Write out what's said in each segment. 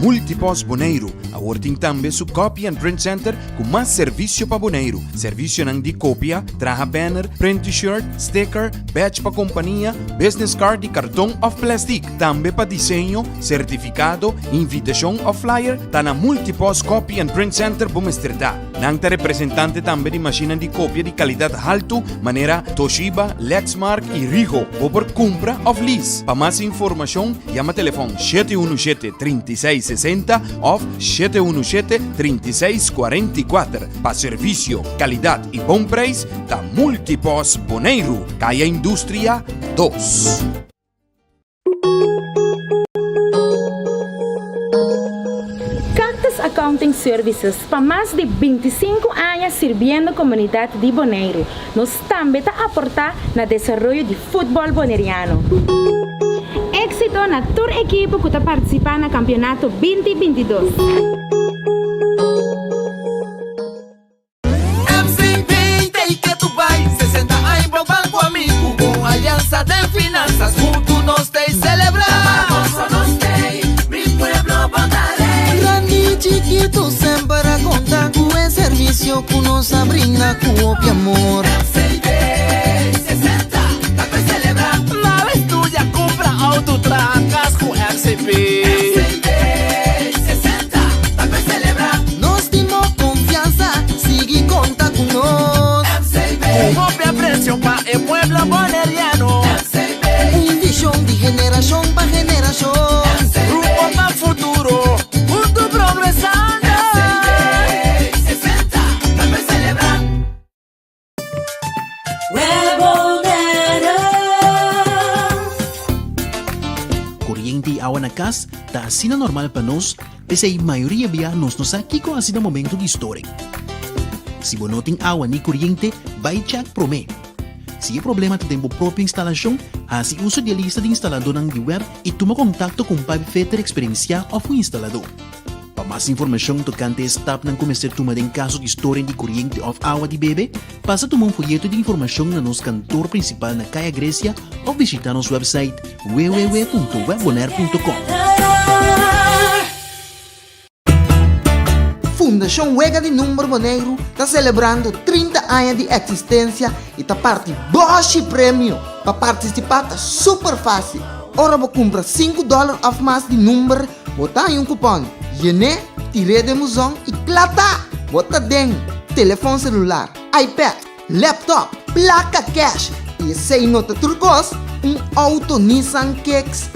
Multipos Boneiro, awarting tambe su Copy and Print Center com mais serviço para Boneiro. Serviço nang di copia, traha banner, print t-shirt, sticker, badge pa companhia, business card e cartão of plastic. Tambe pa desenho, certificado, invitação of flyer, ta na Multipos Copy and Print Center Bumesterdá. Nang ta representante tambe di macchina di copia di qualidade alto, maneira Toshiba, Lexmark e Ricoh, por compra of lease. Pa mais informação, chama telefone 717-3660 of 717-3644. Pa serviço, qualidade e bom preço, da Multipos Boneiro, Caia Indústria 2. Accounting Services para mais de 25 anos servindo a comunidade de Boneiro. Nós também está a aportar no desenvolvimento do futebol boneriano. Éxito na tour equipe que está participando no campeonato 2022. MCB, tem que tu vai, 60 anos para o banco amigo, com aliança de finanças, juntos nós tem celebrar. Chiquito sempre a contar com o serviço que nos brinda com o amor. MCB 60, tá pra celebrar. Na estúdia compra auto tracas com MCB 60, tá pra celebrar. Nós temos confiança, sigue conta com nós. MCB, copia preço para o pueblo boneriano. MCB, visão de geração para geração. Grupo para futuro. Corriente awa na casa tá assim normal para nós, pese a maioria via nos aqui com assim no momento de história. Se você não tem água nem corriente, vai check prome. Se é problema de tempo própria instalação, assim uso de lista de instalador na web e toma contato com o Pai Fetter Experiencia ou o instalador. Para mais informação tocante a etapa não começar a tomar em caso de história de corriente ou água de bebê, passa a tomar folheto de informação na nosso cantor principal na Caia Grécia ou visitar nosso website www.webbonaire.com. Fundação Huega de Número Boneiro está celebrando 30 anos de existência e está parte Bosch Prêmio. Para participar está super fácil. Ora você compra $5 off mais de número, botar em cupom Yene, tire de musão e plata. Bota dentro telefone celular, iPad, laptop, placa cash e sem nota turcos, auto Nissan Kicks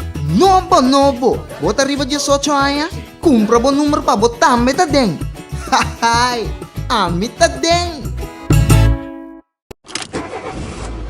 novo. Bota arriba de 18 anos, compra o número para botar meta dentro. Haha, a meta dentro.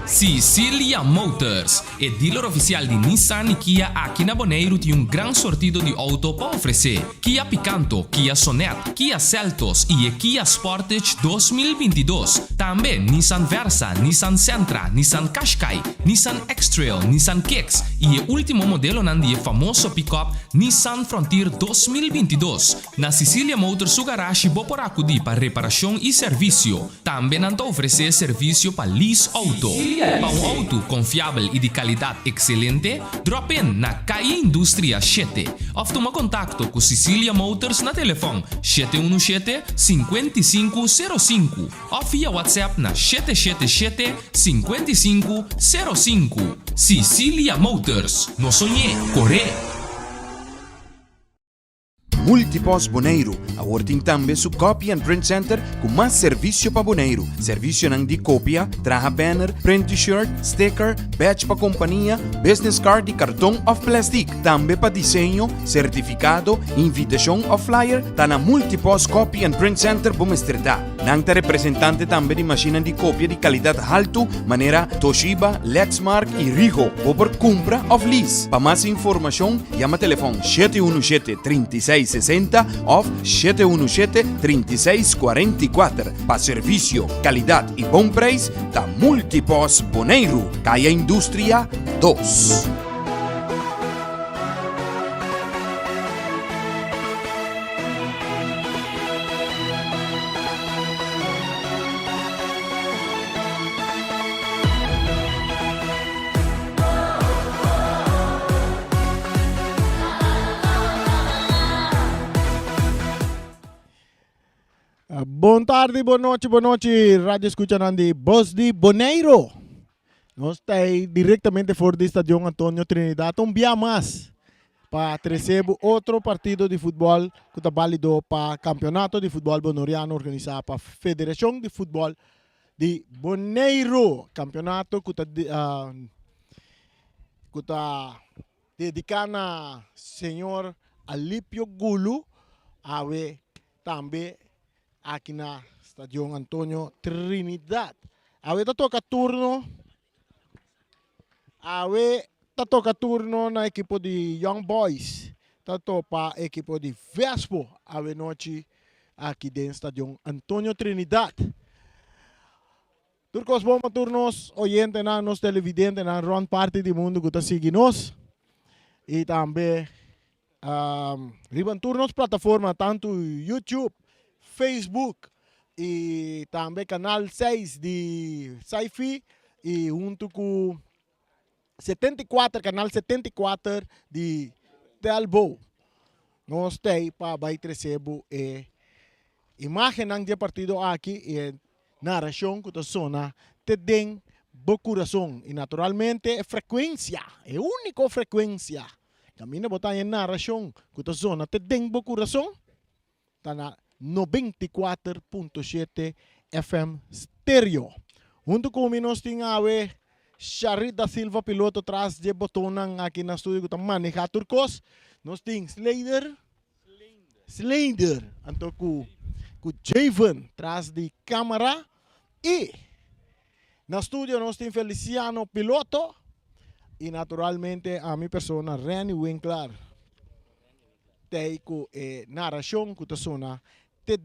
Cecilia Motors, é dealer oficial de Nissan e Kia aqui na Boneiro, tem grande sortido de auto para oferecer. Kia Picanto, Kia Sonet, Kia Seltos e Kia Sportage 2022. Também Nissan Versa, Nissan Sentra, Nissan Qashqai, Nissan X-Trail, Nissan Kicks e o último modelo nandi é famoso pick-up Nissan Frontier 2022. Na Cecilia Motors, o garagem por acudir para reparação e serviço. Também não oferecer serviço para lease auto. Para auto confiável e de qualidade excelente, drop in na Caia Indústria 7. Ou toma contato com Cecilia Motors na telefone 717-5505 ou via WhatsApp na 777-5505. Cecilia Motors, no sonhei, corre! Multipos Boneiro, awarting tambe su Copy and Print Center com mais serviço para Boneiro. Serviço nang di copia, traha banner, print t-shirt, sticker, badge pa companhia, business card e cartão of plastic. Tambe pa desenho, certificado, invitação of flyer, ta na Multipos Copy and Print Center Bumesterdá. Nang ta representante tambe di macchina di copia di qualidade alto, maneira Toshiba, Lexmark e Ricoh, por compra of lease. Pa mais informação, chama telefone 717-3660 of 717-3644. Pa serviço, qualidade e bom preço, da Multipos Boneiro, Caia Indústria 2. Boa tarde, boa noite, rádio escuchan de Voz de Boneiro. Nós estamos diretamente fora do estádio Antônio Trinidad, um dia mais para receber outro partido de futebol que está válido para o campeonato de futebol bonoriano organizado para a Federação de Futebol de Boneiro. Campeonato que está dedicado a senhor Alípio Gulu, também aqui na estádio Antônio Trinidad. Está toca turno. Tá toca turno na equipe de Young Boys. Tá topa a equipe de Vespo. Noite aqui dentro do estádio Antônio Trinidad. Turcos bom turnos, oyentes na nos televidentes na grande parte do mundo que está seguindo nós. E também riban turnos plataforma tanto YouTube, Facebook e também canal 6 de Sci-Fi e junto com 74, canal 74 de Telbo. Nós temos para receber imagem de partido aqui e narração que está tem bo coração e naturalmente é frequência, é única frequência. Camina botar em narração que está tem bo coração, está na 94.7 FM stereo. Junto com nós temos Charit da Silva, piloto atrás de botão aqui na estúdio que maneja turcos. Nós temos Slender, então com Javen atrás de câmera. E na estúdio nós temos Feliciano, piloto. E naturalmente a minha persona, Reni Winkler. Tem com narração que está te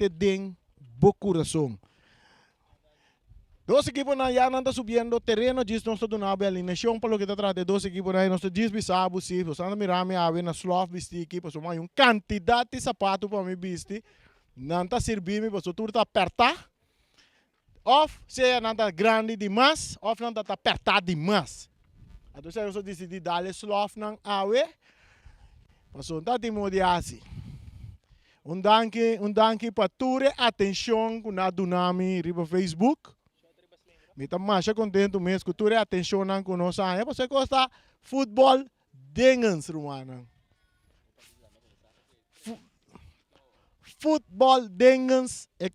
den bo coração. Dos equipos ya não estão subindo terreno, diz não estou dando a alineação para o que está atrás de dos equipos aí, não estou desbisado, se você anda mirando a ver na slot vestir equipo, só mais quantidade de sapato para me vestir, não está servindo, você tudo está apertar, off se não está grande demais, off não está apertado demais. Então se você decide dar slot não a ver, você não está de assim. Danke para toda a atenção que nós damos no Facebook. Me está mais contente mesmo que toda a atenção que nós temos. Você gosta de futebol dingens, Romana. Futebol dingens é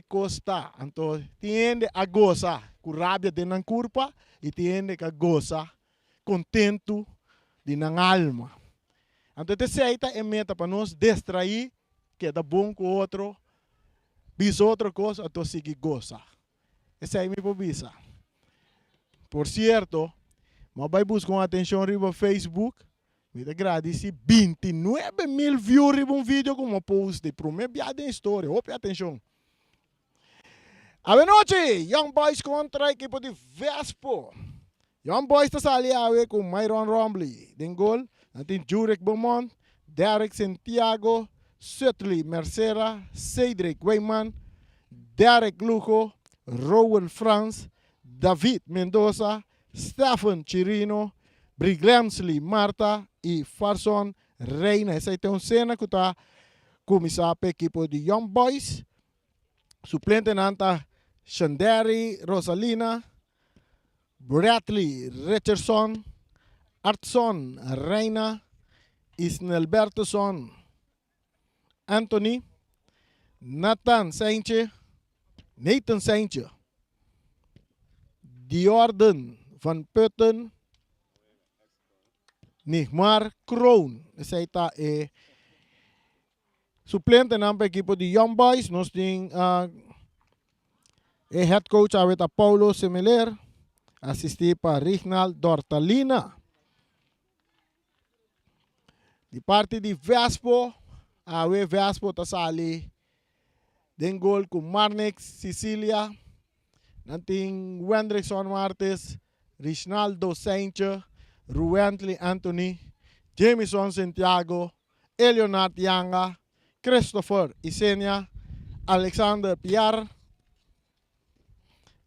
costa. Então, tiende a gozar com rabia de na curva e tiende a gozar contento de na alma. Então, essa é a meta para nós distrair, que é bom com o outro, bis outra coisa, então seguir gozar. Essa é a minha visa. Por certo, mas vai buscar atenção no Facebook. Me agradece 29 mil views em um vídeo como post. Para mim, é história. Ope atenção. A noite, Young Boys contra a equipe de Vespo. Young Boys está saliendo com Myron Romley. Den gol, tem Jurek Beaumont, Derek Santiago, Sutley Mercera, Cedric Weyman, Derek Lujo, Rowell France, David Mendoza, Stefan Chirino, Briglemsley Marta e Farson Reina. Essa é uma cena que está começando para a equipe de Young Boys. Suplente nanta Shanderi Rosalina, Bradley Richardson, Artson Reina, Isnelbertoson Anthony, Nathan Sainche, Diorden Van Putten, Nigmar Kroon. Essa é suplente na equipe de Young Boys. Nós temos head coach a Paulo Semeler, assistir para Reginald Dortalina. De parte de Vespo, a Vespo está sali den gol com Marnex Sicilia, nanting Wendrickson Martes, Reginaldo Sainche, Ruentli Anthony, Jameson Santiago, Eleonard Yanga, Christopher Isenia, Alexander Piar,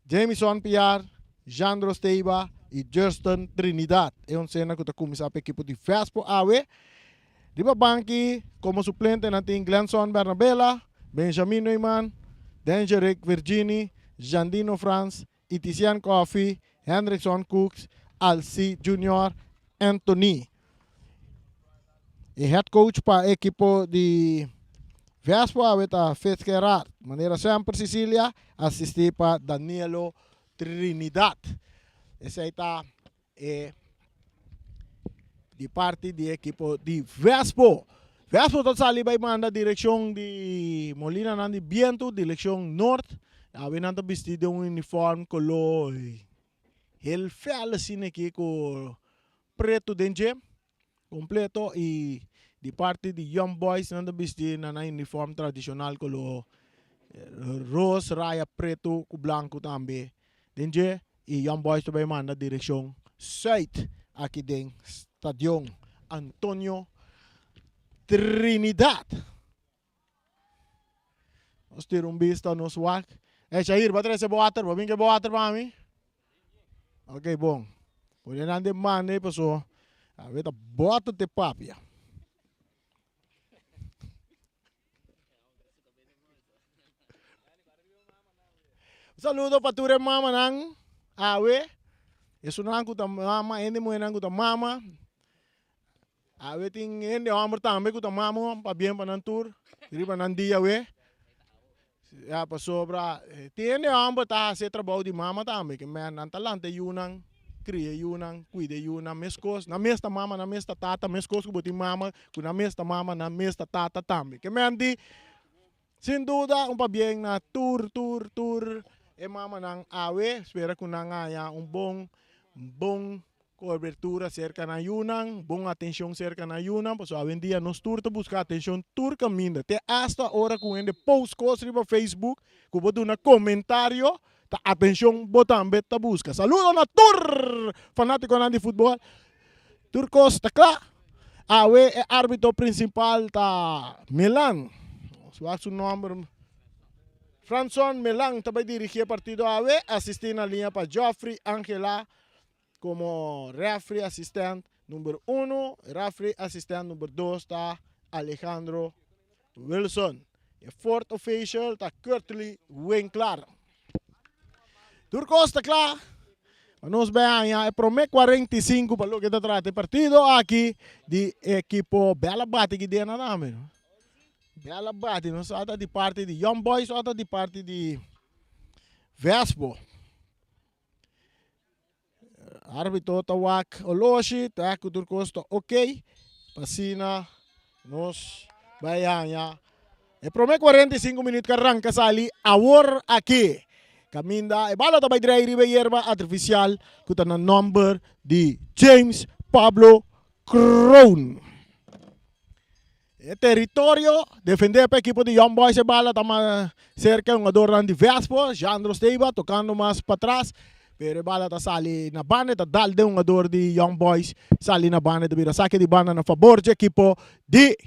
Jameson Piar, Jandro Steiba e Justin Trinidad. É uma cena que está começando a equipe de Vespo AW. Riba banki, como suplente natin Glenson Bernabela, Benjamin Neumann, Dengeric Virginie, Jandino Franz, Itisian Coffee, Henrikson Cooks, Alci Junior, Anthony. E head coach para equipo de Vespo aveta Fitzgerald. Maneira sempre Sicília, assisti para Danilo Trinidad. Esse aí tá de parte do equipo de Vespo. Vespo tot sali vai manda direção de Molina nandi Viento, direção norte. Awe nanta vestido um uniforme color heel fel assim aqui com preto dentro completo e de parte de Young Boys nanda vestido na uniforme tradicional color rosa, raya preto com branco também. Dentro e Young Boys também manda direção sul aqui dentro Stadion Antonio Trinidad. Nós temos vista no swag. Shahir, vai trazer water? Vai vir que water para mim? Ok, bom. Por aí não demanda aí, pessoal. A ver, bota de papia. Saludo para tu mama nang. Awe. Isso não é mama, ende mo nang kuta mama. Awe ting ende amor também kuta mama, para bem para nantur. Riba nandi awe. Ya passou para tiene ambos tá se trabalho de mama também que me nan talante yunang cria yunang cuida yunang mescos na mesta mama na mesta tata mescos que botin mama com na mesta mama na mesta tata também que me andi sem dúvida bem na tour e mama nang awe espera que nang haya bom cobertura cerca na Yunnan, boa atenção cerca na Yunnan, pois hoje em dia nós tour buscar atenção tour caminho, até esta hora com ele post coisa no Facebook, que botar um comentário, tá atenção botam beta busca. Saludo na tour fanático de futebol, tour Costa claro, awe é árbitro principal tá Milan, seu nome Franson Milan também dirige partido awe, assistir na linha para Geoffrey Angela como referee assistant número 1, referee assistant número 2 está Alejandro Wilson. E fourth official está Curtly Winkler. Turcos está claro. Vamos ver, é promê 45 para o que está tratando. Partido aqui de equipo Bela Bate que deu na nome. Bela Bate, não só de parte de Young Boys, só de parte de Vespo. Árbitro tawak oloshi, tá que Turcos está ok. Passina, nos bayanya. É promê 45 minutos que arranca sali awor aqui. Caminda, e bala também direito de hierba artificial, que está no number de James Pablo Crown. E território, defender para a equipe de Young Boys, e bala também cerca um adorno de Vespo, Jandro Steiva, tocando mais para trás. Pero bala ta sali na banda, ta dal de um ador de Young Boys, sali na banda, de saque de banda na favor de equipo de...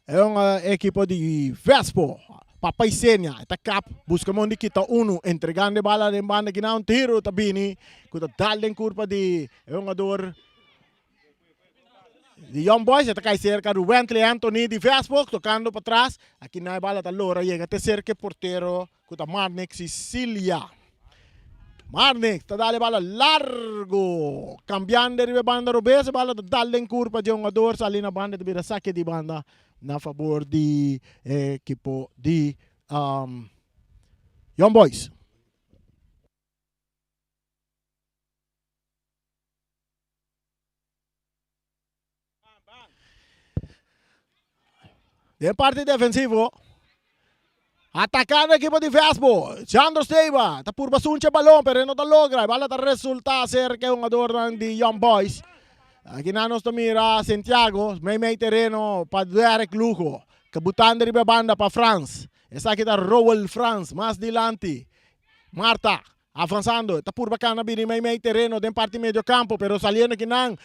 É uma equipe de Vespo. Papai Senya, tá cap, busca onde kita uno, entregando bala de banda que não tiro, tá bini, que tá dal de curva de... É um ador... De Young Boys, tá cai cerca do Wentley Anthony de Vespo, tocando para trás, aqui na bala tá lora, chega até cerca porteiro, Kuta Marnik Sicilia. Marnik, tá dale bala largo. Cambiando de banda robesa, bala tá dale em curva de jogador, sali na banda de vida saque de banda na favor de equipo de Young Boys. De parte defensivo, atacando a equipo de Vespo, Jandro Steiva, está por basunche balão, pero não está logra, bala está resulta cerca de um adorno de Young Boys. Aqui na nós mira Santiago, meio terreno para Derek Lujo, cabutando de banda para France. Essa aqui está Rowell France, mais dilante. Marta, avançando, está por bacana bem meio terreno, de parte meio campo, pero saliendo aqui não.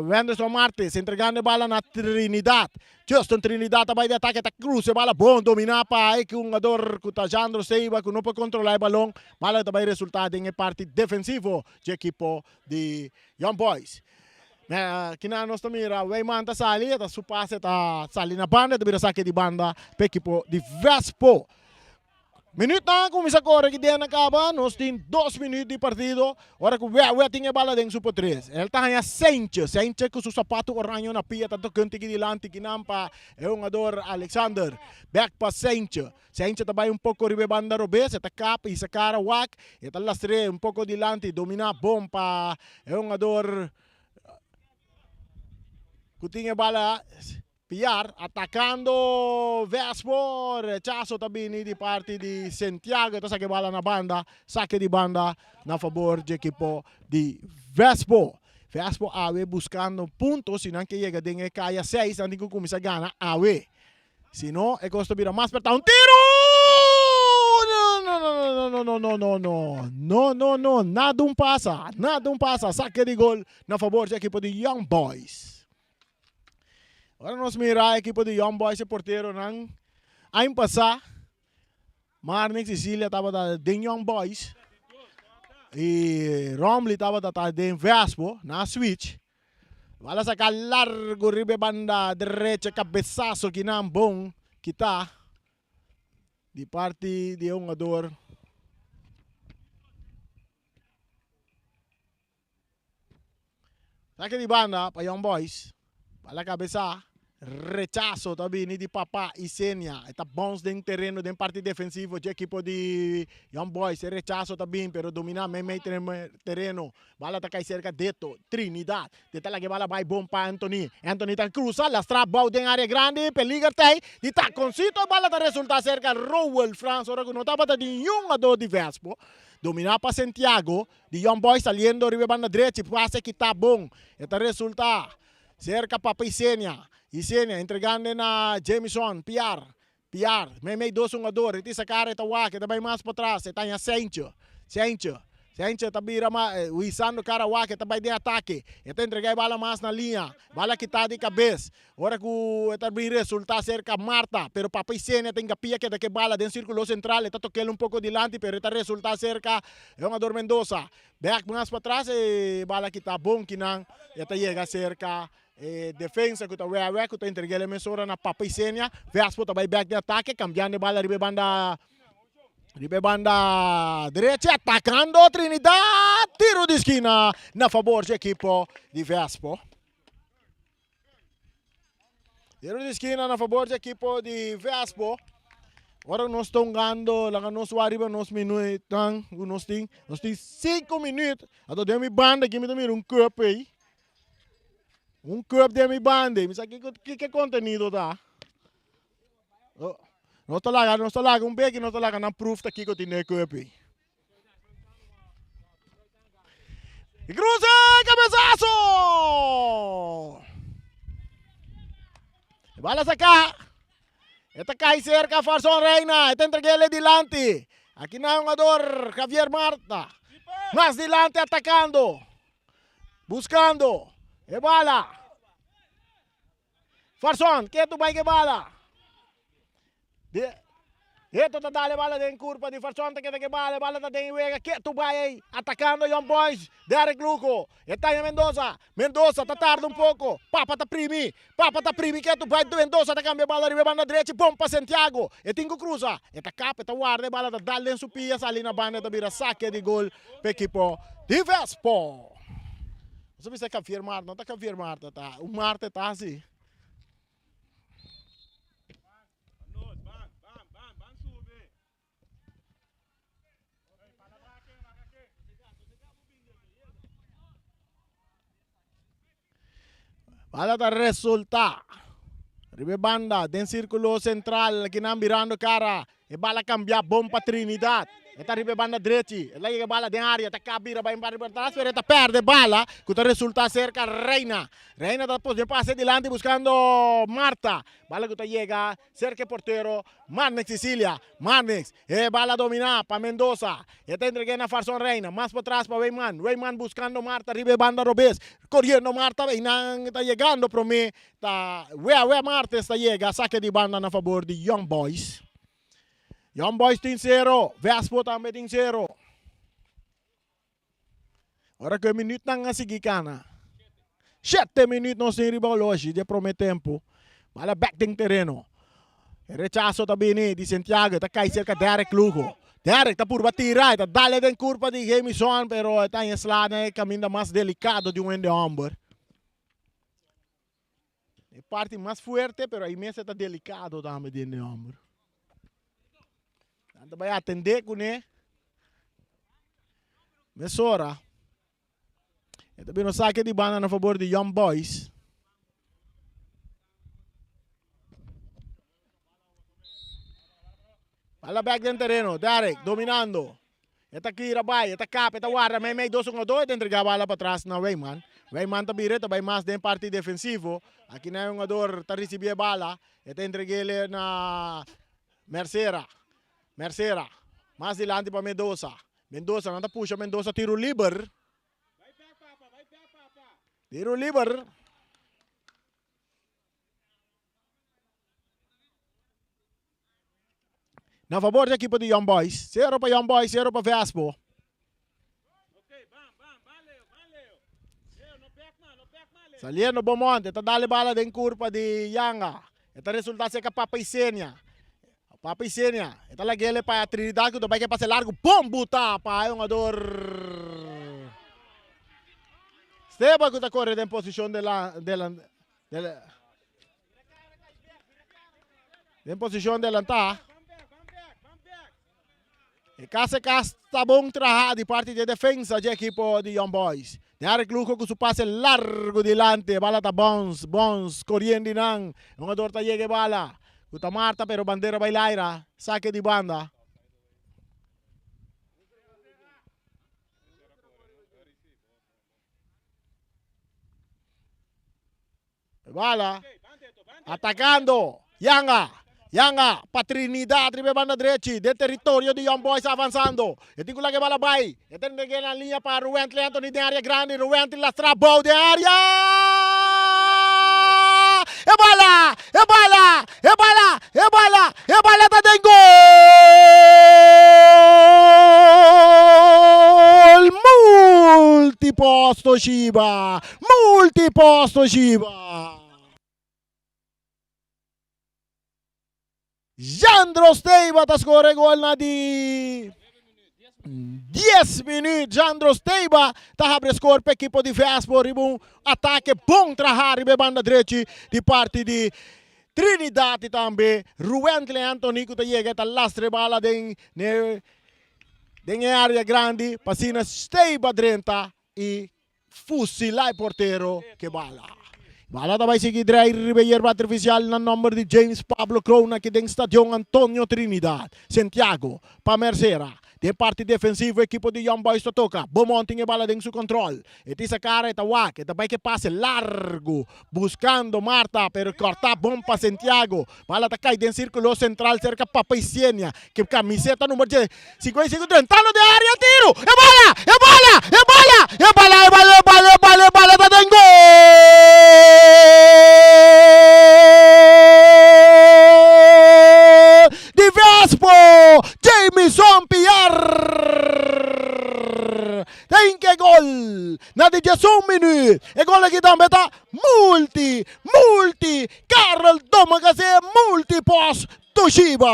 Wenderson Martes entregando a bala na Trinidad. Justin Trinidad vai de ataque, tá cruz, bala bom, dominar para que um jogador que tá Jandro Seiba, que não pode controlar o balão, bala também resultado em parte defensivo de equipo de Young Boys. Kinanos tamira, way manta sali, at supase ta sali na banda, tabira sa di banda, pekipo di Vespo. Minuto na kumisa kore que dia na acaba, nós tem 2 minutos de partido. Ora que o tinha bala dentro supo 3. Ele tá ganha Sente com seu sapato oranho na pia, tanto canto que dilante que nampa é um ador Alexander. Back pa Sente também um pouco ribe banda robes, eta capa e sa cara wak, eta lastre um pouco dilante, domina bom pa é um ador que tinha bala Piar atacando Vespo, rechazo tabini di parte di Santiago, ito sa bala na banda, saque di banda na favor de equipo di Vespo. Vespo awe buscando puntos, si non che llega dinge kaya 6, nanti kung kumisa gana awe. Si no, e costo bira mas per un tiro! No, nada pasa, saque di gol na favor de equipo di Young Boys. Ora nós mira a equipe de Young Boys e porteiro nang aim passar Marnix e Cília tava da Young Boys e Romley tava da Vespo na switch. Wala sacar largo ribe banda derecha cabeçaço que não bom que tá de parte de um jogador. Saque de banda para Young Boys. Wala cabeça. Rechazo também de Papá e Senia. Está bons dentro terreno, dentro parte defensivo de equipo de Young Boys. Rechazo também, pero domina meio terreno. Bala tá cai cerca deto, Trinidad. Deta lagi bala vai bom para Anthony. Anthony tá cruza, lastra bau dentro área grande, peliga tem. De tá concito, bala tá resulta cerca Rowell France. Ora que não tava de nenhum ador de Vespo. Dominar para Santiago, de Young Boys saliendo ribe banda direita, passa que tá bom. Eta resulta cerca Papá e Senia. Isenia entregando na Jameson, Piar, may dos jogador, iti sa cara tawa, kita bay mas patras, itanya Sencho, tabira uisando cara wa, kita bay de ataque, ito entregay bala mas na linha, bala kita di cabez, ora ku ito bay resulta cerca Marta, pero Papa Isenia tem kapia kita que bala den círculo central, ito toquel un poco dilante, pero ito resulta cerca jogador Mendoza, back mas patras, bala kita bom kinang, ito llega cerca defensa que está que está entregando a emissora na Papa Isenia, Vespo também back de ataque, cambiando de bala ribe banda direita, atacando Trinidad, tiro de esquina na favor de equipo de Vespo. Tiro de esquina na favor de equipo de Vespo. Agora nós estamos ganhando, lá nós arriba nos minutos, nós temos 5 minutos, até de minha banda que me dá um cup aí. Um cup de minha banda, mas aqui que contenido tá? Nós tá lá, um bag nós tá lá, não proof aqui que eu tenho cup aí. E cruza, cabeçaço! Bala sacar. Esta cai cerca Farson Reina, esta entreguele dilante. Aqui na jogador Javier Marta. Mas dilante atacando. Buscando. E bala. Farson, que tu vai que bala? Ito tá dale bala den curva de Farson, tá que bala tá den wega, que tu vai atacando Young Boys, Derek Luco, Etania Mendoza tá tarde pouco, Papa tá primi, que tu vai do Mendoza, tá cambia bala ribe banda direita, bom para Santiago, e tingo cruza, eta capa, eta guarda, bala tá dale en su pia, sali na banda, tá vira saque de gol, per equipo di Vespo. Não sei se é confirmar, não tá confirmar, tá, o Marte tá assim. Bala tá resulta. Ribe banda, den círculo central, que não virando cara. E bala cambia bom para Trinidad. Eta ribe banda direita. Lagi que bala den área, tá cabira, vai embora para trás, pero eta perde bala, que tá resulta cerca Reina. Reina depois de passe dilante buscando Marta. Bala que tá llega cerca portero Marnix Sicilia. Marnix, bala domina para Mendoza. Eta entreguei na Farson Reina, mais para trás para Weyman buscando Marta, ribe banda Robes. Corriendo Marta, está llegando para mim. Wea Marta está llega, saque de banda na favor de Young Boys. Young Boys tem 0, Vespo também tem 0. Ora que minuto nang sige kana. 7 minutos nós temos riba hoje, de prometo tempo. Bala back ding terreno. Rechazo tabini di Santiago, tá cai cerca Derek Lugo. Derek tá por batira, tá dale den curva de Jamison, pero tá em slana, caminho mais delicado de de Amber. É parte mais forte, pero a imensa tá delicado também de Amber. Anda vai atender com né. Mesora. E também no saque de banda a favor de Young Boys. Alla back del terreno, Derek dominando. Eta kira bay, eta cap, eta guarda, may 2-1-2 e entrega a bola para trás na Weyman. Weyman tá bireta, vai mais den parte defensivo. Aqui na um jogador tá recebendo a bola, eta entrega ele na Mercera. Mercera, mais dilante para Mendoza. Mendoza, não tá puxa, Mendoza tiro livre. Tiro livre. Na favor da equipe de Young Boys. 0 para Young Boys, 0 para Vespo. Saliendo Beaumont, ito dali bala din kurpa di Yanga. Ito resulta sa Papa Isenia. Papa Isenia, ito lagele pa Trinidad ko, dabay kaya pa sa largo. Boom! Buta pa yung ador. Steba ko ta corre din posisyon din posisyon de lanta. E casa está bom trabalho de parte de defesa de equipo de Young Boys. Derek Luco com seu passe largo delante, bala tá bons, correndo nang. Um jogador tá chega bala. Kuta Marta pero bandeira bailaira, saque de banda. Bala. Atacando. Yanga, pa Trinidad, tribe banda direita, del território de Young Boys avançando. E tem que lá que bala vai. E tem que na linha para Ruentle Anthony de área grande, Ruentle lastra bom de área. E bala tá dentro gol! Multiposto Shiba. Jandro Steiva ta score gol na di 10 minutos. Jandro Steiva ta abre score per equipo di Vespo. Ribun ataque bom trabalho be banda direita di parte di Trinidad também. Ruentle Anthony que ta chega ta lastre bala den área grande. Passina Steiva drenta e fusila il portero che bala. Bala também seguir drive Ribeiro artificial na número de James Pablo Crona que tem Stadion Antonio Trinidad. Santiago para Mercera. De parte defensiva, equipo de Young Boys toca. Beaumont tem a bala em seu controle. E essa cara está wak. Está bem que passe largo. Buscando Marta, pero corta bom para Santiago. Bala está cai em círculo central cerca de Papa Isenia. Que camiseta número 55 talo de área, tiro. É bala! Está dentro gol! De Vespo, Jamison Pierre. Tem que gol na 11 minutos. E gol aqui também tá multi. Carol Domagase, multipos Toshiba.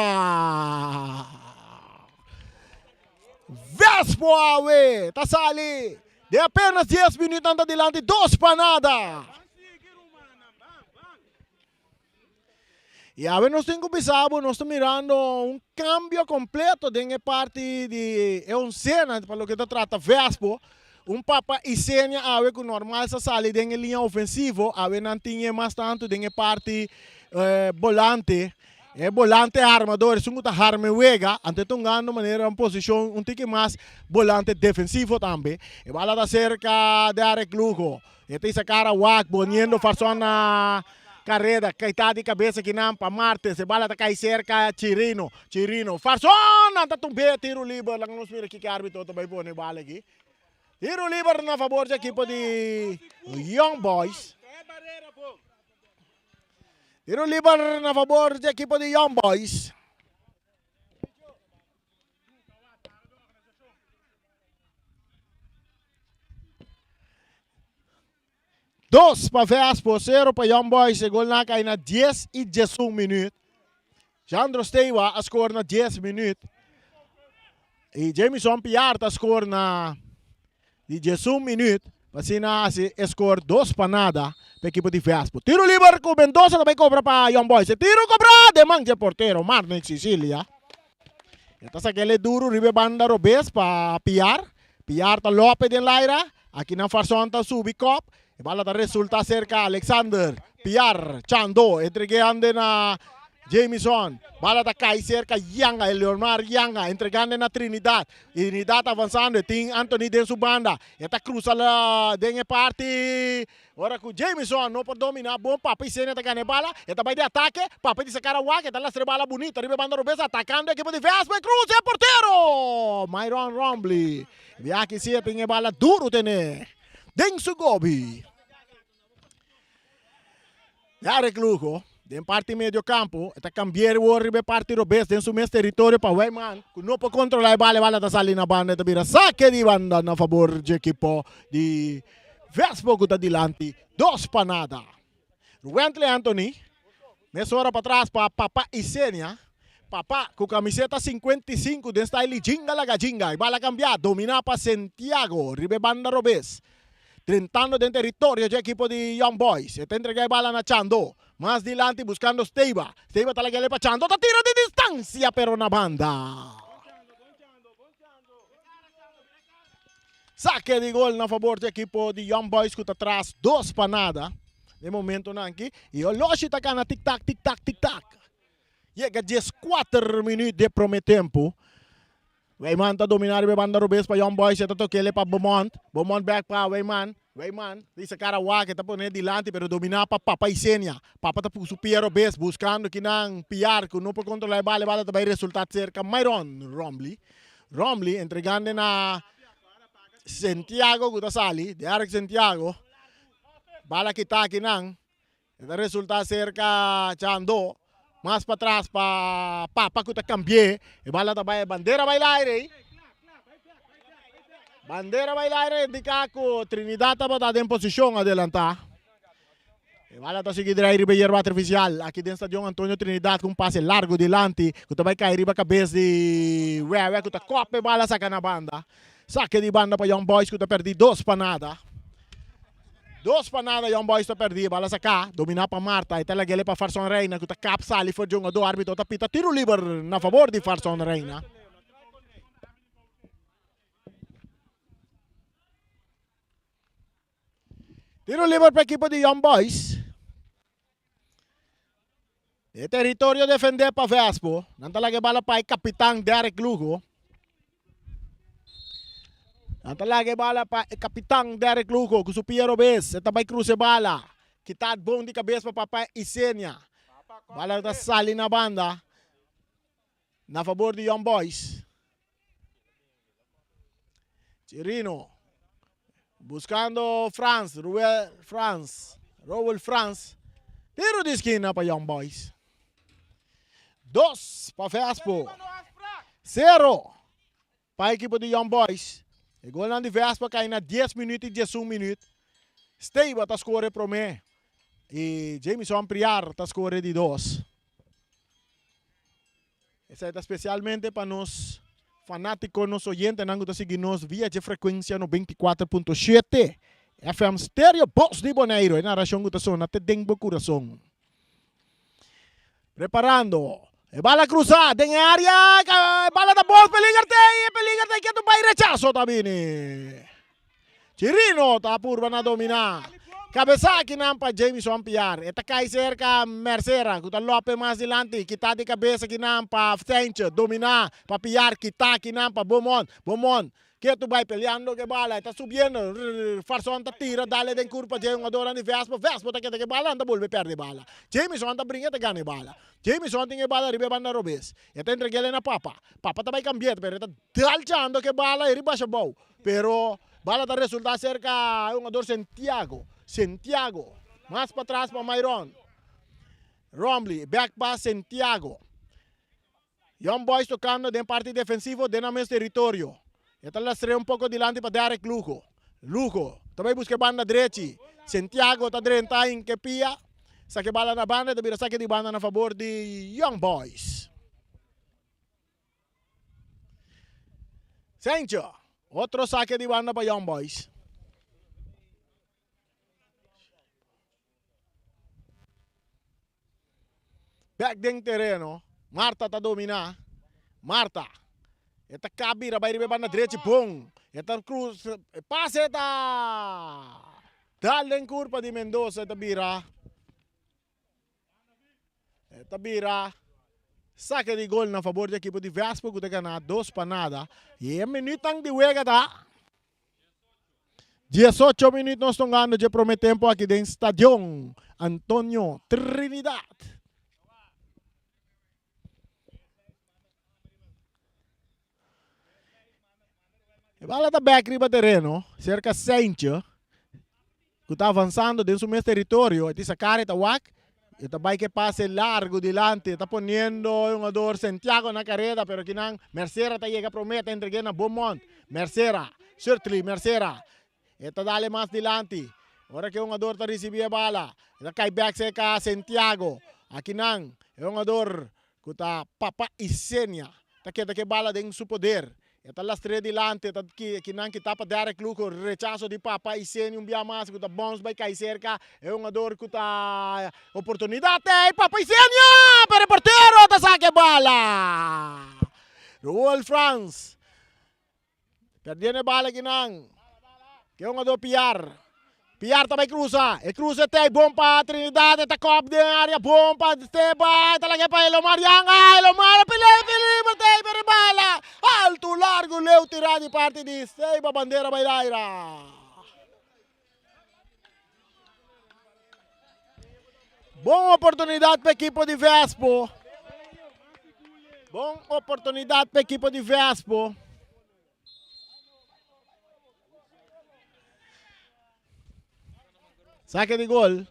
Vespo awe, tá sali. De apenas 10 minutos anda delante, 2 para nada. E a ver, nós temos que nós estamos mirando cambio completo de parte de cena para o que se trata Vespo. Papa Isenia a ver que normal se sale de linha ofensiva, a ver não tinha mais tanto de parte volante. Volante armador, se não arma wega, ante tungando maneira uma posição tique mais volante defensivo também. E bala da cerca de Derek Lugo. E tem essa cara wak, boniendo farsona carreira, que está de cabeça que não para Marte, se bala tá cai cerca Chirino, farsona, tá tumbe tiro livre, lang nos mira que árbitro também põe bala aqui. Tiro livre na favor da equipe de Young Boys. Tiro livre na favor da equipe de Young Boys. 2 para Vespo, 0 para Young Boys. E gol na kay na 10 e 11 minuut. Jandro Steiwa a score na 10 minuut. E Jamison Piar a score na 11 minuut. Pasina si score 2 para nada para equipo de Vespo. Tiro livre com Mendoza também cobra para Young Boys. E tiro cobra de manja portero, Marnik Sicilia. Ito sa gele duro, ribe banda Robes pa Piar. Piar ta Lope din Laira. Aqui na Farson ta Subicop. E bala ta resulta cerca Alexander. Piar, Chando. Entreguean din na Jamison. Bala ta Kaiser ka Yanga, Eleonor Yanga. Entregan din na Trinidad. Trinidad avanzando. Ting Anthony din su banda. Eta cruza la din e parti. Ora com Jamison, não pode dominar, bom, papai Sênia tá ganhando bala, ele vai de ataque, papai de sacar a Waka, tá lá a bala bonita, riba banda Robesa, atacando a equipe de Vespa, cruz, é porteiro! Myron Rombly, via que se tem bala duro, tene, Denso Gobi. Derek Lugo, den parte medio campo, está cambiando o riba parte Robesa, den su mes território para Weyman, não pode controlar a bala tá saindo na banda, tá vira saque de banda na favor de equipo de Vespo está dilante, 2 para nada. Ruentle Anthony, nessa hora para trás para Papa Isenia. Papa com camiseta 55, de style Jinga la Gajinga. E bala cambiar, domina para Santiago, ribe banda Robes. Tentando dentro território de equipo de Young Boys. E te entrega a bala na Chando. Más dilante buscando Steiva. Steiva está la para Chando, está tiro de distancia, pero na banda. Saque de gol na favor do equipo de Young Boys que está atrás 2 para nada. De momento na aqui. E o Loshi está cá na tic-tac, tic-tac, tic-tac. Chega 14 minutos de primeiro tempo. Weyman está dominando a banda Robes para Young Boys. Está tocando para Beaumont. Beaumont back para Weyman. Weyman, dice cara Waka, está ponendo dilante, pero dominar para Papa Isenia. Papa está por superior Robes, buscando que não piar, que não pode controlar a bala também resultado cerca. Myron Rombly. Rombly entregando na Santiago Gutasali, de Eric Santiago, bala que está aqui não, esse resultado cerca Chando, mais para trás para Papa que está cambiando, e bala também bandeira bailaire, bandeira bailaire indica que Trinidad está em posição adelantar, e bala está seguindo a ribeira artificial, aqui dentro do estádio Antônio Trinidad com passe largo delante, que também cai riba cabeça de Wewe, que está copa e bala saca na banda. Saque de banda para Young Boys que está perdido 2 para nada. 2 para nada Young Boys está perdido. Bala sacar, dominar para Marta. E tela para Farson Reina que está capsali for jungo do árbitro. Está pita tiro livre na favor de Farson Reina. Tiro livre para a equipe de Young Boys. E território defender para Vespo. Não talaga bala para o capitão Derek Lugo. Ang talaga bala pa Kapitang Derek Lugo, gusto Pierre Robes, ito may cruce bala. Kitad bong di kabes pa Papa Isenia. Bala ta sali na banda. Na favor de Young Boys. Chirino. Buscando Roel France. Tiro de esquina para Young Boys. 2 para Vespo. 0 para a equipe de Young Boys. E gol na de Vespa cai na 10 minutos e 11 minutos. Steiva está score para mim. E Jamison Priar está score de 2. Essa é especialmente para nós fanáticos, nos oyentes, que estão seguindo via de frequência no 24.7 FM Stereo Boss de Bonaire. E na ração que está na te dengo coração. Preparando. E bala cruzada em área, bala da bola, Pelingarte que tu vai rechazo também. Chirino tá purba na dominar. Cabeça aqui não para Jamison Piar. Eta cai cerca Mercera, que tá Lope mais dilante, que tá de cabeça que não para Fenche, dominar, para Piar, que tá aqui não para Beaumont. Que tu vai peleando que bala, está subindo, Farson tá tira, dale den curva, jogador de Vespa tá que bala, anda volve perde bala. Jamison tá brinca, tá ganha bala. Jamison tem bala, ribe banda Robes. E tá entregue na Papa. Papa tá vai cambiar, pero tá dalchando que bala e riba bom. Pero bala tá resulta cerca jogador Santiago. Mais para trás para Myron. Rombly, back pass Santiago. Young Boys tocando de parte defensivo de nosso território. Esta la estreia pouco dilante para Derek Lugo. Lugo, também busca banda direita. Santiago está drenta em que pia. Saque bala na banda, vira saque de banda na favor de Young Boys. Sencho, outro saque de banda para Young Boys. Back dentro terreno, Marta está dominar. Marta, esta cabira vai ribe banda direita, bom. Esta cruz, passe esta. Dale em curva de Mendoza, esta bira. Esta bira. Saque de gol na favor do equipo de Vespo, que ganha 2 para nada. E é minuto de juega, tá? 18 minutos nós estamos ganhando de prometemos aqui dentro do estádio Antônio Trinidad. E bala da back riba terreno, cerca de Sencho, que está avançando dentro do meu território, e essa cara está wak. Ito vai que pase largo delante, está poniendo un jugador Santiago na carrera, pero kinang Mercera ta llega promete entregar na Beaumont. Mercera, certainly Mercera. Ito dale mas delante. Ora que un jugador ta recibir bala. Ito kay back se ka Santiago. Aqui nang, un jugador kuta Papa Isenia. Ta kita que bala deng su poder. Ito las tres delante, ito kinang kita pa Derek Luco, rechazo di Papa Isenia, un biamas, kuta bounce by kay cerca, un jugador kuta oportunidad, Papa Isenia, pero portero, ta saque bala. Raúl France, perdiene bala kinang, que un jugador Piar também cruza. E cruza tem bom para Trinidad. Está copo de área. Bom para Esteban. Está lá para Elomar Yanga. Elomar. Pili. Tem para bala. Alto, largo. Leu tirar de parte de Esteban. Bandeira bailaira. Boa oportunidade para a equipe de Vespo. Boa oportunidade para a equipe de Vespo. Saque de gol.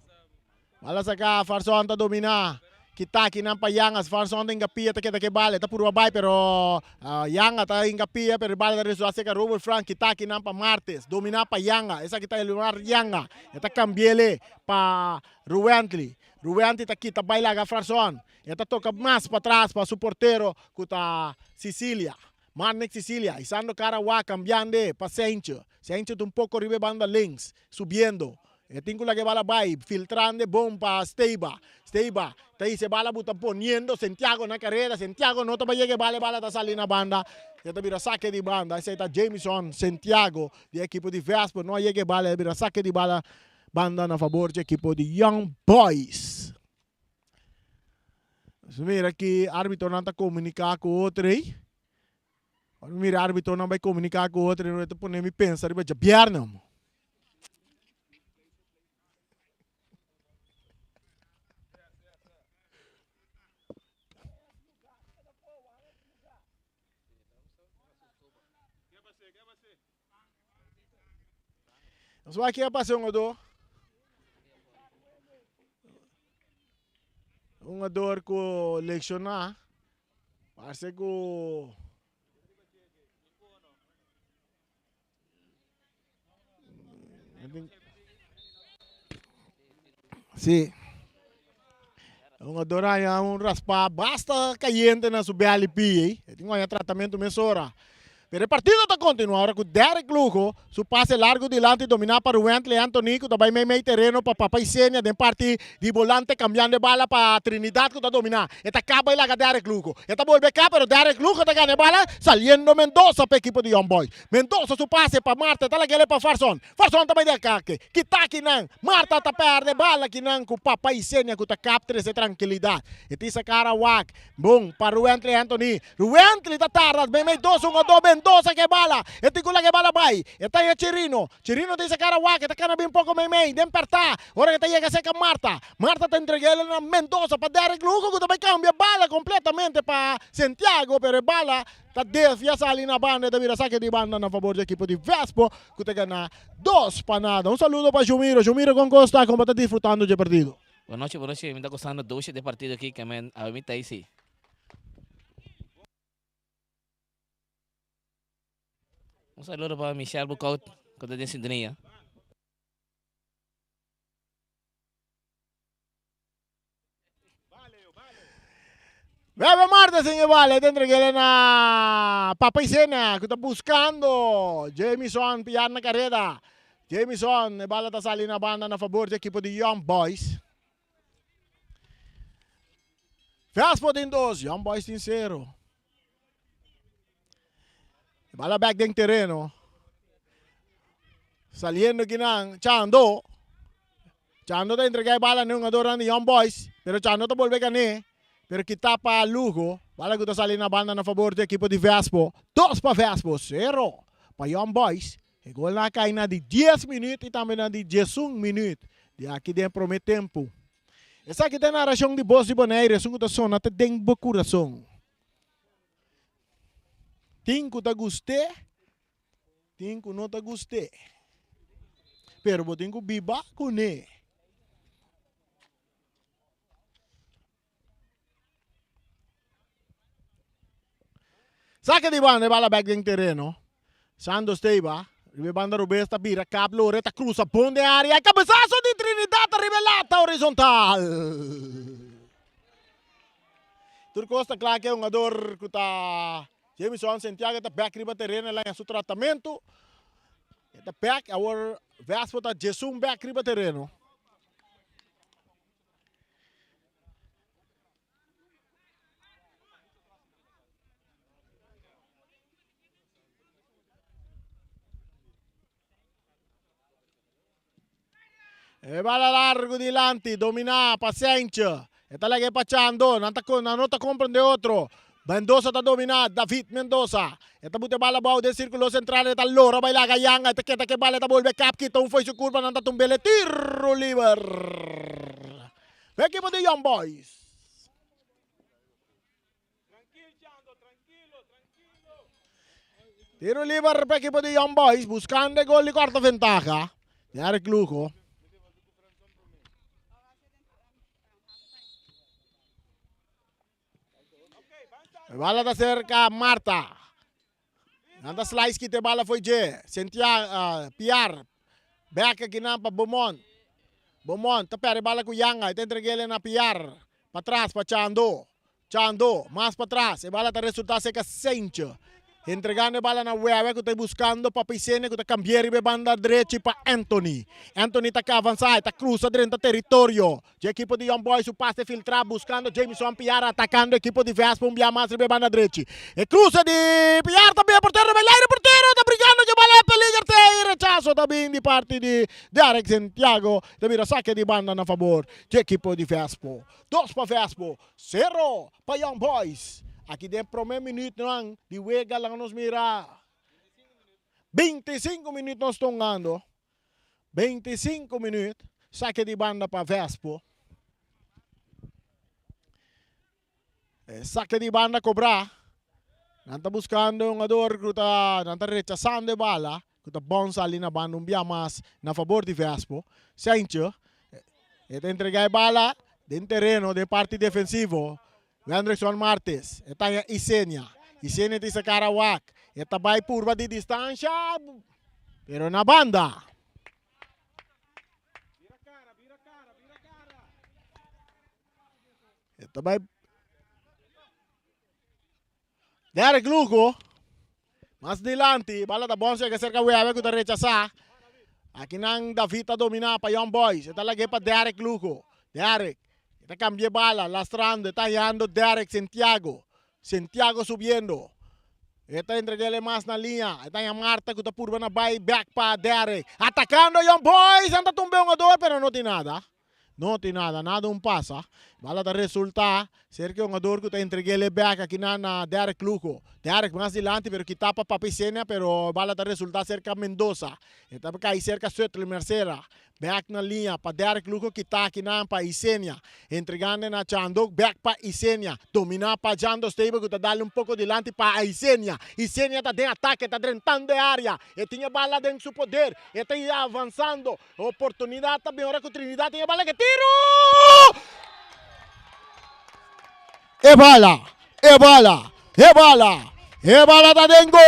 Bala sa ka, Farson ta domina. Kitaki ng payangas, Farson ta ingapia, kita ke bala. Ta puro babay, pero Yanga ta ingapia, pero bala ta resuase ka Robert Frank. Kitaki ng pa Martes, domina pa Yanga. Esa kita ilunar Yanga. Ita cambiele pa Ruentli. Ruentli ta kita baila ka Farson. Ita toca mas pa atrás pa su portero, kuta Sicilia. Marnik Sicilia, isando Carawa, cambiando pa Sencho. Sencho un poco ribe banda links, subiendo. Tengo la que bala vai, filtrando bom para Steiba. Steiba, te dice bala buta poniendo Santiago na carrera. Santiago no te va a llegar bala ta sali na banda. Ya te vira saque de banda. Ese está Jameson Santiago, de equipo de Vespo. No llegue bala, vira saque de bala banda na favor de equipo de Young Boys. Mira aqui, árbitro não está comunicar com o outro aí. Mira, árbitro não vai comunicar com o outro. Não está ponendo me pensar, vai já pierna. Nós vamos aqui passar um jogador com lecionar, parece que sim, um jogador aí raspar, basta caliente na sua BLP, tem um tratamento mesora. Pero el partido está continuando ahora con Derek Lugo, su pase largo delante, dominar para Wentley Antonico, también meio terreno para Papa Isenia, de parte de volante, cambiando de bala para Trinidad, que está dominar. Esta acaba y la Derek Lugo. Esta vuelve acá, pero Derek Lugo está ganando bala, saliendo Mendoza para el equipo de Young Boys. Mendoza su pase para Marta, está la que le para Farson. Farson también de acá, Kitaki nan, Marta está perde bala, que nan con Papa Isenia, que está captura esa tranquilidad. Esta es Carawak, boom, para Wentley Anthony. Wentley está tarde, Mendoza, un dos Mendoza que bala, este con la que bala vai, está ahí Chirino dice Carawak, está cara bien poco mei, de empertar, ahora que te llega seca Marta te entrega a Mendoza para Derek Lugo, que también cambia bala completamente para Santiago, pero bala está desviada ali na banda, de vira saque de banda a favor do equipo de Vespo, que te gana 2 para nada. Un saludo para Jumiro con Costa, como está disfrutando del partido. Boa noite, me está gostando do de partido aqui, que a mim está aí sim. Un saludo para Michelle Bucaut, que está en sintonía. Bebe Martes en el vale, tendré que ir a Papa y Cena, que está buscando. Jamison, piyar na carrera. Jamison, e bala ta sali na banda na favor do equipo de Young Boys. Fastball din 2, Young Boys din 0. E bala back din terreno. Saliendo ginang Chando. Chando ta entrega bala ng adoran de Young Boys, pero Chando ta volve kani. Pero kita pa Lugo, bala ko ta sali na banda na favor do equipo de Vespo. 2 pa Vespo, 0 pa Young Boys. E gol na kay na de 10 minutos e também na de 11 minutos. De aqui dentro promete tempo. Essa aqui tem narração de Boss de Bonaire, sung ta sona te deng bo coração. Tinko ta guste, tinko não ta guste. Pero bo tinko biba kune. Saca di banda, bala back din terreno. Santos Teiba, banda Roberta Bira, Cablo, Reta Cruza, Ponde área, cabeçazo de Trinidad, rivelata horizontal. Turcosta, claro que é um jogador que está Jameson Santiago, está back riba terreno lá em seu tratamento. Está back, agora Vespo está Jesus back riba terreno. E bala largo di Lanti, domina, paciência. E talaga pachando, não tá comprando outro. Mendoza está dominado, David Mendoza. Esta bute bala bau de círculo central, eta lora baila gayanga, eta que bala eta volve cap, quita foi su curva, não tá tumbele, tiro liber. Equipo de Young Boys. Tiro liber para equipo de Young Boys, buscando gol de quarta ventaja. Derek Lugo. Bala da cerca Marta. Nanda slice kita bala foi je. Santiago Piar. Back aqui na pa Beaumont. Beaumont, tapere bala ku Yanga, entreguele na Piar. Para trás pa Chando. Chando, mais para trás. E bala ta resulta seca Sencho. Entregando bala na Wewe, que está buscando para Piscine, que está cambiando de banda direita para Anthony. Anthony está que avançar, está cruza dentro do território. O equipo de Young Boys, o passe filtrar, buscando Jameson Piar, atacando o equipo de Vespa, mais de banda direita. E cruza de Piar também, porteiro, Beleiro, porteiro, está brigando de bala, peligro, rechazo também de parte de Derek Santiago. Também saque de banda na favor do equipo de Vespa. 2 para Vespa, 0 para Young Boys. Aqui dentro, primeiro minuto lang, di Wega lang nos mira. 25 minutos nós estamos ganhando. 25 minutos. Saque de banda para Vespo. Saque de banda cobrar. Não está buscando um jogador que está rechazando a bala. Que está bom ali na banda, mais na favor de Vespo. Sancho. Está entregando a bala dentro terreno, de parte defensivo. Anderson Martes, está Isenia. Isenia tem essa cara wak. Está vai curva de distância, pero na banda. Está vai Derek Lugo. Mais dilante, bala da bom chega cerca Weave que está rechazar. Aqui não David está dominar para Young Boys. Está lá para Derek Lugo. Derek. Está cambiando bala, lastrando, está llegando Derek Santiago. Santiago subiendo. Está entregando más na linha. Está en Marta que está por na back para Derek. Atacando Young Boys. Anda tumbando dois, pero não tem nada. Não tem nada, nada passa. Bala da resulta. Cerca um jogador que está entregando back aqui na Derek Lugo. Derek mais dilante, pero que tapa para Piscina, pero bala da resulta cerca Mendoza. Está cai cerca Suetli Mercera. Back na linha para Derek Lugo que está aqui na para Isenia. Entregando na Chando, back para Isenia. Dominar para Jando Stable que está dando pouco dilante para Isenia. Isenia está de ataque, está dentando a área. E tinha bala dentro do seu poder. E está avançando. Oportunidade também, hora que o Trinidad tinha bala que tiro! E bala! E bala! E bala! E bala da dentro!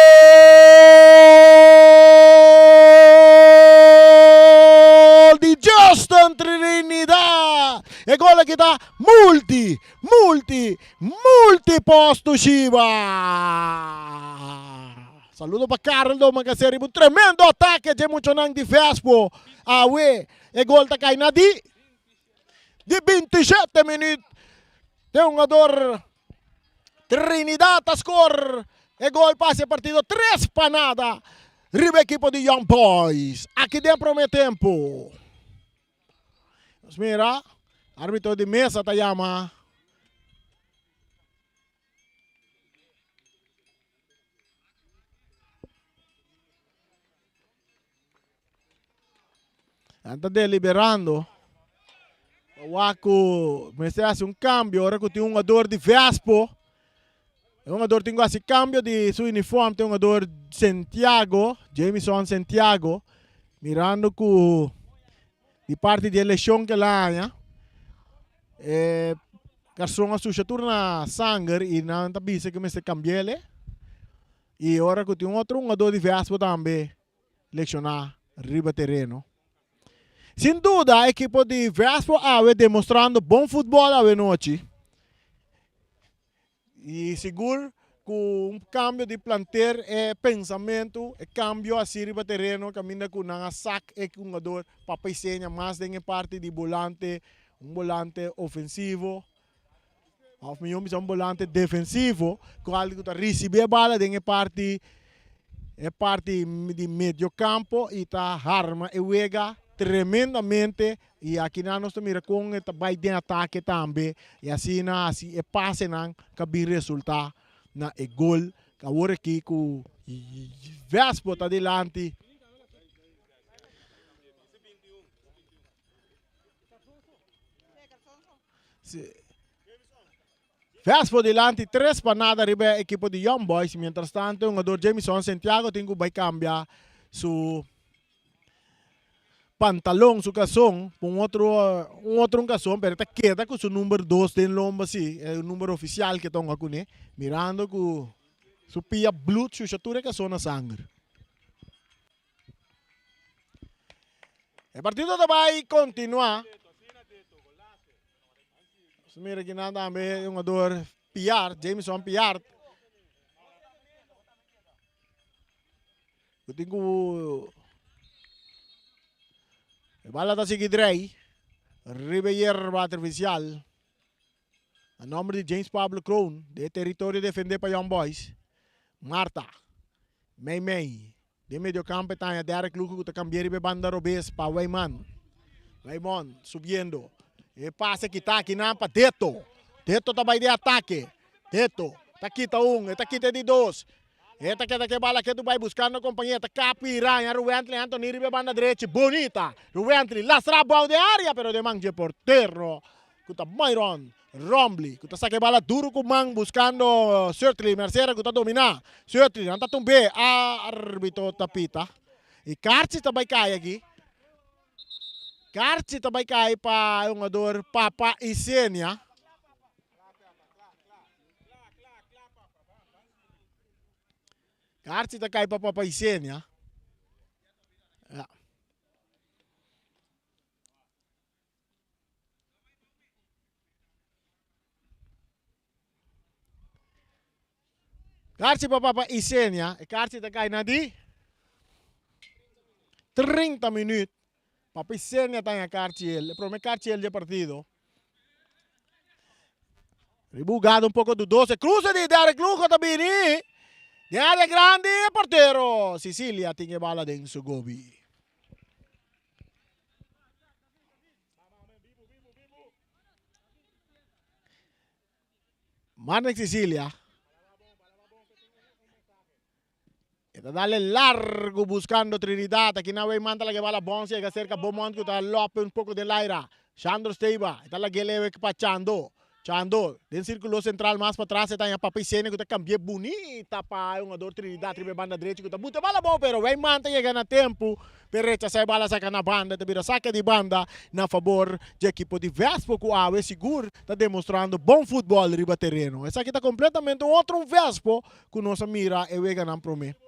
De Justin Trinidad E gol kita multi posto Shiva. Saludo para Carlo Magaseri, un tremendo ataque de mucho nang di Vespo. Awe, e gol ta kay na di 27 minutos. Tem um jogador Trinidad a score. E gol passe partido 3 para nada. Riba equipo de Young Boys. Aqui dentro do tempo. Mira, árbitro de mesa te llama. Está deliberando. O Waco me hace um cambio. Agora que tem um jogador de Vespo. Um jogador tem esse cambio de seu uniforme. Tem um jogador Santiago, Jameson Santiago. Mirando que de parte de eleição que lá é garçom a sua turna sangue e não está bisa que me se cambie. E agora que tem outro jogador de Vespo também lecionar riba terreno. Sem dúvida, a equipe de Vespo ave demonstrando bom futebol ave noite. E seguro com cambio de plantel e pensamento, e cambio a riba terreno, caminha com uma sac e com um jogador para pensar mais em parte de volante, volante ofensivo. Of meu um volante defensivo, com algo que recebe a bola em parte de meio campo e tá arma e wega tremendamente e aqui nós estamos mirando com o vai de ataque também e assim é passe não cabe resultado na e gol que agora aqui com Vespo está delante. Vespo delante 3 para nada arriba a equipe de Young Boys. Mientras tanto, o jogador Jameson Santiago tem que vai cambiar su pantalão, su calção, por um outro calção, pero está queda com su número 2 de lomba, sim, é o número oficial que estão aqui, mirando com su pia blue, su chatura calção na sangue. O partido vai continuar. Mira aqui nada também, um jogador Piar, Jameson Piar. Eu tenho a bola está seguindo aí. Ribeiro artificial. A nome de James Pablo Crown, de território defender para Young Boys. Marta, May, de meio campo está a Derek Luco que está cambiando de banda robês para Wayman. Wayman subindo. E passa que está aqui na para Teto. Teto também de ataque. Teto, está aqui tá está aqui de 2. Esta que bala que tu vai buscando companhia, tá capiranha, Ruentli, Anthony Ribe banda direita, bonita. Ruentli, lastra a bola de área, pero de mangue por terra. Kuta Myron, Rombly, kuta saque bala duro com mang buscando Sertli, Mercedes, kuta domina. Sertli, anta tumbe, árbitro tapita. E Karchi também cai aqui. Karchi também cai para o jogador Papa e Sênia. Karchi está cai para Papa e Sênia. Karchi para Papa e Sênia. E Karchi está cai na di 30 minutos. Papa e Sênia está em Karchi. O primeiro Karchi de partido. Ribugado pouco do 12. Cruza de Derek Luco também. De área grande, portero. Sicilia tem bala dentro do Gobi. Manda Sicilia. Está dale largo buscando Trinidad. Aquí no hay manta la que va la bonza. Llega cerca Beaumont que está lope un poco de aire. Chandro Steiva. Está la que le para Chando. Chando. Den círculo central mais para trás. Está em Papicene que está cambiando bonita para um jogador Trinidad. Tribe banda direita que está muito bala bom. Pero vai manta chega na tempo. Perecha sai bala saca na banda. Te vira saca de banda na favor de equipo de Vespo. Que o seguro está demonstrando bom futebol riba terreno. Essa aqui está completamente outro Vespo que nossa mira e vega não promete.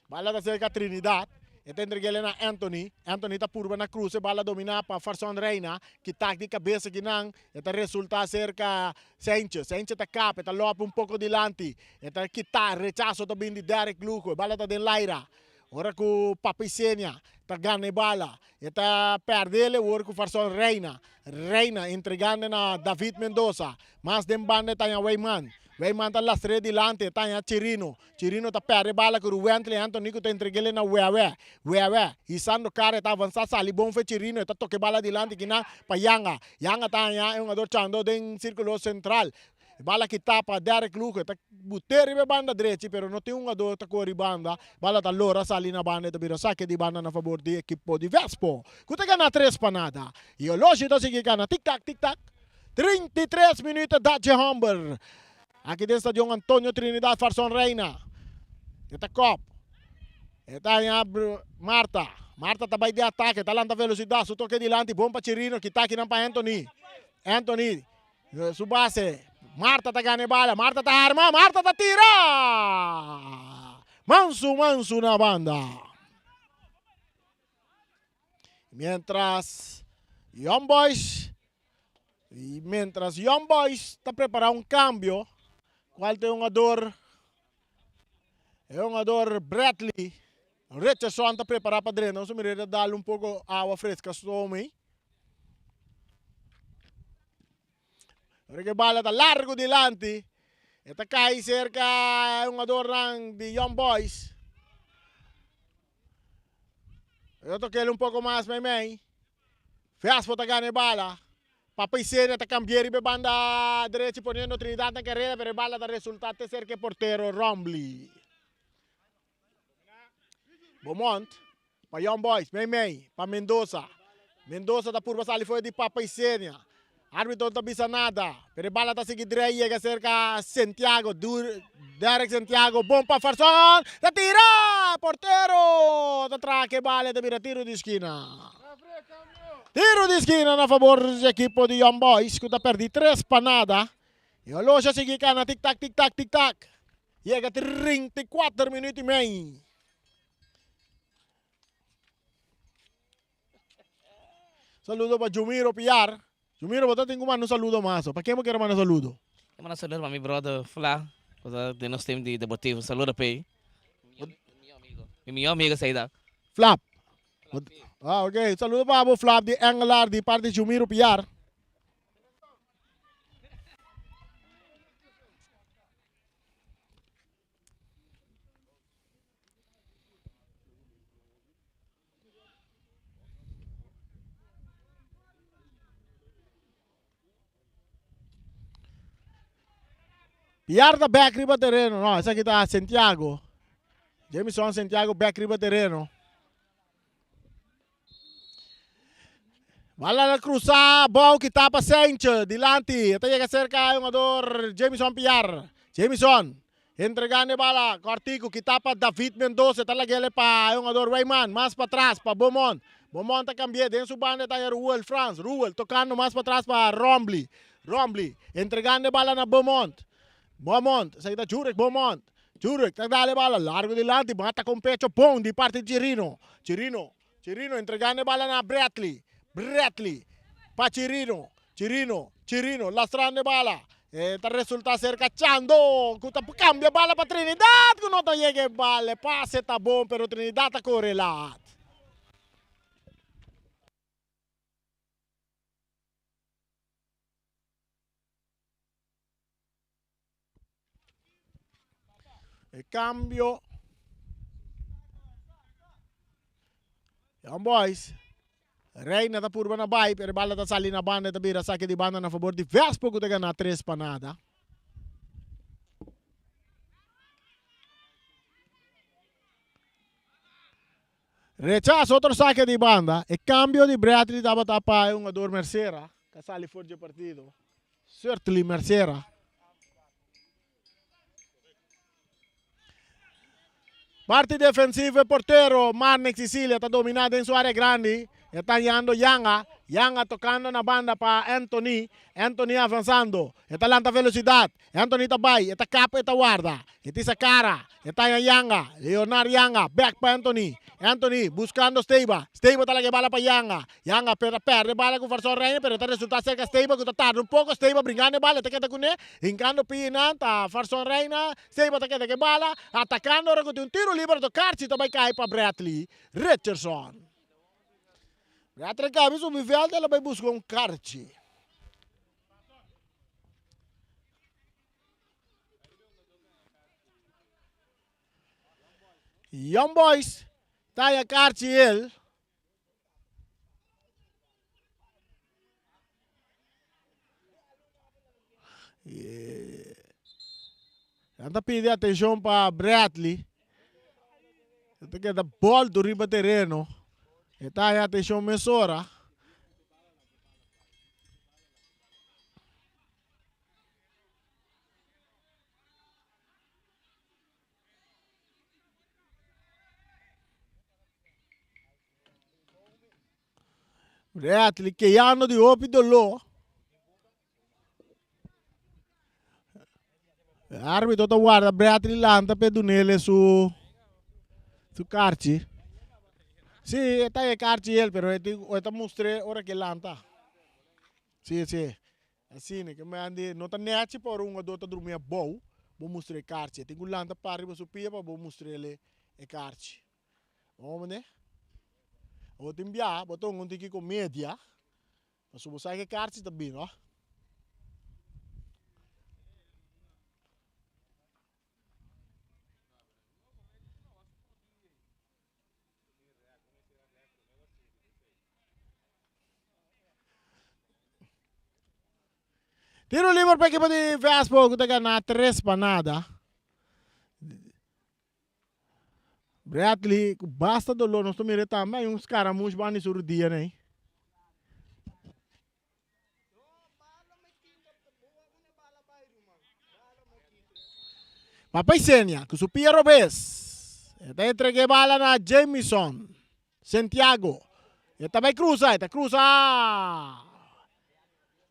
Bala da cerca Trinidad. Ito entregele na Anthony. Anthony tá purba na cruz, bala domina para Farson Reina, que tá de cabeça que não, ito resulta cerca Sanchez. Sanchez tá capa, tá lopa um pouco dilante. Ito kita, rechazo tá bem de Derek Luco, bala tá den Laira. Ora com Papicenia, tá ganha bala. Ito perdele, ora com Farson Reina. Reina entregando na David Mendoza. Mas den banda tá yung Wayman. Wayman tá lastre dilante, tá yung Chirino. Chirino tá perde bala com o Wentley Anthony que tá entregele na Wewe. Isando cara tá avançar sali bom fe Chirino, tá toque bala dilante que na pa Yanga. Yanga tá yung ador chando den círculo central. Bala que tapa Derek Luco, tá buteri be banda direita, pero não tem um ador tá corri banda. Bala tá lora sali na banda tá bira saque de banda na favor de equipo de Vespo. Kuta gana 3 panada. E o logi tá sige gana tic-tac, tic-tac. 33 minutos da Humber. Aqui dentro está John Antonio Trinidad Farson Reina. Esta cop. Esta é Marta. Marta tá vai de ataque, tá lanta velocidade, su toque dilante, bom para Chirino, que tá aqui não para Anthony. Anthony, su base. Marta tá ganha bala, Marta tá arma, Marta tá tira! Manso na banda. Mientras Young Boys está preparando cambio, qual tem um ador Bradley. Richardson está preparado para dentro, então me dar um pouco água fresca sobre. Porque bala está largo dilante. Está cai cerca um ador de Young Boys. Eu toquei um pouco mais, mãe. Faz para ganhar bala. Papicenia está cambiando de banda direita, ponendo Trinidad na carreira, pero bala está resultado cerca portero Rombly. Beaumont, para Young Boys, mãe, para Mendoza. Mendoza está por passar ali foi de Papicenia. Árbitro não bisa nada, pero bala está seguindo direita, chega cerca Santiago, Derek Santiago, bom para Farson, está tira, portero, está traque bala, está vira tiro de esquina. Tiro de esquina na favor do equipo de Young Boys, que está perdendo 3 panadas. E o Loja segue na tic-tac, tic-tac, tic-tac. Chega 34 minutos e meio. Saludo para Jumiro Piar. Jumiro, você tem um saludo mais. Para quem eu quero mandar saludo? Eu mando saludo para meu brother Flá, de nosso time de deportivo. Saludo para ele. Meu amigo Saida. Flap. Ok. Saludo para o Flap de Angular de parte de Jumiro Piar. Piar da back riba terreno, no, essa aqui tá Santiago. Jameson Santiago back riba terreno. Bala na cruzar, bom que tapa Sanchez, dilante. Até chega cerca o jogador Jameson Piar. Jameson, entregando bala, Cortico que tapa David Mendoza, talaga ele pa o jogador Wayman, mais para trás para Beaumont. Beaumont tá cambiando, dentro do banda tá Ruel France. Ruel tocando mais para trás para Rombly. Rombly, entregando bala na Beaumont. Beaumont, saída Jurek, Beaumont. Jurek, tá dando bala, largo dilante, mata com pecho, bom, de parte de Chirino. Chirino, entregando bala na Bradley. Bradley, pa Chirino, lastrando bala. Tá resulta ser cachando. Cambia bala para Trinidad, que não tá llegue bala. Passe tá bom, pero Trinidad tá correlat. El cambio. Young Boys. Reina tá por na bay, pero bala tá sali na banda, tá bira saque de banda na favor de Vespo, que tá ganhando 3 panada. Rechazo outro saque de banda. E cambio de Bradley dava tapa um jogador Mercera, que sali fora de partido. Certamente Mercera. Parte defensiva, portero, Marnek Sicilia está dominando en su área grande. Está llegando Yanga. Yanga tocando na banda para Anthony. Anthony avançando. Esta lanta velocidade. Anthony tabay. Esta capa, esta guarda. Esta sa cara. Esta Yanga. Leonard Yanga. Back para Anthony. Anthony buscando Steiba. Steiba talaga bala para Yanga. Yanga perde bala com Farson Reina. Pero está resultado cerca Steiba. Que tarda um pouco. Steiba brincando bala. Esta queda com ele. Hincando pina. Tá Farson Reina. Steiba tá queda que bala. Atacando. Ora com um tiro livre do Carci. Também cai para Bradley Richardson. Bradley cabe su viveld ela vai buscar Carci. Young Boys, tá aí a Carci ele. Anda pedir atenção para Bradley. Esta que é da bola do riba terreno. Está aí atenção Mesora. Bradley que ano de opi do lo. Arbitro to guarda Bradley lanta pedunele su Carci. Sì, está aí Carci ele, pero esta mostrei ora que lanta. Sì. Assim, né, que me andi, não tá nete por dota dormir bom, vou mostrar Carci. Tem lanta para riba supia para vou mostrar ele Carci. Vamos, né? O timbia, botou tiki comédia. Mas se você que Carci tá bem, ó. Tiro livre para a equipe de Vespo, que está ganhando 3 para nada. Bradley, basta dolor, nós estamos mirando também uns caras bani sur dia, né? Papai Senia, que supia Robes. Está entregue bala na Jameson. Santiago. Está vai cruza.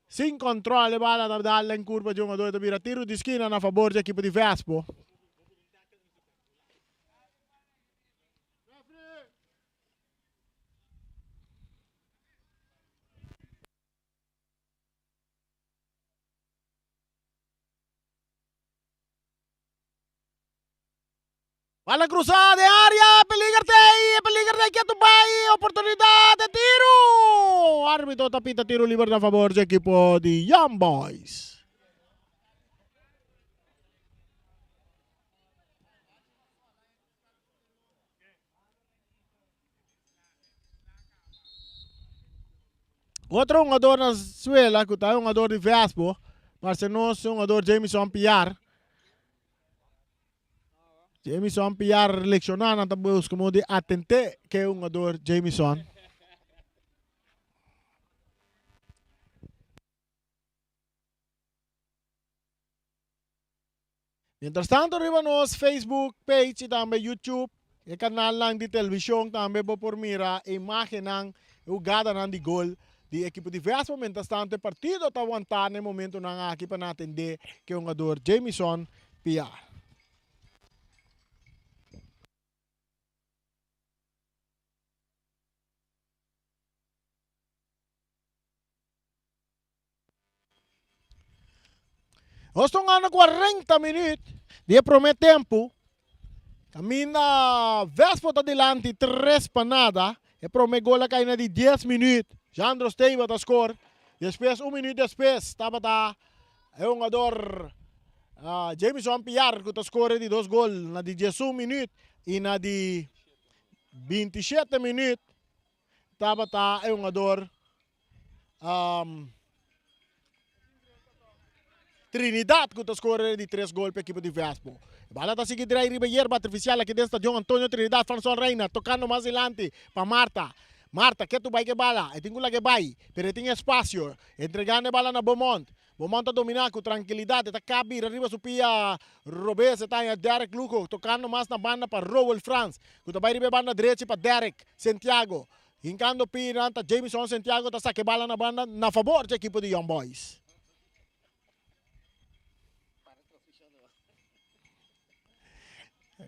Sem controle, bala da dalla in curva de jogador da vira tiro di schiena a favore dell'equipe di Vespo. Palla cruzada de área, peligro que tu vai, oportunidad de tiro. Árbitro tapita tiro libre a favor del equipo de Young Boys. Outro jogador na suela, que está um jogador de Vespo, mas não é um jogador Jameson Piar. Jameson Piar leccionando também como de atente que é um jogador Jameson. Mientras tanto, arriba nos Facebook page e também YouTube, e canal lang de televisão também por mira imagem ng jugada ng di gol di equipo de Vespo. Mientras tanto, o partido está aguantando no momento ng equipa natin de que é um jogador Jameson Piar. Estão ganhando 40 minutos de primeiro tempo. Camina Vespo está adelante 3 para nada. E primeiro gol cai na de 10 minutos. Jandro Steiva está score. Depois, 1 minuto depois, estava é um jogador Jameson Piar que está score de 2 gols na de 11 minutos. E na de 27 minutos, estava é um jogador Trinidad que está scorrendo de 3 gols para a equipe de Vespo. Bala está seguindo a hierba artificial aqui dentro de Antonio Trinidad, Farson Reina, tocando mais adelante para Marta. Marta, que tu vai que bala? E tenho lá que vai, pero tem espaço. Entregando a bala na Beaumont. Beaumont está dominando com tranquilidade, está cabir, arriba supia Robes, está em Derek Luco, tocando mais na banda para Rowell France. Que vai receber banda direita para Derek Santiago. Hincando Pina, tá Jameson Santiago, tá saque bala na banda, na favor da equipe de Young Boys.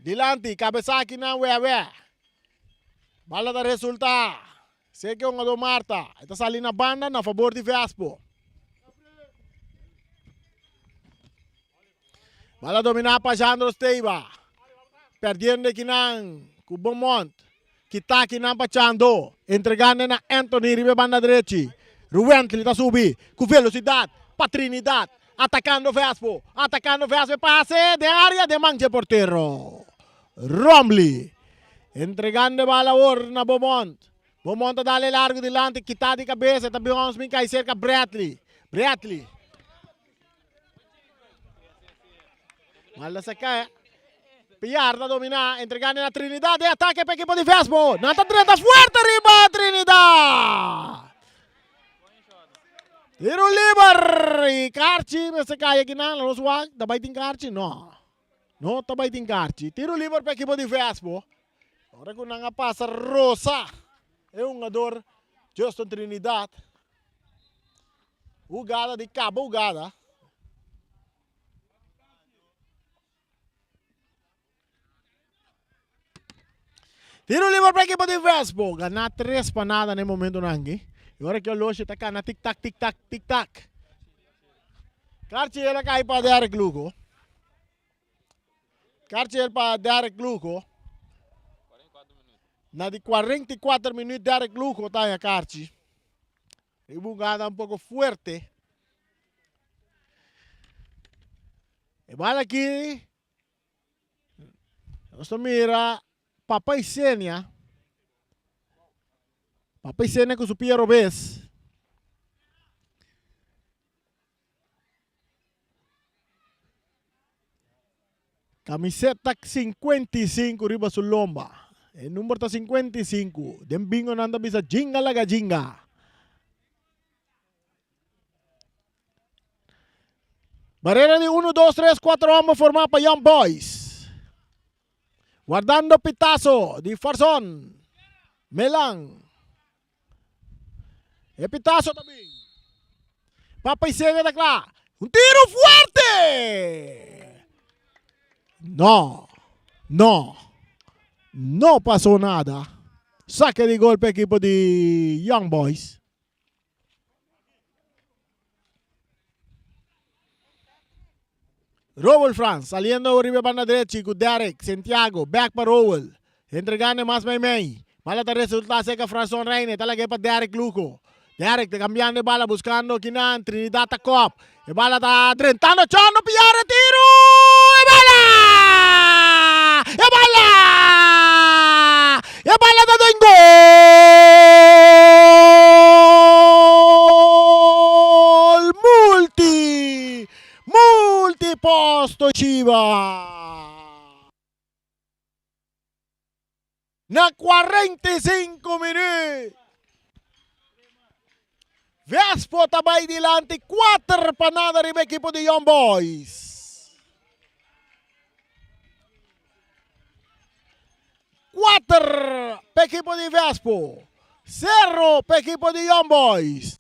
Dilante, cabeça aqui na ué. Bala da resulta. Sei que é um do Marta. Está saindo na banda na favor de Vespo. Bala dominar para Jandro Steiva. Perdendo aqui na Cubomont. Kita aqui na Pachando. Entregando na Anthony Ribe banda direita. Ruentli está subi. Com velocidade. Para Trinidad. Atacando Vespo. Passe de área de manche portero. Romley. Entregando bala na Beaumont. Beaumont dale largo dilante, kita de cabeça, também vamos brincar cerca Bradley. Mala se cai. Piar da dominar, entregando na Trinidad, ataque para equipo de Vespo. Nata treta fuerte arriba Trinidad. Tiro livre. E Carci, se cai aqui na Roswag, da baiting Carci, no. No, tá baiting Carci. Tiro livre para equipo de Vespo. Ora kung nangapasa Rosa. É um jogador Justin Trinidad. Ugada de cabo, ugada. Tiro livre para a equipe de Vespo. Ganhar 3 panadas no momento nangi. Agora que o Loche está cá na tic-tac. Carci ela cai para Derek Lugo. Na de 44 minutos, Derek Lugo está em Carci. E bugada um pouco forte. E bala aqui. Nós mira Papai Senia. Papai Senia com o Piero Bes. Camiseta 55 riba sul lomba. El número está 55. Den bingo nanda bisa jinga laga jinga. Barrera de 1, 2, 3, 4 ambos formada para Young Boys. Guardando pitazo de Farzón. Melang. E pitazo também. Papa y Sega da Clá. Un tiro fuerte. No pasó nada. Saque de golpe equipo de Young Boys. Rowell France saliendo arriba banda derecha con Derek Santiago. Back para Rowell. Entregando más May. Mala ta resulta seca Franson Reine. Talaga para Derek Luco. Derek cambiando de bala buscando Kinan. Trinidad Cop. E bala ta drentando Chono Piare tiro. E bala! E bala da in gol! Multiposto Chiva! Na 45 minutos! Vespo tabay dilante, 4 panada rin equipo de Young Boys. 4 para equipo de Vespo, 0 para equipo de Young Boys.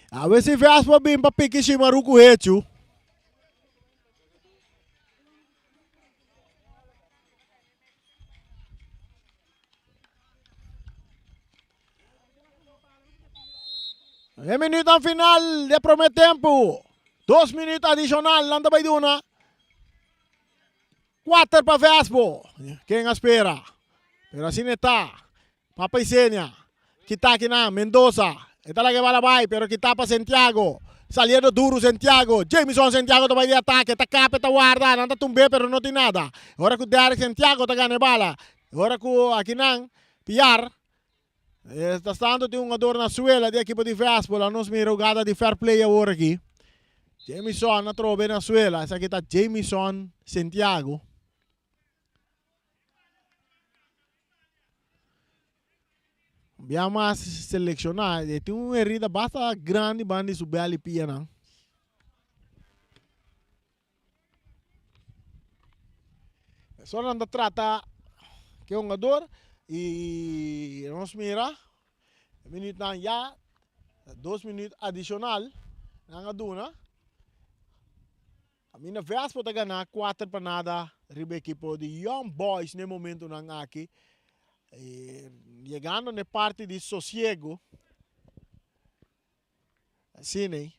A ver se Vespo bem para pique Shimaruku Hechu. É minuto final de primeiro tempo. 2 minutos adicional, Landa Baiduna. 4 para Vespo. Quem espera? Pero assim está. Papa Isenia. Kita aqui na Mendoza. Esta la que va la bay, pero kita para Santiago. Saliendo duro Santiago. Jameson Santiago está de ataque. Está capa, está guarda. Anda tumbe, pero no tiene nada. Ahora que Derek Santiago está ganando bala. Ahora que aqui nan Piar. Está stando de um jogador na suela de equipo de Vespo. Lá nos mira jogada de fair play agora aqui. Jameson na trova na suela. Essa aqui está Jameson Santiago. Vamos selecionar. Tem uma herida bastante grande para subir ali pia não. Só anda trata que um jogador e nós mira minuto na já 2 minutos adicional na duna. A minha vez pode ganhar 4 para nada riba equipo de Young Boys no momento na aqui. Chegando na parte de sossego. Assim, né?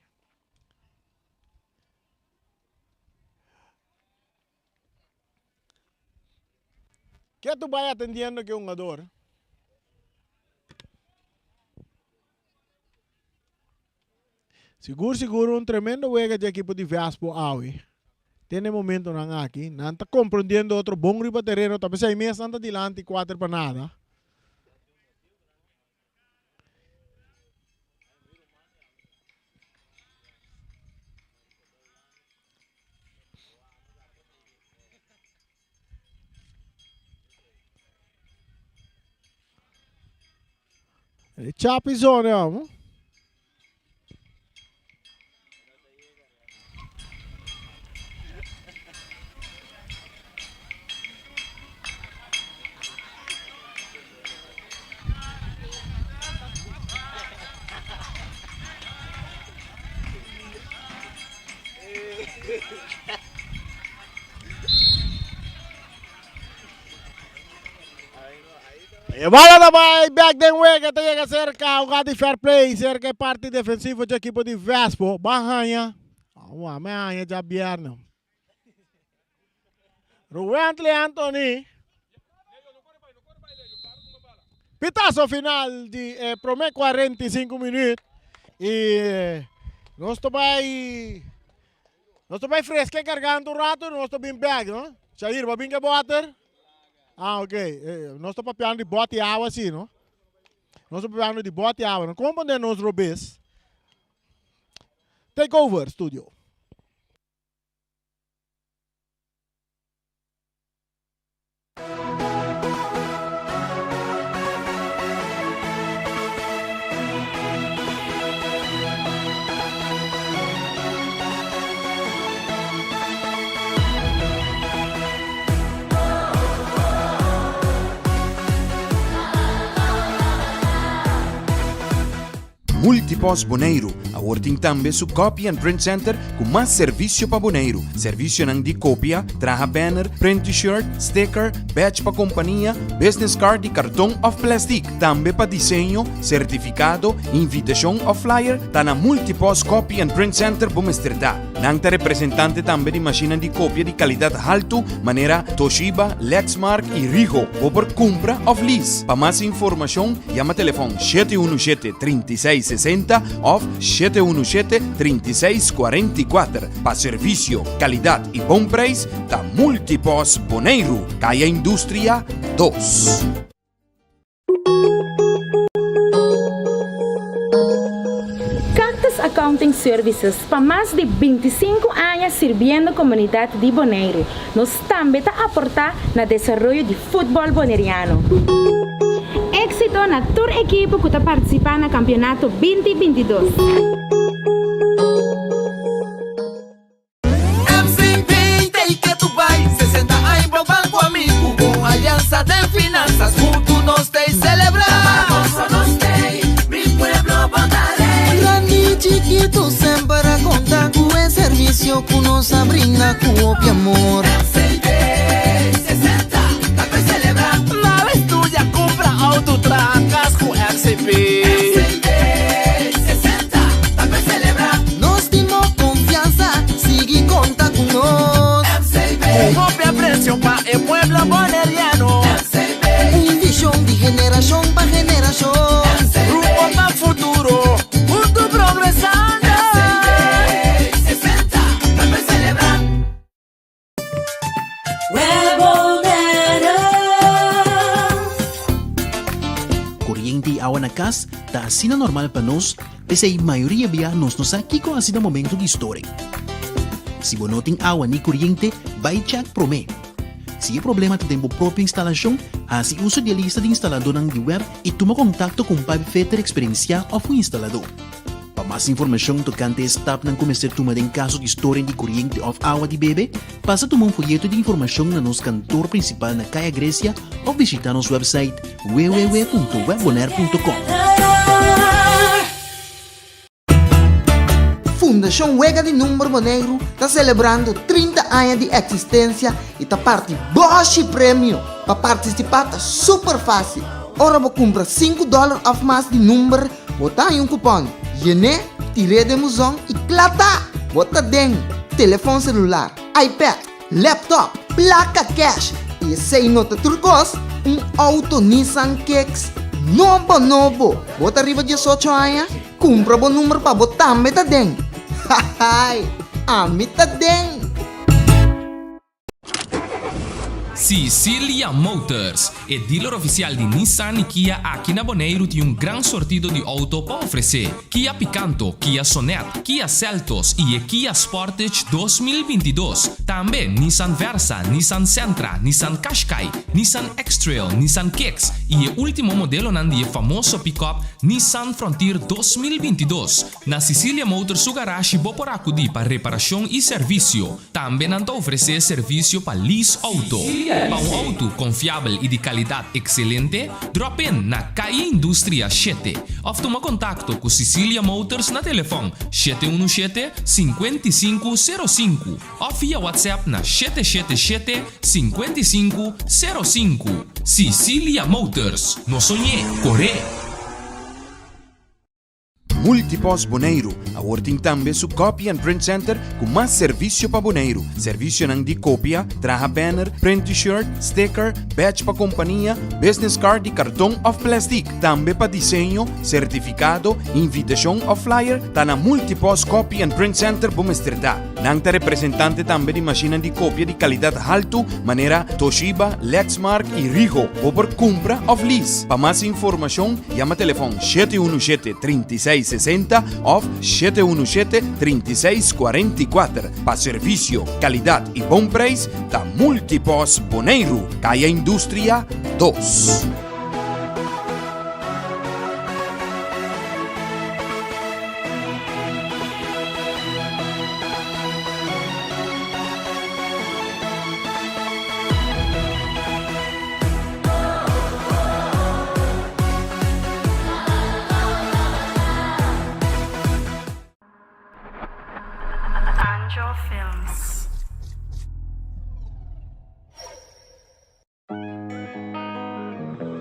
Que tu vai atendendo que um jogador? Seguro um tremendo juego de equipo de Vespo Aui. Tem momento na aqui, não está compreendendo outro bom riba terreno, talvez aí mesmo anda adiante 4 para nada. Chapizone, vamos. E bola da vai, back then way, que chega cerca, o de fair play, cerca é parte defensiva da equipe de Vespo, barranha, amanhã já bierno. Ruentle Anthony. Pitaço final de promete 45 minutos. E nós estamos fresco carregando um rato, nós estamos bem bag, não? Shahir, vai bem que water? Ah, ok. Nós estamos falando de bote e água assim, não? Nós estamos falando de bote e água, não? Como é nos robês? Take over, studio. Multipos Boneiro, a working tambe su Copy and Print Center com mais serviço para Boneiro. Serviço nang di copia, traha banner, print t-shirt, sticker, badge pa companhia, business card e cartão of plastic. Tambe pa desenho, certificado, invitação of flyer, ta na Multipos Copy and Print Center Bumesterdá. Nang ta representante tambe di macchina di copia di qualidade alto, maneira Toshiba, Lexmark e Ricoh, ou por compra of lease. Pa mais informação, chama telefone 717-3660 of 717-3644. Pa serviço, qualidade e bom preço, ta Multipos Boneiro, Caia Indústria 2. Cactus Accounting Services, para mais de 25 anos servindo a comunidade de Boneiro, nós também está aportar no desenvolvimento de futebol boneriano. Éxito na tour equipe que está participando no campeonato 2022. MCP, que tu vai, 60 anos pro banco amigo, com aliança de finanças, junto nós te celebrar. Nós te, mi pueblo bondaré. Grande chiquito sempre conta com o serviço que nos brinda com o amor. MCP, 60, tá pra celebrar. Na vez tu já compra auto, tracas com MCP. MCP, 60, tá pra celebrar. Nós temos confiança, sigue conta com nós. MCP, copia precio pa el pueblo boneriano. MCP, Visão de geração para geração. Rumbo para futuro, junto progresando. MCP, 60, tá pra celebrar. Corriente e água na casa está assim normal para nós, pese a maioria via nos aqui com assim no momento de história. Se você não tem água nem corriente, vai check prome. Se é problema de tempo própria instalação, assim uso de lista de instalador na web e toma contato com o Pipe Fetter Experiencia ou o instalador. Para mais informação tocante stop ng começar tomar em caso de história de corrente of água de bebê, passa a tomar um folheto de informação na nosso cantor principal na Caia Grécia ou visitar nosso website www.webbonaire.com. Fundação Wega de Número Boneiro está celebrando 30 anos de existência e está parte Bosch Prêmio. Para participar está super fácil. Ora vou comprar $5 a mais de número, botar em um cupom. Yene, tire de musão e plata. Bota dentro, telefone celular, iPad, laptop, placa cash e sem nota turcos, auto Nissan Kicks novo. Bota arriba 18 anos, compra bom número para botar meta dentro. Hahay, amita dentro. Sicilia Motors é dealer oficial de Nissan e Kia aqui na Bonaire tem um grande sortido de auto para oferecer. Kia Picanto, Kia Sonet, Kia Seltos e Kia Sportage 2022. Também Nissan Versa, Nissan Sentra, Nissan Qashqai, Nissan X-Trail, Nissan Kicks e o último modelo de famoso pick-up Nissan Frontier 2022. Na Sicilia Motors o garagem por acudir para reparação e serviço. Também não oferecer serviço para lease auto. Para um auto confiável e de qualidade excelente, drop in na Caia Indústria 7. Ou toma contato com Sicilia Motors na telefone 717-5505 ou via WhatsApp na 777-5505. Sicilia Motors, no sonhei, corre! Multipos Bonaire, a working tambe su Copy and Print Center com mais serviço para Bonaire. Serviço nang de cópia, traha banner, print t-shirt, sticker, badge para companhia, business card de cartão of plastic. Tambe para desenho, certificado, invitação ou flyer, tá na Multipos Copy and Print Center Bumesterdá. Nang ta representante tambe de máquina de cópia de qualidade alto, maneira Toshiba, Lexmark e Ricoh, ou por compra of lease. Para mais informação, chama telefone 717-3660 ou 717-3644. Para serviço, qualidade e bom preço, da Multipos Bonaire, Caia Indústria 2.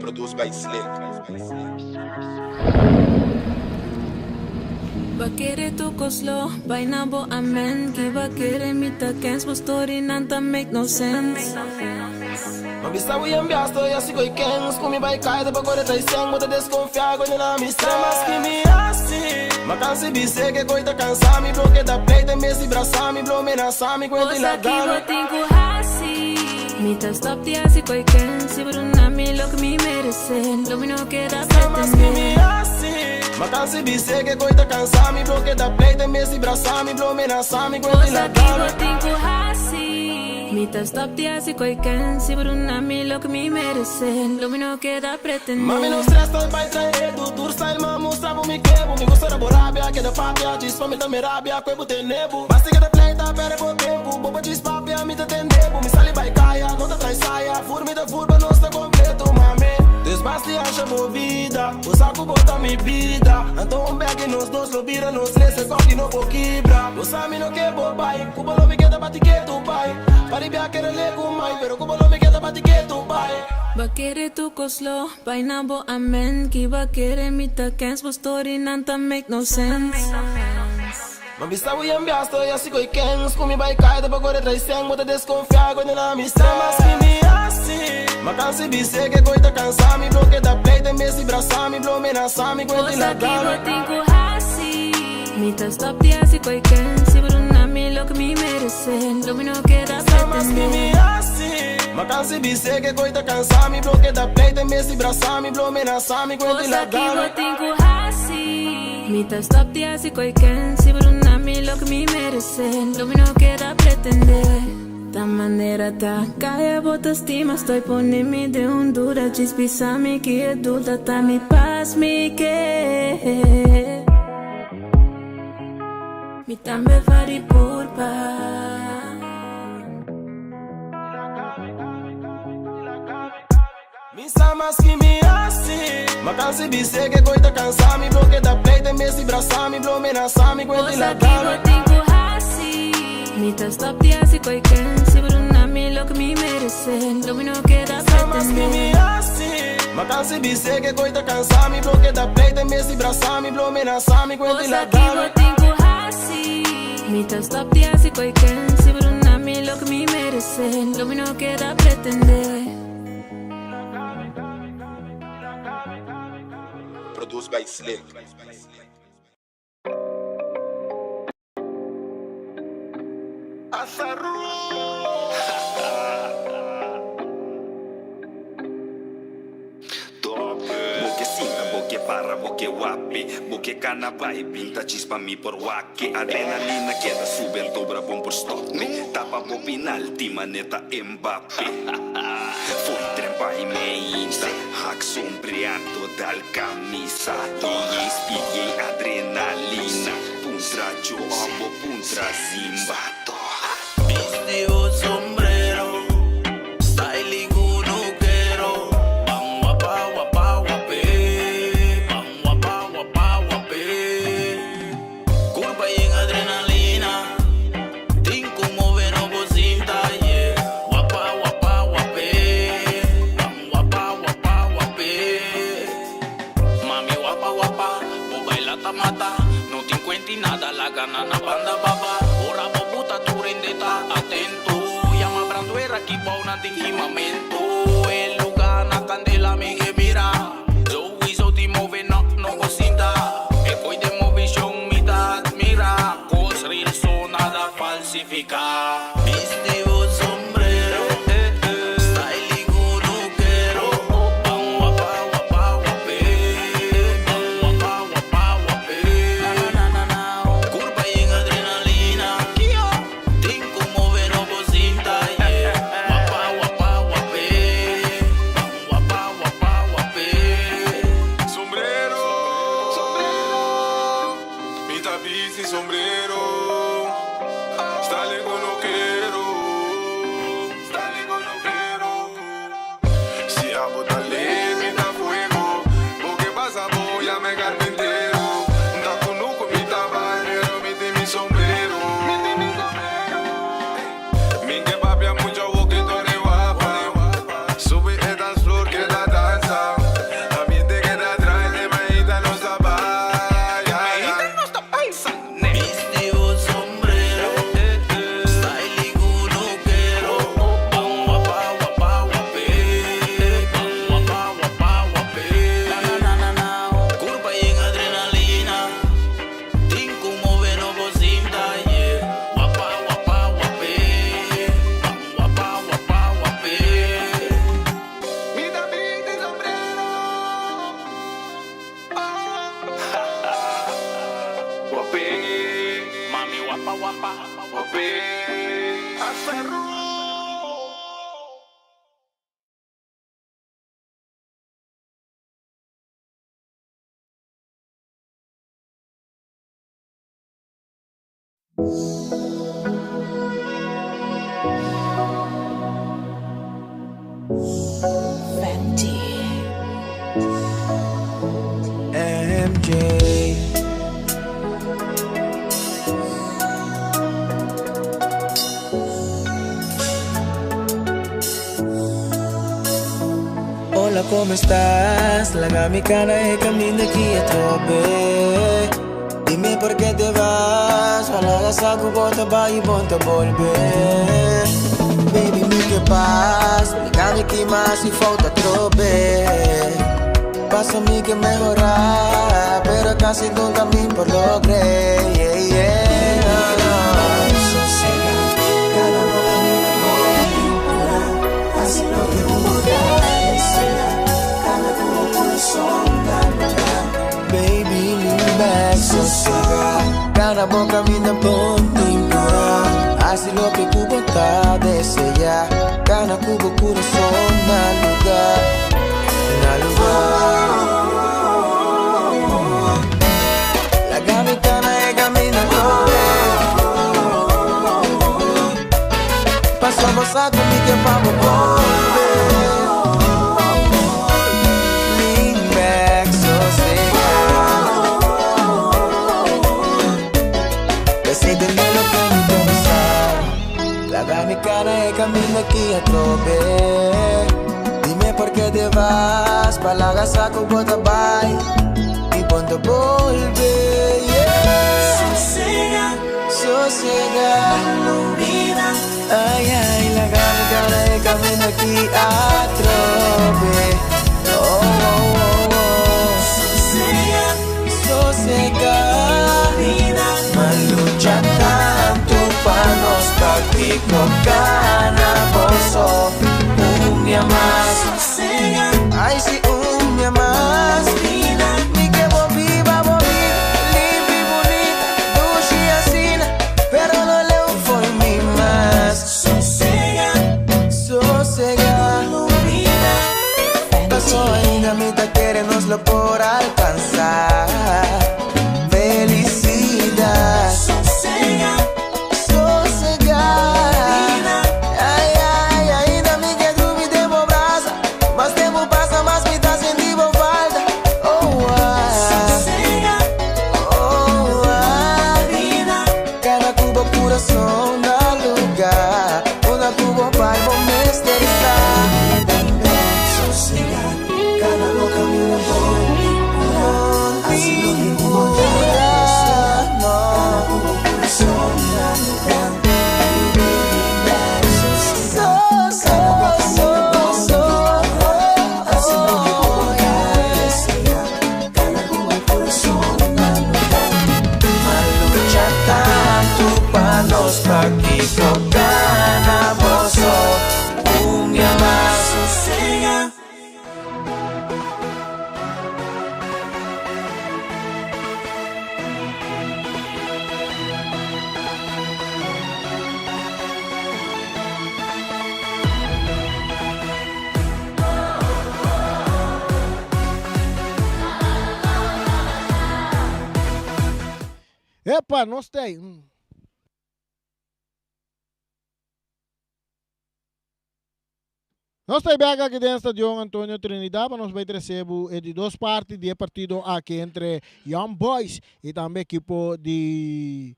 Produced by Slick. Bakere to koslo, bainabo amen. Ki bakere mita kens, but story nanta make no sense. Mabista we ambiasto, ya sigo e kens. Kumi by kaida bagore traição, bota desconfiar quando na missão. Mas que me assim, macanse bise que coita cansa me bloque da pleita, me se braça me bloque na sami quando ila dá. Mita stop the asi koi ken, si bruna mi lo que mi merece, lo mi no queda pretender. Macanse bise que coita cansa me bloque da pleita, me se braça me bloque na sami quando ila dá. Mita stop the asi koi ken, si bruna mi lo que mi merece, lo mi no queda pretender. Mami no stress, tá vai trair do tour style, mamu sabe me quebo, me gosta da borabia, que da papia, diz pra me também rabia, quebo tem nebo. Basta que da pleita, pera por tempo, boba diz papia, me tem nebo, me sale vai caia, não tá trai saia, furmi da furba, não está completo, mami. Desbaste acha movida, o saco bota me vida, então um bag nos dois lobira, nos três, só que não vou quebrar. O sami não quebra, pai, cuba não me queda, bate que tu pai. Paribia quer lego mai, pero cuba não me queda, bate que tu pai. Bakere tu koslo, bainabo amen. Ki bakere mita kens, but story nanta make no sense. Mabista we ambiasto, ya sigo e kens. Kumi by kaida bagore traição, bota desconfiar quando na missão. Mas que me assim, macanse bise que coita cansa me bloque da pleita, me se braça me bloque na sami quando ila dá. Mita stop the asi koi ken, si bruna mi lo que mi merece, lo mi no queda pretender. Macanse bise que coita cansa me bloque da pleita, me se braça me bloque na sami quando ila dá. Mita stop the asi koi ken, si bruna mi lo que mi merece, lo mi no queda pretender. Da maneira tá, caia bota estima, estou ponendo-me de Honduras, dispisa-me que adulta tá me paz me que. Mi tambe fari purpa. Mi sa mas que me assim. Ma cansi bise que coita cansami. Bloque da play tem esse braçami. Blow me na sami. Quente la dame. Mi ta stop di asi koi ken. Si brunami lo que mi merece. Lo mi no queda pretender. Ma cansi bise que coita cansami. Bloque da play tem esse braçami. Blow me na sami. Quente la dame. Mi ta stop di asi koi ken. Si brunami lo que mi merece. Lo mi no queda pretender. Produced by Slick. Boke sinta, boke para, boke wapi. Boke kana vai, pinta chispa mi por waki. Adrenalina queda sube, dobra bom por stop me. Tapa bo penalti, maneta Mbappé. Foi trempa e meinta, hack sombreado dal camisa. E espiei adrenalina. Puntra joabo, puntra zimbato. Viste o sombrero, styling uno quiero. Bang wapa wapa wape, bang wapa wapa wape. Curva y en adrenalina, tinco mover no bocinta, yeah. Wapa wapa wape, bang wapa wapa wape. Mami wapa wapa, vos baila mata. No te encuentras nada, la gana na banda baba. Ora bobuta tu rendeta, atento. Llama branduera aquí pa' un antingimamento. El lugar na candela me que mira. Yo hizo ti move no cocinta. E coi de movision mi ta admira. Cos real so nada falsifica. Viste o sombrero, styling uno quiero. Bang wapa wapa wape, bang wapa wapa wape. Curva y en adrenalina, tinco mover no bocinta, yeah. Wapa wapa wape, bang wapa wapa wape. Sombrero, mi tapiz y sombrero. Style con no quiero, style con no quiero. Si amo dale, mi da fuego. Porque pasa voy a me carpintero. Da con nuco mi tabanero, mi sombrero. Mi que papia mucho boquito de guapa. Sube esta flor que la danza. Ambiente que te atrae, te medita no está Viste o sombrero, styling uno quiero. Bang wapa wapa wape, bang wapa wapa wape. Curva y en adrenalina, tinco mover no bocinta, yeah. Wapa wapa wape, bang wapa wapa wape. Mi tapiz y sombrero. Guapé, Mami wapa wapa guapé. MJ. Hola, ¿cómo estás? La gamicana es camino aquí a trope. Dime por qué te vas. Ojalá saco bota va y ponte a volver. Baby, mi que paz. Mi cami que más y falta trope. Pasa a mí que mejorar, pero casi nunca me por logré. Yeah, yeah, no, no. Cada hora me enamora, así lo que uno desea. Cada como corazón cambia. Baby, lean back, sosega. Cada boca me ponte impura. Así lo que cubo está desea. Cada cubo corazón na lugar. La gamitana e camina con me. Somos saco mi que vamos volver. Lean back, sossegado. Decide lo que me pensar. Lavar mi cara y camino aquí a tope. Dime por qué te vas. Palaga saco bota bye. Y ponte volver. Yeah. Sosega, sosega. Vida. Ay, ay, lavar mi cara y camino aquí a tope. Oh, oh, oh, oh. Sosega, sosega. Vida. Malucha tanto para nos practico gana bolso. Un día más. Ay, sí, un día más. Vida. Mi que viva, limpia y bonita. Dulce y asina, pero no le fue mi más. Sosega, sosega. Vida. Pasó ainda, mitad querernoslo por alcanzar. Felicidad. Sosega, sosega. Ay, ay, ainda me quedo me devo brasa. Mas tempo passa, mas me tá sentindo falta. Oh, sosega. Oh, vida. Cada cubo coração dá lugar. Una cubo pai bom mesterizar. Sosega. Cada boca me levou. Assim não me aqui tocar na bolsa. Me amar, sossega. Epa, nós tem. Nós estamos aqui dentro do Estádio Antônio Trinidad, nós vamos receber de duas partes de partido aqui entre Young Boys e também a equipe de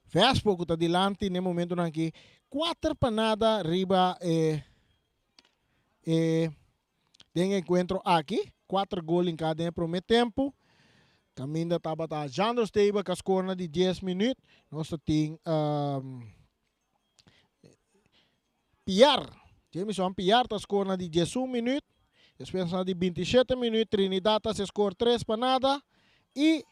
Vespo, que está adiante no momento aqui. 4 panadas riba tem encontro aqui, 4 gols em cada primeiro tempo. Caminho estava a Jandro Steiba com a scorna de 10 minutos. Nós temos Pierre. Jameson Pierre está scorna de 11 minutos. Depois de 27 minutos, Trinidad se score 3 panadas. E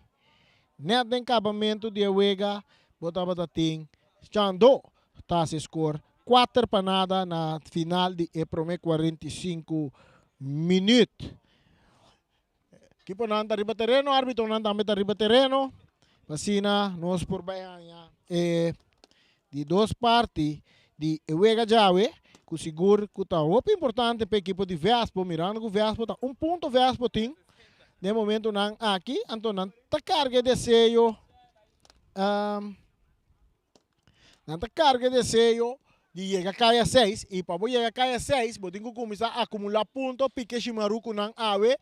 net de acabamento de Uega, botava da ting Chando está se score 4 panadas na final de primeiro 45 minutos. Equipo nanta riba terreno, árbitro nanta meta riba terreno. Pasina nós por bayan de duas partes de Uega Jawe. Que seguro que está muito importante para a equipe de Vespo, mirando que o Vespo está ponto Vespo tem, no momento não aqui, então não está carga de seio, não está carga de seio de chegar a caia 6, e para chegar a caia 6, você tem que começar a acumular pontos, pique Shimaruku não ave,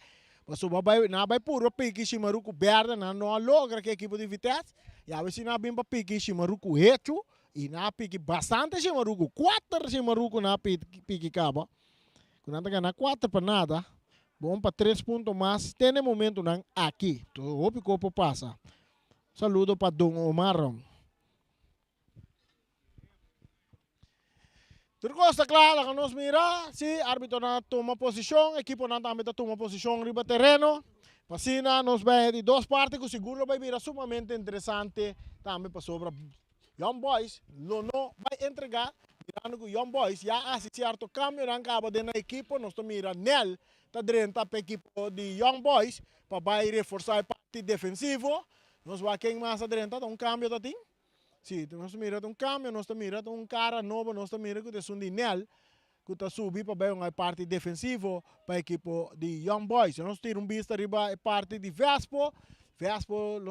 mas o babai não vai puro pique Shimaruku verde, não logra que a equipe de Vitesse, e a vez não vem para pique Shimaruku reto, e na pique bastante Shimaruku, 4 Shimaruku na pique caba. Quando anda ganhar 4 para nada, bom para 3 pontos mais, tem no momento não aqui. O pico passa. Saludo para Dom Omar. Tudo está claro que nós mira, se árbitro não toma posição, equipe não também toma posição riba terreno. Pasina nos vai de duas partes, que seguro vai virar sumamente interessante também para sobre Young Boys, não vai entregar, mirando que Young Boys já assistir o câmbio na cabo da equipe, nós estamos mirando nele, está dentro da equipe de Young Boys, para vai reforçar a parte defensiva, nós vamos quem mais dentro, um câmbio da tim. Sim, nós estamos mirando câmbio, nós estamos mirando cara novo, nós estamos mirando que é um de nele, que está subindo para ver uma parte defensiva para a equipe de Young Boys. Nós temos vista riba a parte de Vespo, Vespo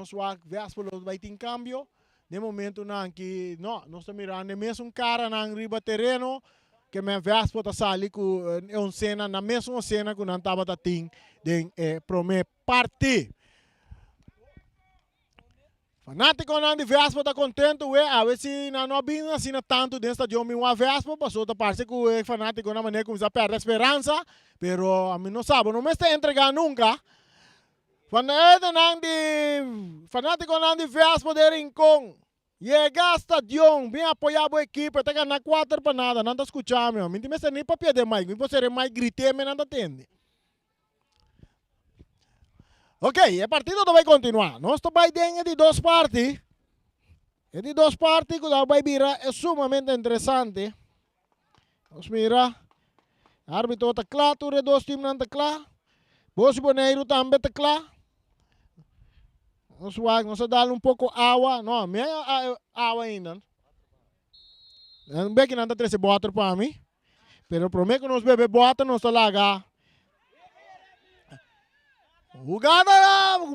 vai ter câmbio. de momento não que não nós estamos mirando mesmo cara na riba terreno que me Vespo tá sali com uma cena na mesma cena que não estava da ting de prome parte fanático não de Vespo tá contento a ver se não bem assim tanto dentro da jogo uma Vespo passou da parte que o fanático na maneira começa a perder a esperança pero a mim não sabe não me está entregando nunca fanático não de Vespo de Rincón llega a estadio bem apoiado a equipe até ganhar 4 para nada não está escutando meu me tem nem para perder mais me pode ser mais gritar me não entende ok o partido vai continuar nós vai dentro de 2 partes e de 2 partes que vai virar é sumamente interessante nós mira árbitro está claro tudo 2 times não está claro Bosi Boneiro também está claro nós vamos dar pouco água não meia água ainda não bem que não está 13 botas para mim pero prometo que nós bebe bota nós está lá jugada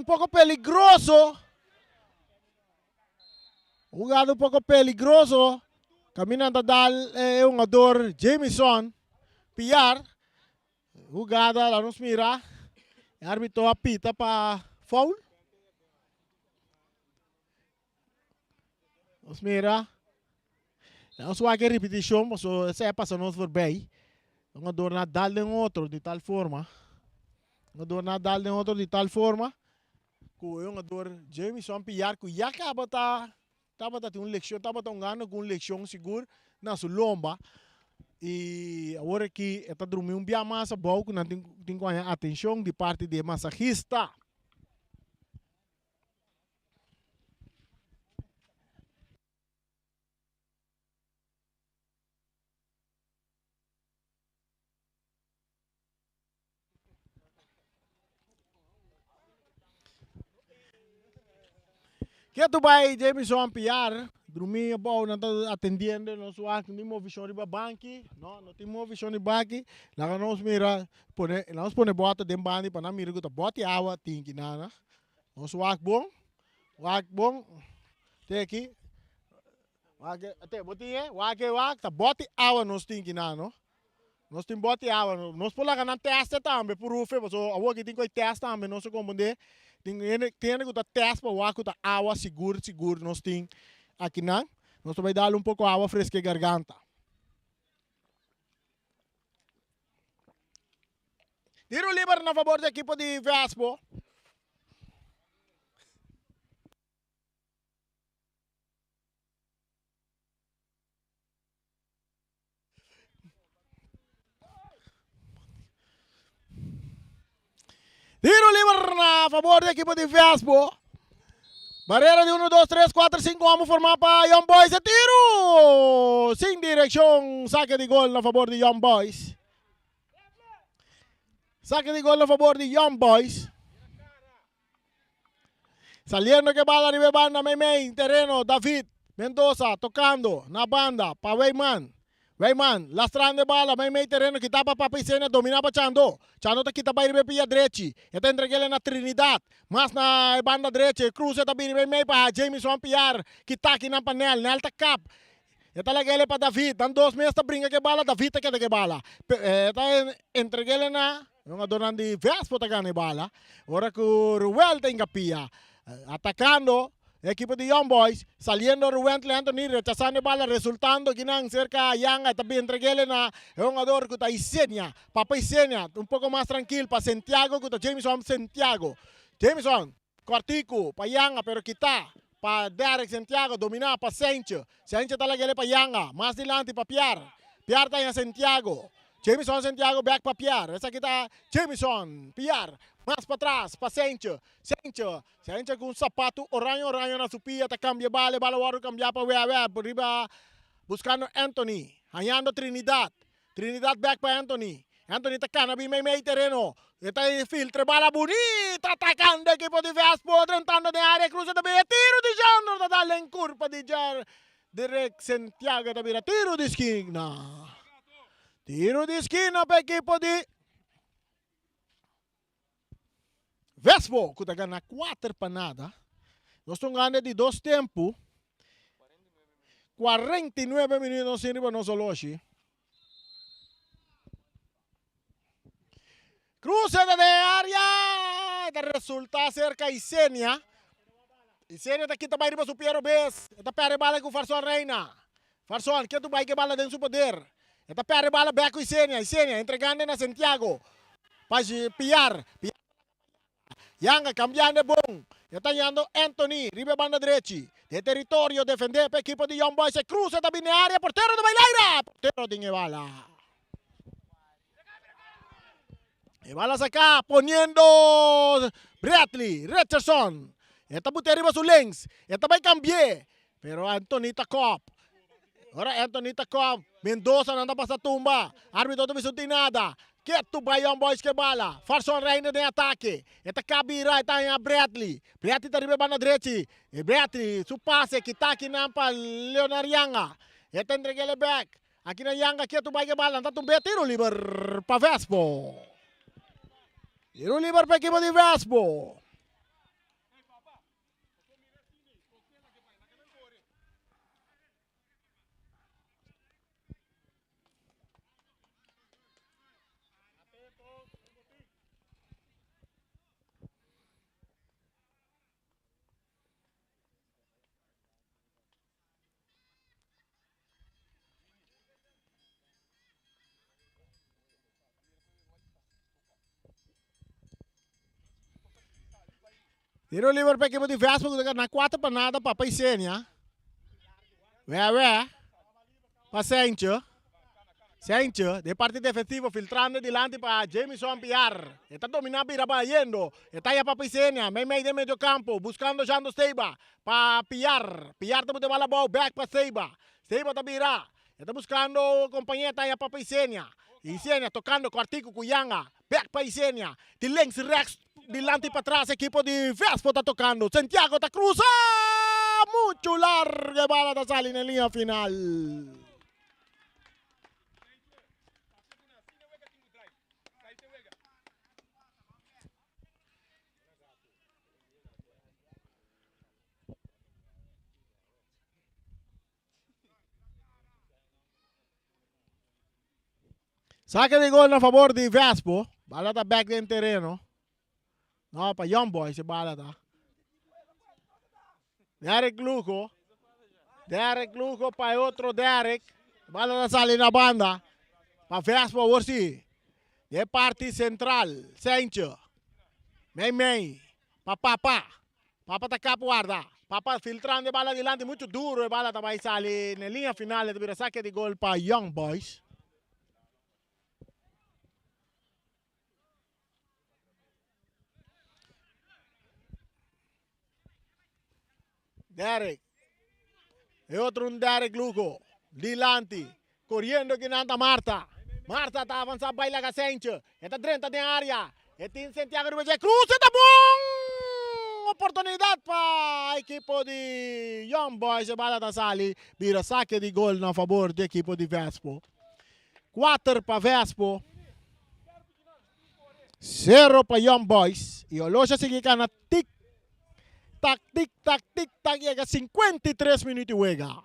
pouco peligroso jugada pouco peligroso caminhando a dar um jogador Jameson Piar jugada lá nos mira o árbitro apita para foul nos mira nós vamos fazer repetição mas essa é passando nos voorbij um jogador na dar de outro de tal forma jogador na dar de outro de tal forma que o jogador Jameson Piar que já acaba tava ter uma leção tava ganhando com leção seguro na sua lomba e agora que está dormindo bem massa bom que não tem atenção de parte de massagista que tu vai Jameson Piar dormir bom não está atendendo nós temos visão de banco não temos visão de banco lá nós mira nós põe bota de bandi para não mirar que bota água tem que nada nós bom tem aqui até botinha tá bota água nós tem que nada nós temos bota água nós por lá na testa também por o fez o agora que tem que testa também nós compreender tem que tá testa para o tá água seguro nós tem aqui não nós vai dar pouco água fresca e garganta tiro livre na favor da equipe de Vespo tiro livre na favor da equipe de Vespo barreira de 1, 2, 3, 4, 5 vamos formar para Young Boys e tiro sem direção saque de gol na favor de Young Boys saque de gol a favor de Young Boys saliendo que bala arriba banda meio terreno David Mendoza tocando na banda para Weyman lastrando bala meio terreno que tapa para Piscina domina para Chando tá kita para ir pia direita eta entrega ele na Trinidad mas na banda direita cruza tá bem meio para Jameson Piar que tá aqui na panel nel tá cap eta lagi ele para David dan 2 meses tá brinca que bala David tá que bala eta entrega ele na yung adonan de Vespo tá ganhando bala ora que o Ruel tem pia atacando equipo de Young Boys, saliendo Ruben Anthony, rechazando bala, resultando que nan cerca Yanga, también entreguele na un jugador que está Isenia, Papa Isenia, un poco más tranquilo para Santiago, que está Jameson Santiago. Jameson, Cortico, para Yanga, pero quita, para Derek Santiago, dominar para Sencho. Sencho está la para Yanga, más adelante para Piar está en Santiago. Jameson Santiago back para Piar. Essa aqui está Jameson, Piar. Mais para trás, para Sencho com um sapato oranho na supia, tá cambia bala o cambia para por riba, buscando Anthony, hallando Trinidad back para Anthony tá cana bem meio terreno, está filtra bala bonita, atacando a equipe de Vespo, tentando de área, cruza também, tiro de Jandro, tá dando em curva de Jar, direct Santiago, também, tiro de esquina para a equipe de Vespo, que está ganhando 4 para nada. Nós estamos ganhando de 2 tempos. 49 minutos sin riba no soloshi. Cruce de área. Esta resulta cerca Isenia. Isenia está quita riba su Piero Bes. Esta perde bala com Farson Reina. Farson, que tu vai que bala dentro do poder. Esta perde bala back com Isenia. Isenia entregando na Santiago. Para Piar. Yanga cambiando bom. Está yendo Anthony. Riba banda direita. De território defender para a equipe de Young Boys. Se cruza também na área. Porteiro de Baileira. Porteiro de bala. Y balas acá poniendo Bradley, Richardson. Esta putea arriba su lens. Esta va a cambiar. Pero Antonita Cop. Ahora Antonita Cop. Mendoza anda para essa tumba. Árbitro não me nada. Que tu vai Young Boys que bala. Farson Reina de ataque. Esta Kabira está em Bradley. Bradley está arriba na direita. E Bradley, su passe que está aqui na para Leonard Yanga. Esta entrega ele back. Aqui na Yanga, que tu vai que bala. Anda tumbe tiro livre para Vespo. Tiro livre para a equipe de Vespo. Tiro livre para a equipe de Vespo, na 4 para nada para Paisenia. Para Sencho. Sencho, de parte defensiva, filtrando delante para Jameson Piar. Está dominando Piraba yendo. Está ya para Paisenia, meio de medio campo, buscando Jando Seiba. Para Piar. Piar está de bala bola, back para Seiba. Seiba está virá. Está buscando compañía, está ya para Paisenia. Isenia tocando Quartico Cuyanga. Back para Isenia. De length Rex. Delante para atrás, equipo de Vespo está tocando. Santiago está cruza. Mucho larga bala está saliendo en línea final. Saque de gol a favor de Vespo. Bala está back en terreno. No, para Young Boys se bala está. Derek Lujo. Derek Lujo para otro Derek. Bala sale na banda. Para Vespo, por si. De parte central. Sencho. Mei. Para Papa. Papa está cá guarda. Papa filtrando de bala adelante. Muito duro. De bala vai salir na linha final. De saque de gol para Young Boys. Derek. E outro Derek Lugo. Dilante. Correndo que nanta Marta. Marta está avançando para a Sencho. Está dentro da área. E tem Santiago de Cruz. Está bom. Oportunidade para a equipe de Young Boys. A bala da Sali. Vira saque de gol na favor da equipe de Vespo. 4 para Vespo. 0 para Young Boys. E o Loja sigue na tic. Tac, llega 53 minutos y juega.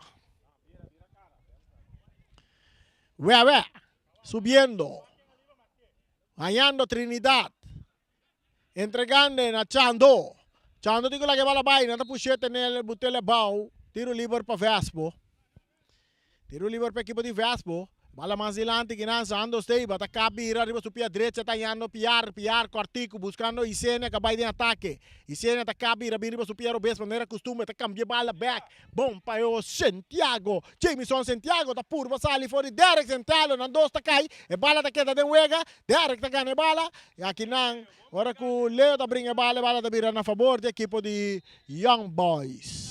Subiendo. Hallando Trinidad. Entregando a Chando. Chando digo la que va la vaina. Anda puxete nel botele bau. Tiro libre para Vespo. Tiro libre para equipo de Vespo. Bala mais adelante que nansa ando Steiba, tá cabira arriba su pia direita, tá indo piar Quartico, buscando Isenia que vai de ataque. Isenia tá cabira arriba su pia Robes, maneira costume, tá cambia bala back. Bom para o Santiago, Jameson Santiago, tá puro, sali fora Derek Santiago, não dois tá cai, e bala tá queda de uega, Derek tá ganha bala, e aqui não, agora que o Leo tá brinca bala tá vira na favor da equipe de Young Boys.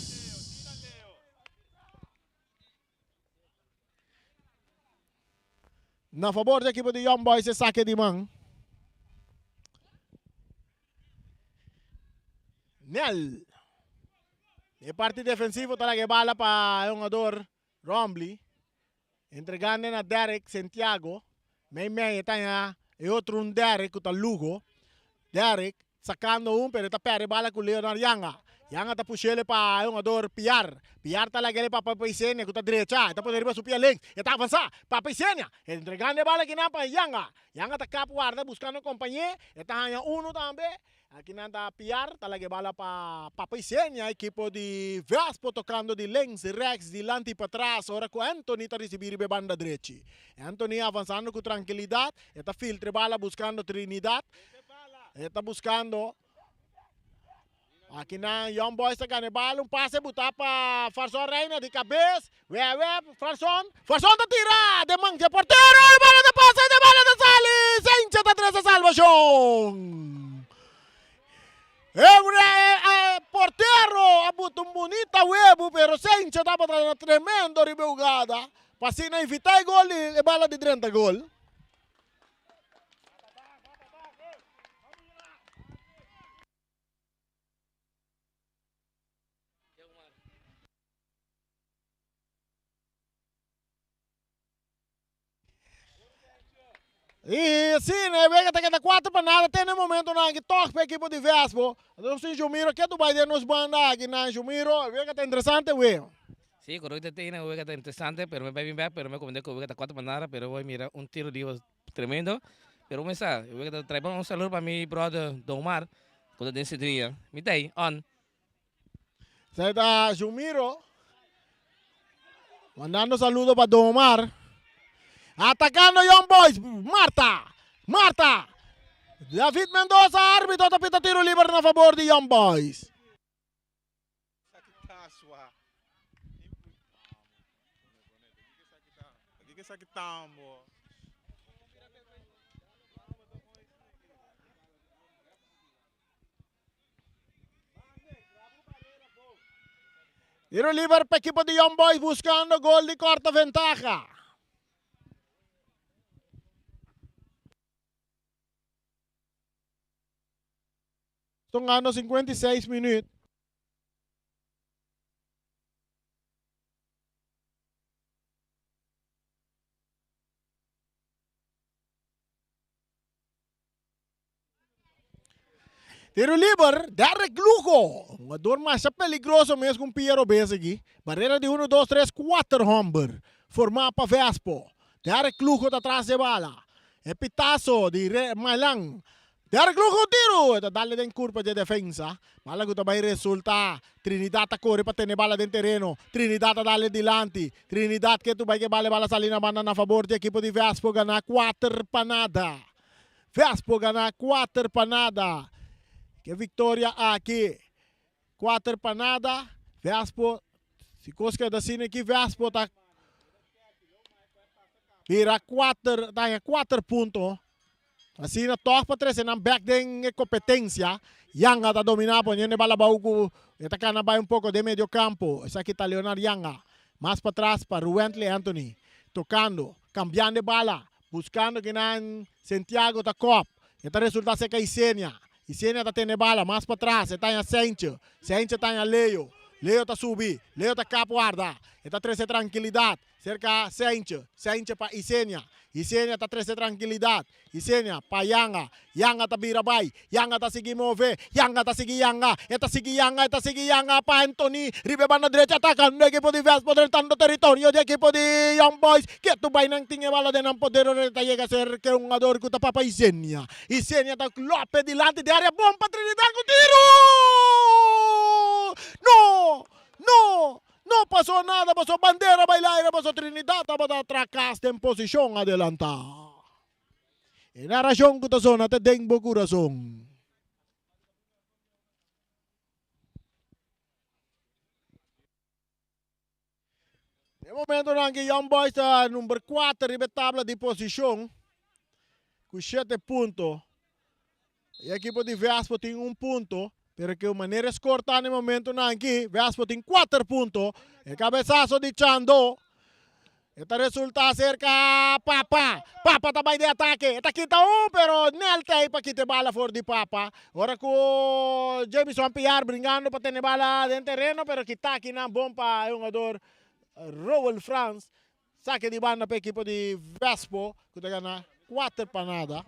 Na favor da equipe de Young Boys, é saque de mão. Nel. E parte defensivo tá que bala para o jogador Romley. Entregando na Derek Santiago. Meio tá e outro Derek que tá Lugo. Derek sacando pero tá perde bala com Leonard Yanga. Yang ata puxele pa yung ador Piar. Piar talaga ele pa papaisenya kuta derecha. Ita po deriba su Piar links. Ita avanza. Papaisenya. Entregando bala kinapa Yanga. Yang ata capuarda buscando compañía. Ita hanya uno tambe. Aqui nanda Piar talaga bala pa papaisenya. Equipo di Vespo tocando di links, Rex, di lanti para trás. Ora com Anthony tá recibir be banda derecha. Anthony avanzando com tranquilidade. Ita filtre bala buscando Trinidad. Ita buscando. Aqui na Young Boys tá ganhando bala, passe botar para Farson Reina de cabeça. Farson tá tira, de mão de porteiro, e bola de passe, de bola de sale, Sencha tá atrás da salvação. Porteiro, abuta bonita webo, pero Sencha tá botando tremendo ribelgada. Passina evitar gol e bala de 30 gol. E sim, né? Vega tá queda 4 para nada, tem no momento na que toca para a equipe de Vespo. Então, se Jumiro quer do Biden nos banda aqui na Jumiro, vega tá interessante, ué. Sí, correcto, tiene una está interesante, pero me va bien, pero me comenté que está 4 para pero voy a mirar un tiro de tremendo. Pero me está, trae un saludo para mi brother Don Omar, con ese día. Mita ahí, on. Se está Jumiro mandando saludos para Don Omar. Atacando Young Boys, Marta. David Mendoza, árbitro, tapita tiro libre a favor de Young Boys. Tiro libre para equipo de Young Boys buscando gol de corta ventaja. Estão ganhando 56 minutos. Tiro livre, Derek Lugo. Um jogador mais peligroso mesmo com Piero Besegui. Barreira de 1, 2, 3, 4 homens. Formar para Vespo. Derek Lugo está atrás de bala. É Pitazo de Mailang. Derek Lugo tiro. Ito dali din curva de defensa. Bala ko tabay resulta. Trinidad ta corre para tener bala din terreno. Trinidad ta dali dilanti. Trinidad que tu vai que bala salina banda na favor de equipo de Vespo gana 4 para nada. Vespo gana 4 para nada. Que vitória aqui. 4 para nada. Vespo. Se cosca da cine aqui, Vespo tá. Vira 4. Tá 4 pontos. Assim na torpa 3 na back den competência. Yanga tá dominar por nem bala baugo. Eta kana vai um pouco de meio campo. Essa aqui tá Leonardo Yanga. Mais para trás para Ruentle Anthony. Tocando, cambiando de bala, buscando que nan Santiago da Cop. Eta resulta ser que Isenia está tendo bala, mais para trás, está em Sencha está em Leo está subir, Leo está capuarda, está trazer tranquilidade, cerca Sencha para Isenia está trazer tranquilidade, Isenia para Yanga está birabai, Yanga está seguir mover, Yanga está seguir Yanga para Anthony, riba na direita atacando o equipo de Vespo, tentando território de equipo de Young Boys, que tu vai não tinha bala de não poder chega a ser que um jogador que está para Isenia está Lopes delante de área, bom para Trinidad com tiro! No pasó nada, pasó bandera bailar, pasó Trinidad, estaba atrás en posición adelantada. En la razón que te zona te tengo corazón. De momento que Young Boys está número 4 en la tabla de posición, con 7 puntos. Y el equipo de Vespo tiene 1 punto. Pero que de maneira corta no momento aqui, Vespo tem 4 pontos. O cabeçaço de Chando. Este resulta cerca Papa também de ataque. Está quinta pero nel tem para quitar bala fora de Papa. Agora com Jameson Piar brincando para ter bala dentro do terreno, pero que está aqui na bom para o jogador Roel France. Saque de banda para a equipe de Vespo, que está ganhando 4 para nada.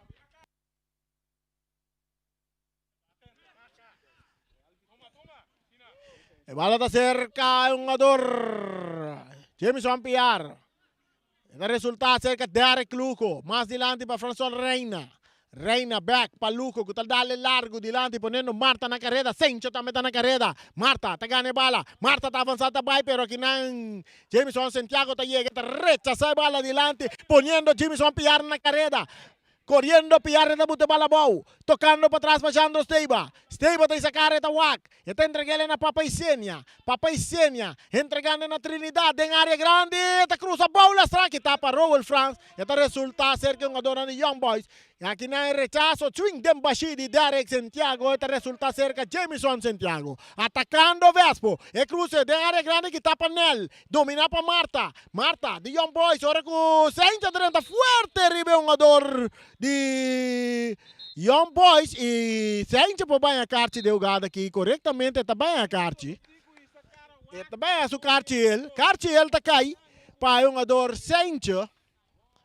E bala está cerca un jugador. Jameson Piar. El resultado cerca Derek Luco. Más adelante para François Reina. Reina back para Luco. Que tal darle largo adelante poniendo Marta na carrera. Sencho también está na carrera. Marta está gane bala. Marta está avanzada by pero aquí nan Jameson Santiago está llega. Rechaza bala adelante poniendo Jameson Piar na carrera. Corriendo, Piar na buta bala bau. Tocando para atrás, Majandro Steiba. Steiba tem essa cara da Wak. E está entregando na Papaicênia. Papaicênia entregando na Trinidad. Em área grande. Está cruza a bola. Será que está para Rowell France. E está resulta cerca de um jogador de Young Boys. E aqui na rechazo. Swing Dembashi de Derek Santiago. E está resulta cerca Jameson Santiago. Atacando Vespo. E cruza de área grande que está para Nel. Domina para Marta. Marta de Young Boys. Ora com 130 fuerte. Ribe um jogador de Young Boys e sente por bem a carte de jogada aqui corretamente também a carte e também a sua carte ele tá cai para um jogador sente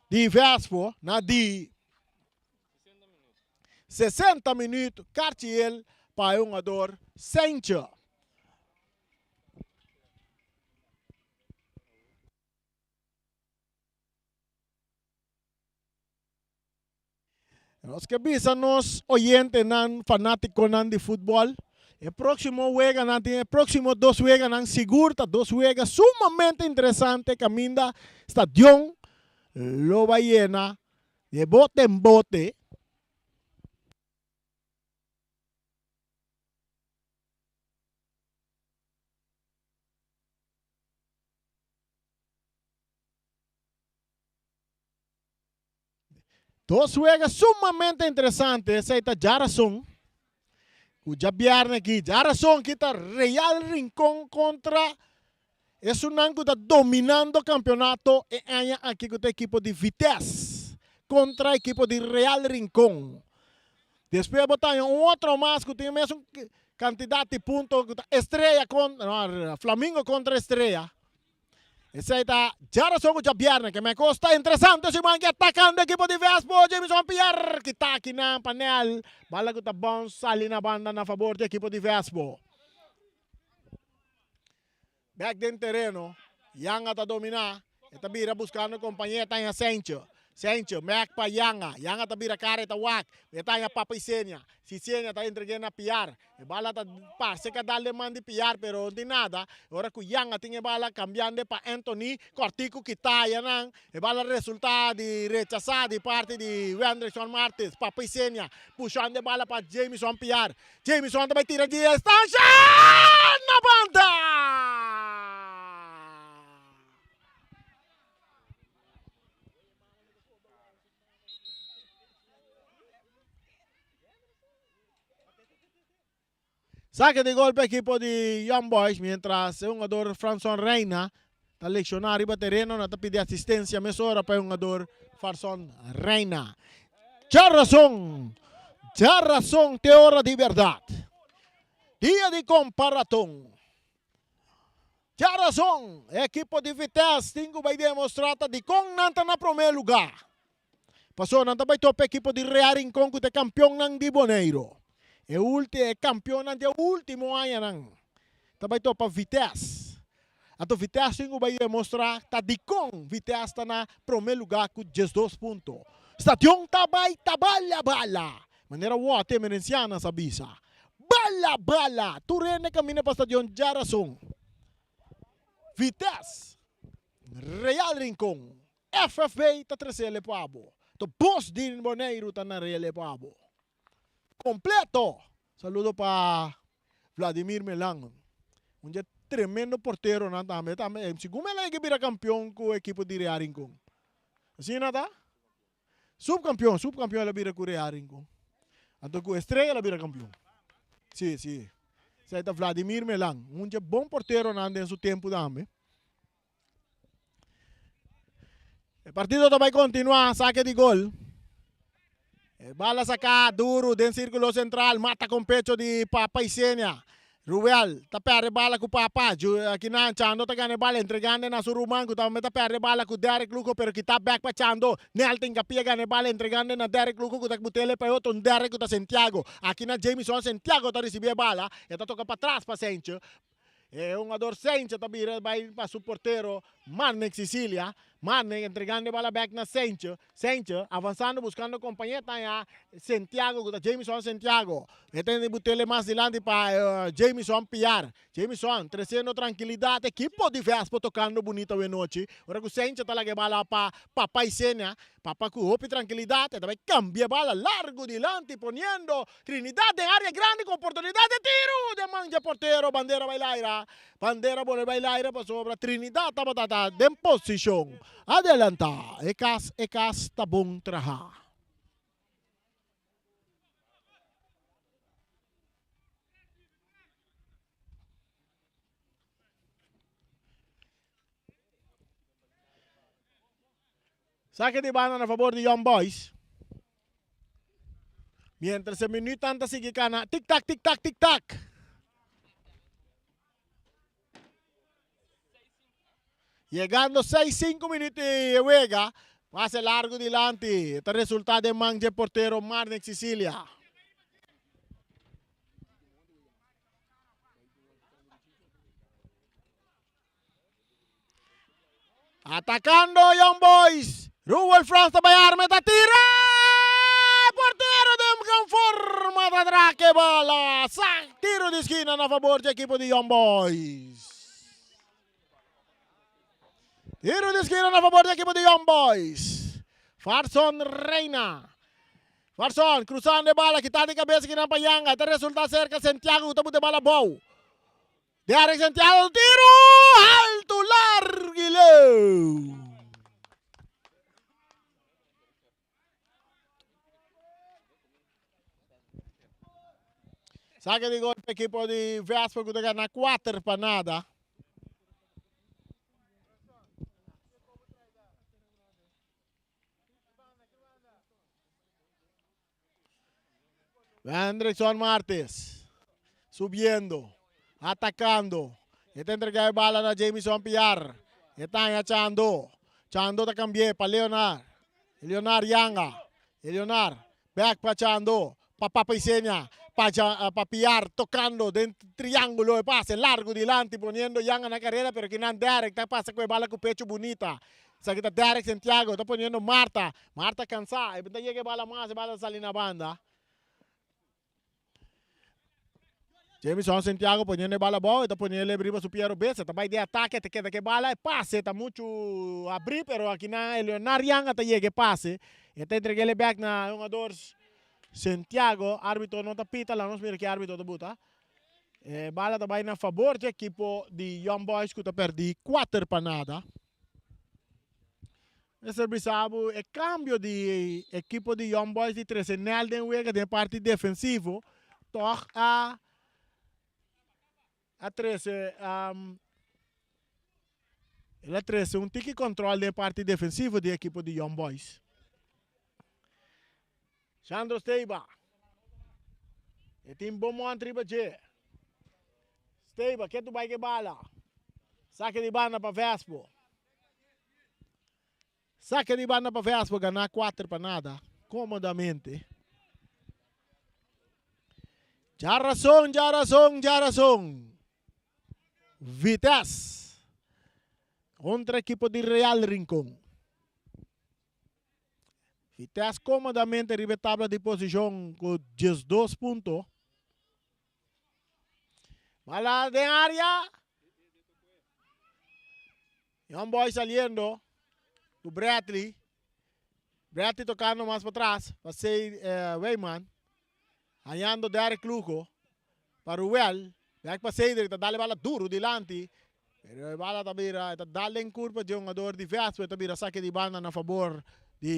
de Vespo na de 60 minutos carte ele para um jogador sente. Los que visan nos oyentes nan fanáticos nan de fútbol. El próximo juega nan el próximo dos juega nan segura, dos juega sumamente interesante caminda estadio lo ballena de bote en bote. Dos juegos sumamente interesantes. Ese está Jarason. Cuya viernes aquí. Jarason quita Real Rincón contra. Es un ángulo que está dominando el campeonato. Y aquí con el equipo de Vitesse. Contra el equipo de Real Rincón. Después botan otro más que tiene una cantidad de puntos. Estrella contra Flamengo contra Estrella. Esse aí está Jarason com Viernes, que me costa interessante. Se manca atacando o equipo de Vespo. Jameson Piar, que está aqui na panel. Bala que está bom, sali na banda na favor do equipo de Vespo. Back dentro terreno. Yanga está dominar. Está vira buscando companhia, está em Sencho. Sencho, Mac para Yanga. Yanga está vira cara, está Wak. Está em Papaicênia. Cicênia está entregando a Piar. E bala está parece que dá mande Piar, pero de nada. Agora que Yanga tem bala cambiando para Anthony. Cortico que está aí, não. E bala resultado de rechazar de parte de Wenderson Martins. Papaicênia. Puxando a bala para Jameson Piar. Jameson também tira de distância. Na banda! Saque de golpe equipo de Young Boys, mientras un jugador François Reina está leccionando arriba terreno, no está pidiendo asistencia, mesora para un jugador François Reina. Ya razón, teoría de verdad. Día de comparatón. Ya razón, equipo de Vitesse, tengo vai demonstrar de com nanta na primeiro lugar. Passou nanta vai top equipo de Real Rincón que é campeão nang de Boneiro. E campeão nang de último ano nang. Também top Vitesse. Ato Vitesse tengo vai demonstrar tá de com Vitesse tá na primeiro lugar com 12 pontos. Stadion tabay bala. Manera wate merenciana sa bisa. Bala. Turene kami na pa stadion Jarason. Vitesse, Real Rincón, FFB tá 13 pabo. To boss din Boneiro tá na Real pabo. Completo. Saludo para Vladimir Melang. Um tremendo portero na também. Segundo ele que vira campeão com o equipo de Real Rincón. Assim nada? Subcampeão ele vira com o Real Rincón. Então com Estrela ele vira campeão. Sim. Sai da Vladimir Melang, bom porteiro em seu tempo também. O partido vai continuar, saque de gol. Bala saca duro dentro do círculo central, mata com pecho de Papaicênia. Ruel, tá perde bala com o Papa. Aqui na Chando tá ganhando bala, entregando na Surumango, também tá perde bala com o Derek Luco, pero que tá back para Chando. Nel tem capia ganhando bala, entregando na Derek Luco, que tá butele para outro, Derek que tá Santiago. Aqui na Jameson Santiago tá recebendo bala, e tá toca para trás para Sencho. Un jogador Saincha tabira vai para su portero Marnek Sicilia. Marnek entregando a bola back na Saincha. Saincha avançando, buscando companhia. Tá Santiago, Jameson Santiago. Tem botele mais adiante para Jameson Piar. Jameson, trazendo tranquilidade. Equipo de Vespa tocando bonito a noite. Ora que o Saincha tá lá que bola para Papai Sena. Papa com hope tranquilidade. Também cambia a bola largo dilante, poniendo Trinidad em área grande com oportunidade de tiro. De manja portero, bandeira bailaira. Bandeira bola bailaira para sobre Trinidad. Tá em posição. Adelanta. Ekas tá bom trabalho. Saque de banda a favor de Young Boys. Mientras el minuto antes sigue cana. Tic-tac, tic-tac, tic-tac. Llegando 6-5 minutos de juega. Pase largo delante. Este resultado de manje portero Marnek Sicilia. Atacando Young Boys. Ruel France Bayar meta tira. Portero de forma de atraque bola. Tiro de esquina a favor del equipo de Young Boys. Tiro de esquina a favor del equipo de Young Boys. Farson Reina. Farson cruzando de bala, quitando de cabeça que não payanga. Este resulta cerca Santiago, estamos de bala bow. De Alex Santiago, tiro alto, largo y low. Saque de golpe equipo de Vespa que gana 4 para nada. Andrson Martes subiendo, atacando. Está entregando bala a Jameson Piar. Está echando. Chando te cambié para Leonard. Leonard Yanga. Leonard. Back para Chando. Para Papaisenia. Para Piar tocando dentro triángulo de pase largo delante poniendo Yanga en la carrera, pero que no Derek está pasa con bala con pecho bonita. Sabe que está Derek Santiago, está poniendo Marta. Marta cansada. Y llega bala más, bala sale en la banda. Jameson Santiago poniendo bala boa, está poniendo arriba su Piero Bessa, está de ataque, te queda que bala e pase, está mucho abrir, pero aquí na Leonard Young hasta llegue pase. Está entreguele back na jogador Santiago, árbitro não está pita, lá não mira que árbitro está buta. Bala está na favor do equipo de Young Boys que está perdi 4 para nada. Esse bisabo é cambio de equipo de Young Boys de 13 Nelden Wega de parte defensivo, toch a 13, ele 13, um tique controle de parte defensiva do equipo de Young Boys. Sandro Steiba. E tem bom monte riba de. Steiba, que tu vai que bala? Saque de banda para Vespo. Saque de banda para Vespo, ganhar 4 para nada, comodamente. Já razão. Vitesse contra equipo de Real Rincón. Vitesse comodamente arriba tabla de posição com 12 pontos. Bala de área. Young Boy saliendo. O Bradley. Bradley tocando mais para trás. Para ser Weyman. Hallando Derek Luco. Para Ruel. Back para Cedric, está dando bala duro delante. Pero a bala está dando em curva de jogador de Vespa, está saque de banda a favor do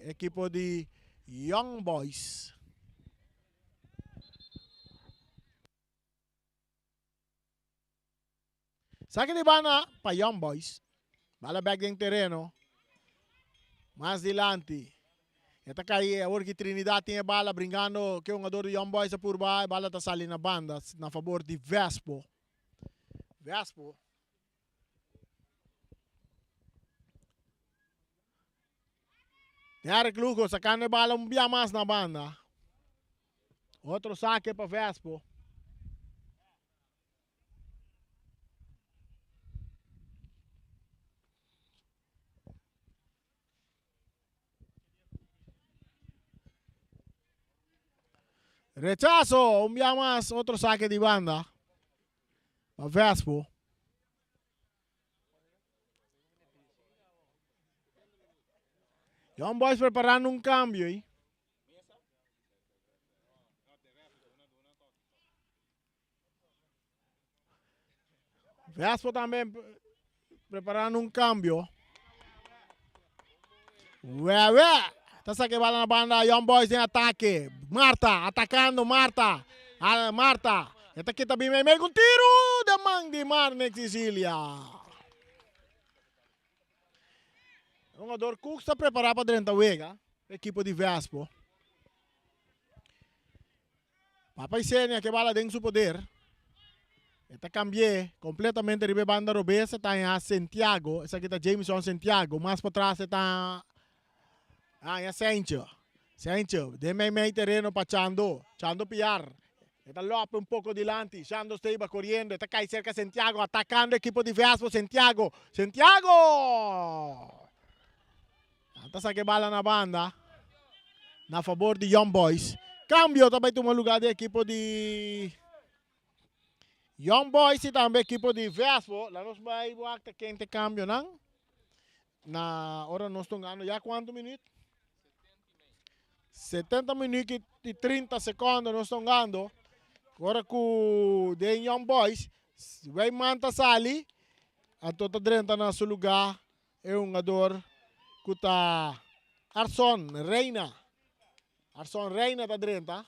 equipo de Young Boys. Saque de banda para Young Boys. Bala back em terreno. Mais delante. Esta caí, agora que Trinidad tinha bala brincando, que um jogador de Young Boys a por baixo, bala está saindo na banda, na favor de Vespo. Vespo. Derek Luco sacando a bala um dia mais na banda. Outro saque para Vespo. Rechazo, un día más, otro saque de banda. A Vespo. Young Boys preparando un cambio ahí. Vespo también preparando un cambio. Está saque bala la banda Young Boys en ataque. Marta, atacando Marta. Marta. Esta aqui também me com tiro da mão de Marnex Sicília. O jogador Cook está preparado para dentro da Wega. Equipe de Vespo. Papai Sênia que bala dentro do poder. Esta cambié completamente de banda Robesa. Está em Santiago. Essa aqui está Jameson Santiago. Mais para trás está... é Sancho. Sancho. Dê-me meio terreno para Chando. Chando piar. Está Lopes un poco delante, Chando está corriendo, está acá cerca Santiago, atacando el equipo de Vespo, Santiago, Santiago! Está saque bala na banda, a favor de Young Boys. Cambio também toma lugar do equipo de Young Boys e também equipo de Vespo. Lá nós vai botar quem te cambio, não? Na hora nós estamos ganhando já quantos minutos? 70 minutos e 30 segundos nós estamos ganhando. Agora com o Young Boys, vai manta sali, a toda drenta na seu lugar é um jogador que está Arson Reina. Arson Reina da drenta.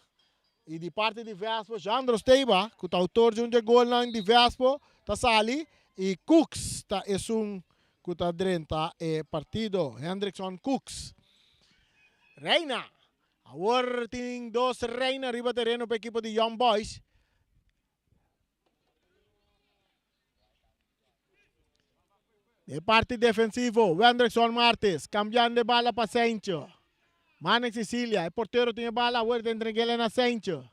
E de parte de Vespo, Jandro Steiba, que está autor de um gol de Vespo, está sali. E Cooks está é um que está drenta é partido. Hendrickson Cooks. Reina. Agora tem dois Reina arriba terreno para o equipo de Young Boys. De parte defensivo, Hendrickson Martes, cambiando de bala para Sancho. Manex Sicília, el portero tiene bala, vuelve a entregarle a Sancho.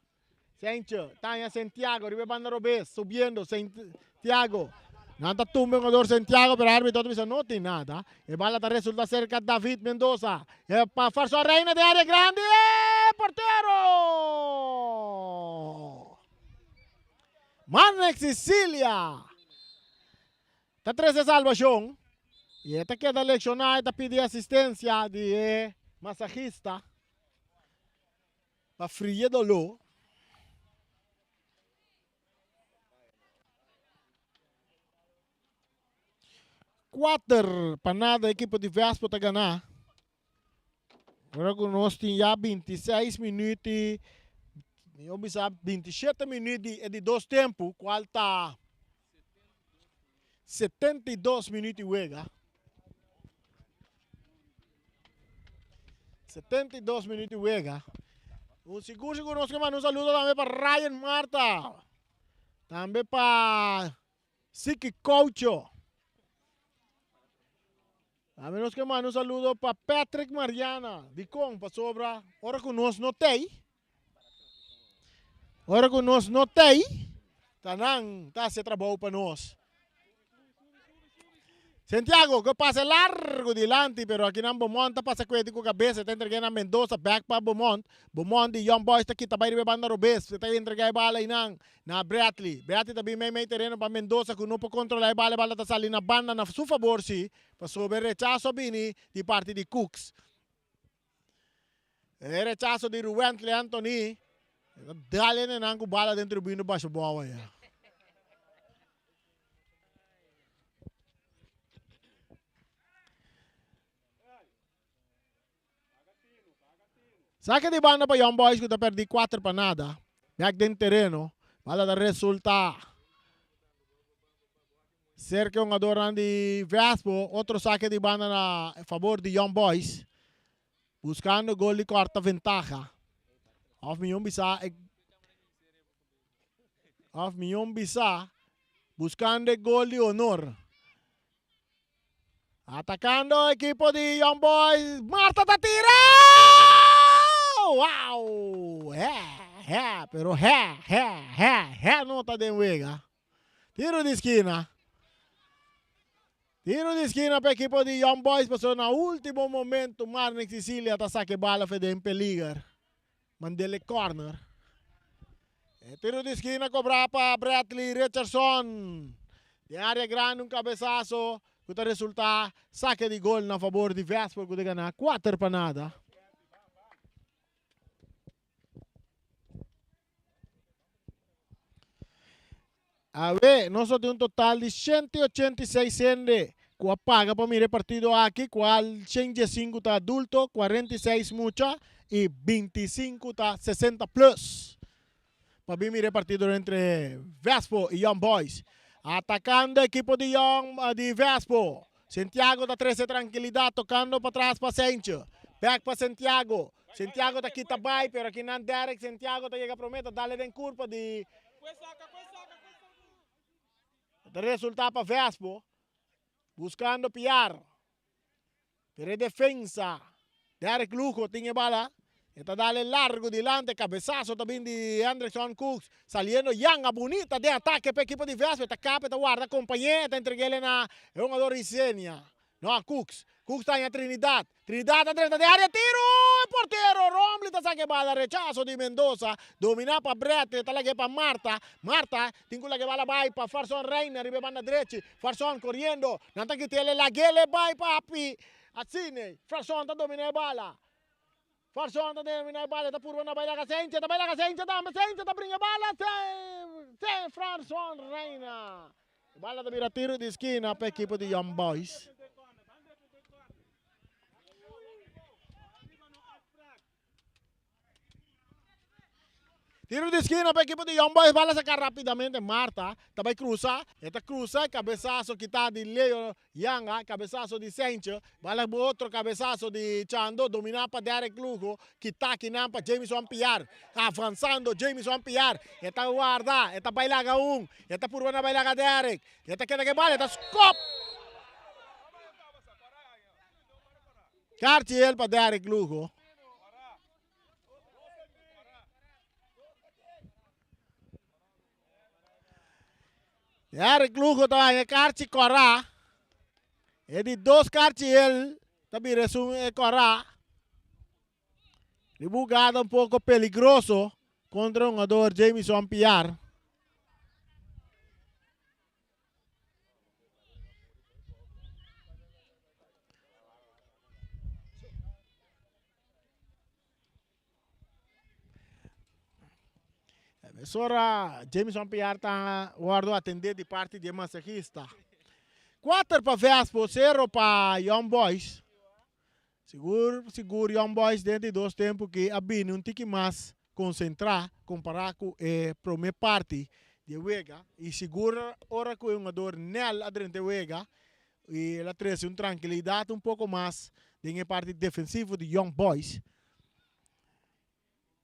Sancho, está en Santiago, arriba banda Robes, subiendo, Santiago. Nada tumba un jugador Santiago, pero el árbitro dice no tiene nada. El bala está resulta cerca de David Mendoza. Para Farso Reina de área grande. Portero! Manex Sicília. Está 3 de salvación. Y esta queda leccionada, esta pide asistencia de masajista. Para frío dolor. Quatro para nada, equipo de Vespo para ganhar. Agora nós temos já 26 minutos e 27 minutos de dois tempos, qual está 72 minutos de juega. 72 minutos de juega. Um seguro nós queremos um saludo também para Ryan Marta. Também para Siki Coucho. A menos que mande um saludo para Patrick Mariana, de Com, para sobra. Ora que nós não tem. Ora que nós não tem. Tá se trabalho para nós. Santiago, que passa largo delante, pero aqui na Beaumont, passa com a cabeça, está entregando a Mendoza, back para Beaumont. Beaumont de Young Boys está aqui, está para banda Robes, está entregando a bala aí na Bradley. Bradley também meio terreno para Mendoza, que não pode controlar a bala está saindo na banda, na sua favor, sim, para sobre rechazo bini de parte de Cooks. Rechazo de Ruentle Anthony, dali na com bala dentro do bino baixo boa. Saque de banda para Young Boys que está perdi 4 para nada. Back dentro terreno. Bala da resulta. Cerca um jogador de Vespo. Outro saque de banda a favor de Young Boys. Buscando gol de quarta ventaja. Of milhão bisa. Buscando gol de honor. Atacando o equipo de Young Boys. Marta tá tirando! Wow! Pero não está de juega. Tiro de esquina. Tiro de esquina para o equipo de Young Boys. Passou no último momento. Marnex Sicília está saque bala, fede em peligro. Mandele corner. Tiro de esquina cobra para Bradley Richardson. De área grande, um cabeçaço. Que resulta saque de gol na favor de Vespo, que ganha 4-0. A ver, nós temos um total de 186 cende. Que paga para mire partido aqui, qual 105 está adulto, 46 mucha e 25 está 60 plus. Para mire partido entre Vespo e Young Boys. Atacando a equipo de Vespo. Santiago da 13 tranquilidade, tocando para trás para Sencho. Back para Santiago. Santiago está aqui também, pero aqui não Derek. Santiago está chegando prometa, dá-lhe em curva de... De resultado para Vespo. Buscando piar. Pero defensa. Derek Lujo tinha bala. Está dale largo delante, cabezazo también de Anderson Cooks, saliendo Yanga bonita de ataque para el equipo de Vespo, está capa, está guarda, compañera, está entreguele na, es un jugador Isenia. No, Cooks está en Trinidad, Trinidad dentro de área, tiro, portero, Romli está saque bala, rechazo de Mendoza, domina para Brett, está la que para Marta, tiene la que bala vai para Farson Reina, arriba banda derecha, Farson corriendo, nanta que tiene la gele vai papi, Atsine, Farson está dominando bala. Farson termina bala, está purva na baila Sencha, está brinca bala, sem Farson Reina. Bala da vira tiro de esquina para a equipe de Young Boys. Tiro de esquina para a equipe de Young Boys, bala sacar rapidamente Marta, também cruza, cabeçaço que está de Leo Yanga, cabeçaço de Sencho, bala outro cabeçaço de Chando, dominar para Derek Lugo, que está aqui para Jameson Piar, avançando Jameson Piar, está guarda, está bailaga está por uma bailaga Derek, está que bala, está scop. Cartiel para Derek Lugo. Derek Lugo também é Carti Corá. É de 2 Cartiel, também resume é Corá. Bugada um pouco peligroso contra um jogador Jameson Piar. Sora Jameson Piar está guardando atender de parte de massagista. 4 para Vespo, 0 para Young Boys. Seguro Young Boys dentro de 2 tempos que abine um tique mais concentrar comparado com a primeira parte de Wega. E seguro ora que o jogador nel adentro de Wega e ela traz uma tranquilidade um pouco mais na parte defensiva de Young Boys.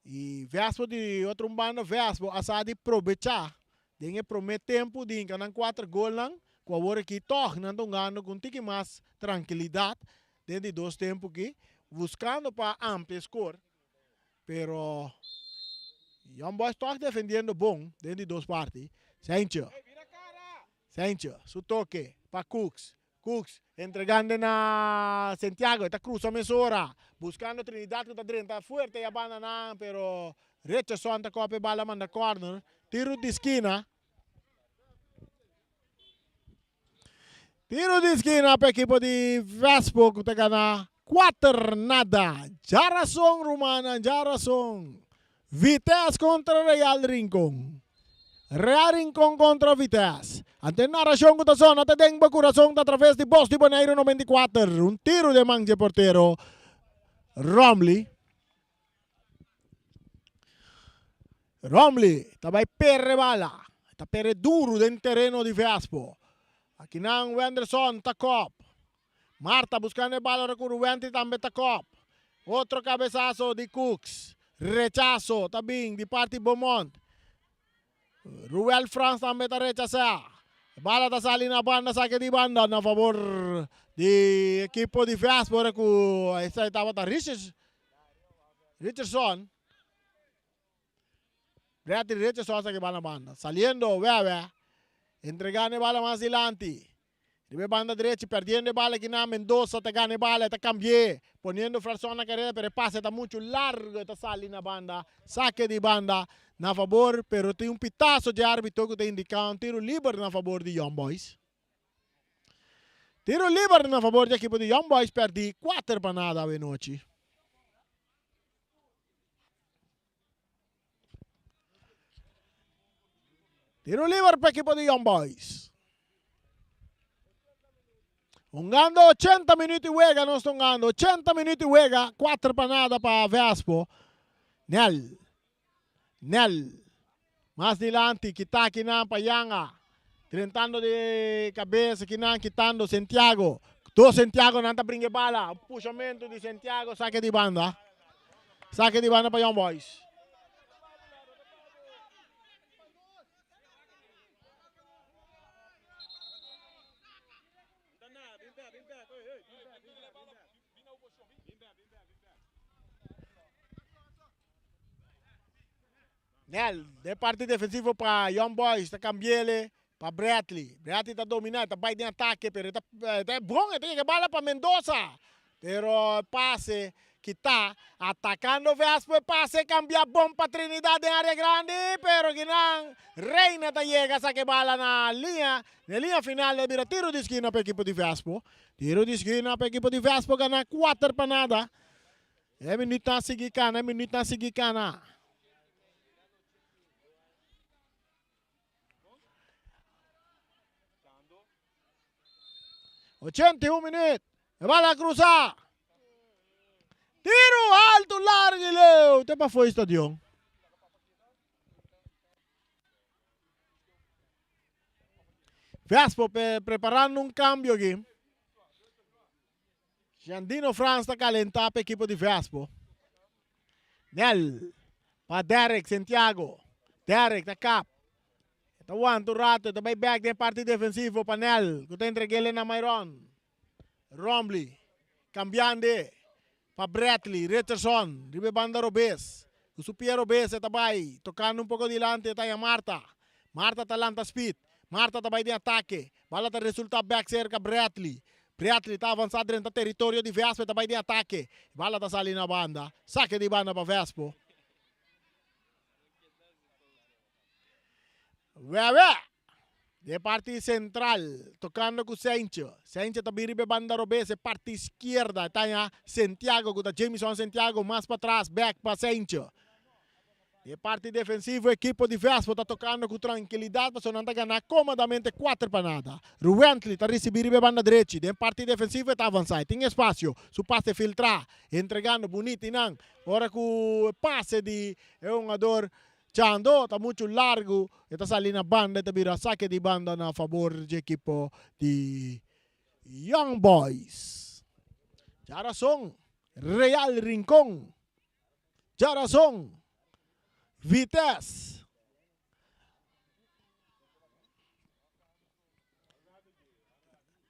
E Vespo de outro bando, Vespo, asa de aproveitar. Dengue promet tempo, de encanar 4 gols, com a hora que torna andando com tique mais tranquilidade, dentro de 2 tempos que, buscando para amplo score. Pero, Young Boys está defendendo bom, dentro de 2 partes. Sencho, su toque, para Cooks, entregando na Santiago, está cruzando mesura, buscando Trinidad que está dentro, está fuerte e abandonando, pero Richardson está copia bala manda corner, tiro de esquina para a equipe de Vespo que está ganhando 4-0. Jarason Romana, Jarason. Vitesse contra Real Rincon. Real Rincon contra Vitesse. Ante narração que está sonando, até tem coração através de Bosch de Bonaire 94. Um tiro de manga porteiro. Romli também perde bala. Está perde duro dentro terreno de Vespo. Aqui não, o Anderson está cop. Marta buscando a bala, recurrente também está cop. Outro cabeçaço de Cooks. Rechazo também de parte de Beaumont. Ruel France também está rechazando. Bala está salindo na banda, saque de banda na favor de equipo de Vespo. Essa estava da Richardson. Richardson saque bala na banda. Saliendo, entregando bala mais adelante. Ribe banda derecha, perdiendo bala que na Mendoza, te gane bala, te cambié. Poniendo Farson na carrera, pero el pase está mucho largo, está sale na banda. Saque de banda, na favor, pero tem pitazo de árbitro que te indica un tiro libre na favor de Young Boys. Tiro libre na favor do equipe de Young Boys, perdi 4 para nada a noite. Tiro libre para o equipe de Young Boys. Jugando 80 minutos y juega, no están jugando 80 minutos y juega, 4 para nada para Vespo. Nel. Más adelante, Kitaki na Payanga. Tentando de cabeça, quitando Santiago. Do Santiago não brinca bala. Puxamento de Santiago, saque de banda. Saque de banda para Young Boys. Nel, de parte defensivo para Young Boys, está cambiando para Bradley. Bradley está dominando, está vai de ataque, pero está bom, tem que bala para Mendoza. Pero pase que está atacando Vespo, pase cambia bom para Trinidad em área grande, pero que não, Reina está chega, saque bala na linha final, vira tiro de esquina para o equipe de Vespo. Tiro de esquina para o equipe de Vespo, ganha 4 para nada. É minuto a seguir cana, 81 minutos. Vai lá cruzar. Tiro alto, largo e leu. Até para foi estadio. Vespo preparando cambio aqui. Jandino Franz está calentando para o equipe de Vespo. Nel. Para Derek Santiago. Derek da cap. Aguanta um rato, está bem back de parte defensivo para Nel. Que está entregando na Myron. Romley. Cambiando para Bradley. Richardson. Ribe banda Robes. O Supier Robes está bem. Tocando pouco adiante, está a Marta. Marta está lanta speed. Marta está bem de ataque. Bala está resultado back cerca Bradley. Bradley está avançado dentro do território de Vespo, está bem de ataque. Bala está saindo na banda. Saque de banda para Vespo. De parte central, tocando com Sencho. Sencho está biribe banda Robese, parte esquerda. Está Santiago, com Jameson Santiago, mais para trás, back para Sencho. De parte defensiva, equipe de Vespo está tocando com tranquilidade, para não ganhar comodamente 4 para nada. Ruentli está recebendo banda direita. De parte defensiva está avançando, tem espaço. Su passe filtrar, entregando bonito e não. Ora com o passe de jogador Chando, está muito largo, está saindo na banda, está vira saque de banda na favor do equipo de Young Boys. Jarazón, Real Rincón, Jarazón, Vitesse.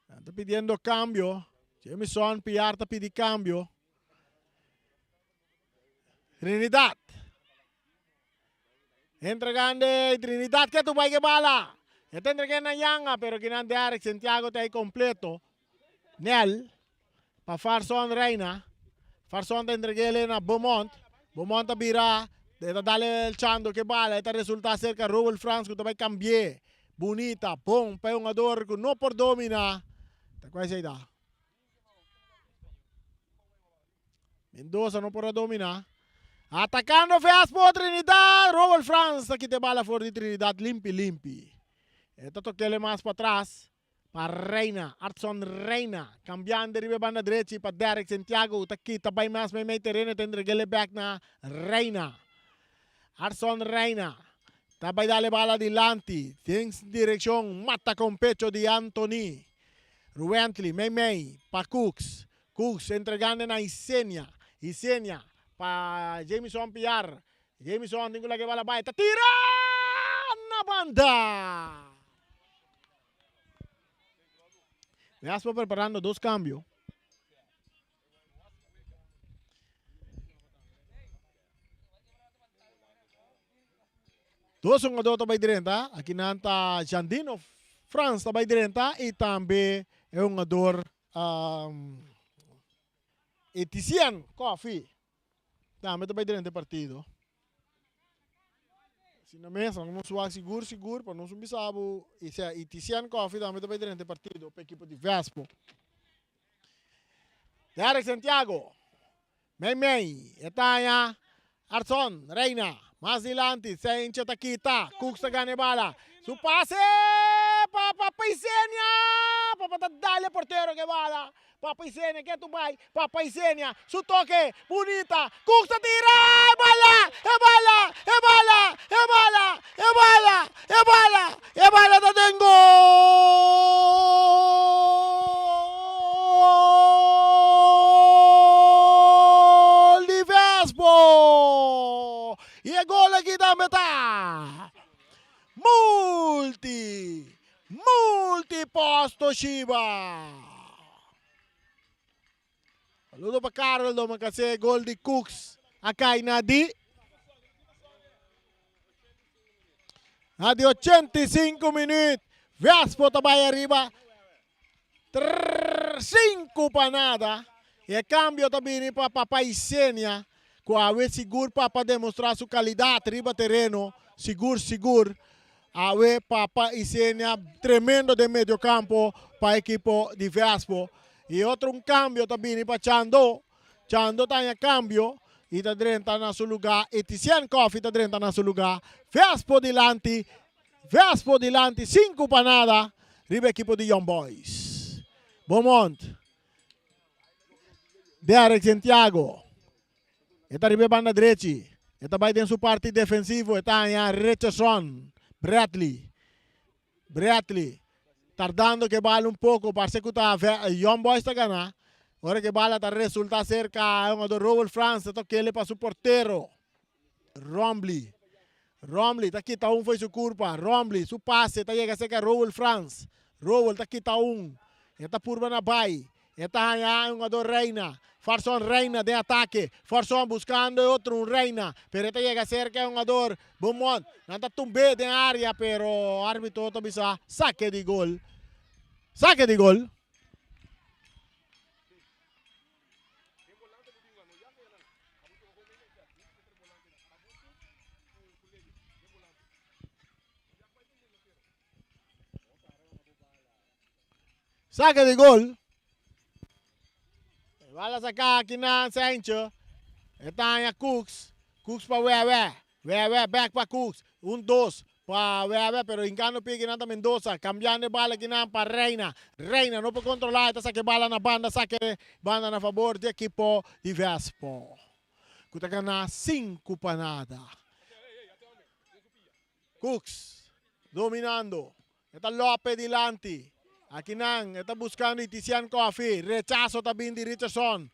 Está pidiendo cambio, Jameson Piar está pidiendo cambio. Trinidad. Entregando Trinidad, que tu vai que bala. Está entregando a Yanga, pero que não Derek Santiago está aí completo. Nel, para Farson Reina. Farson está entregando na Beaumont. Beaumont está virá, está dando o Chando que bala. Está resultado cerca de Robert Franz, que vai cambiar. Bonita, bom, para um jogador que não por dominar. Está quase aí. Mendoza não por dominar. Atacando Vespo, Trinidad, Robert Franz, aqui tem bala fora de Trinidad, limpi. Está tocando mais para trás, para Reina, Artson Reina, cambiando de banda direita para Derek Santiago, está aqui, está bem mais meio terreno, tem que back na Reina. Artson Reina, está bem dale bala adiante, tem direção, mata com pecho de Anthony. Ruentli, meio, para Cooks entregando na Isenia. Para Jameson Piar. Jameson, tinggal lagi bala baik. Tira na banda. Vespo preparando 2 cambios. Dos jogadores também direita. Aqui nanta Jandino France também direta e também é um jogador Etienne Coffee. Também direta partido. Se na mesa, vamos suar seguro, para não subir sabo. E se Etienne Coffee também direta partido para a equipe de Vespo. Derek Santiago. Mei, Etaya, Arson, Reina, mais dilante, sem Chataquita, Cooks a ganha bala. Su pase, Papa Isenia, Papa Dália porteiro que bala. Papa Isenia, que tu vai, Papa Isenia, su toque, bonita, Cooks a tira, é bala, é bala, é bala, é bala, é bala, é bala, é bala da Dengo. E a gol aqui da metà. Multi Shiba. Saludo para Carlos, kasi gol de Cooks. Akay na di 85 minutos. Vespo tabay arriba. 5 pa nada. E a cambio também para Papa Isenia. Awe seguro para demonstrar sua qualidade riba terreno, seguro. Awe Papa Isenia tremendo de meio campo para a equipe de Vespo. E outro cambio também para Chando. Chando está em cambio e está dentro na seu lugar. Etienne Coffee está dentro na seu lugar. Vespo dilante, 5 para nada. Riba a equipe de Young Boys. Beaumont. Derek Santiago. Esta ribe banda direita. Esta vai dentro do parte defensivo. Esta em Richardson. Bradley. Tardando que bala pouco. Parece que o Young Boys está ganhando. Agora que bala está resulta cerca. É um do Robert France. Está que ele para o porteiro. Rombly. Está aqui. Está foi sua culpa. Rombly. Su passe. Está chega cerca Robert France. Está aqui. Está Esta purba na bai. Esta é um do Reina. Farson Reina de ataque. Farson buscando outro Reina. Pero esta llega cerca un jugador. Beaumont. Nanta tumbe de área. Pero árbitro também saque de gol. Saque de gol. Bala sacar aqui na Sancho. Está em Cooks. Cooks para Wewe. Back para Cooks. 1-2 para Wewe. Pero engano pique nada Mendoza. Cambiando bala aqui para Reina. Reina não pode controlar. Está saque bala na banda. Saque banda na favor de equipo de Vespo. Kuta ganha 5 para nada. Cooks. Dominando. Está Lopez dilante. Aqui não, está buscando Etienne Coffee. Rechazo também de Richardson.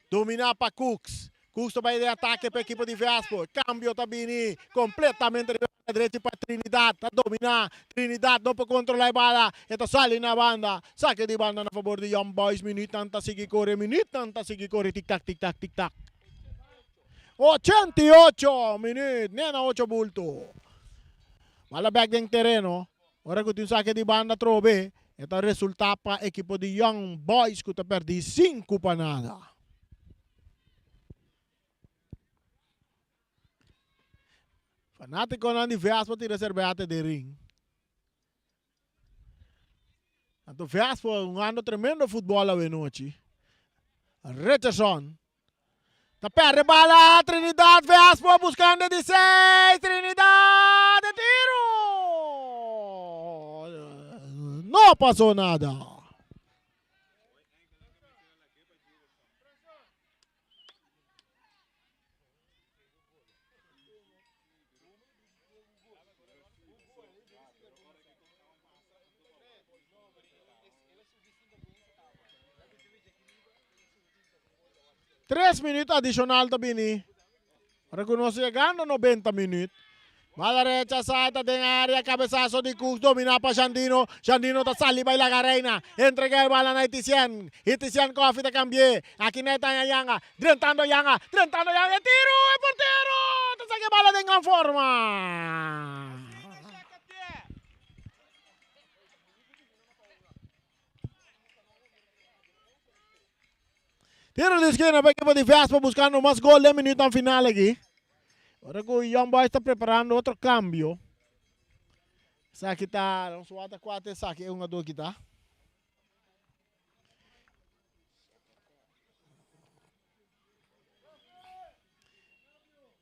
Domina para Cooks. Cooks também de ataque para a equipe de Vespo. Cambio também completamente de direita para Trinidad. Está dominar. Trinidad não pode controlar a bala. Está sale na banda. Saque de banda na favor de Young Boys. Minuto tanta sigue corre. Tic-tac. 88 minutos. Nena 8 bulto. Bala back ng terreno. Ora que o saque de banda trove. Ito resulta para equipo de Young Boys que perdi 5 para nada. Fanático na Vespo tira reservate de ring. Anto Vespo ano tremendo futebol a noite. Richardson. Tá perde bala, Trinidad Vespo buscando 16, Trinidad de tiro. No pasó nada. Tres minutos adicional também. Reconoce ganando 90 minutos. Bala derecha, saita de área, cabezazo de Cooks, domina para Xandino. Xandino está sali, baila a Reina. Entrega el bala a Etienne. Etienne Coffee te cambié. Aquí neta Yanga. Drentando Yanga. Tiro, el portero. Te saque bala de gran forma. Tiro de esquina para el equipo de Vespo buscando más gol de minuto al final aquí. Ahora que Young Boys está preparando otro cambio. Saque está, vamos a dar 4, saque é 1 a 2 aqui, tá?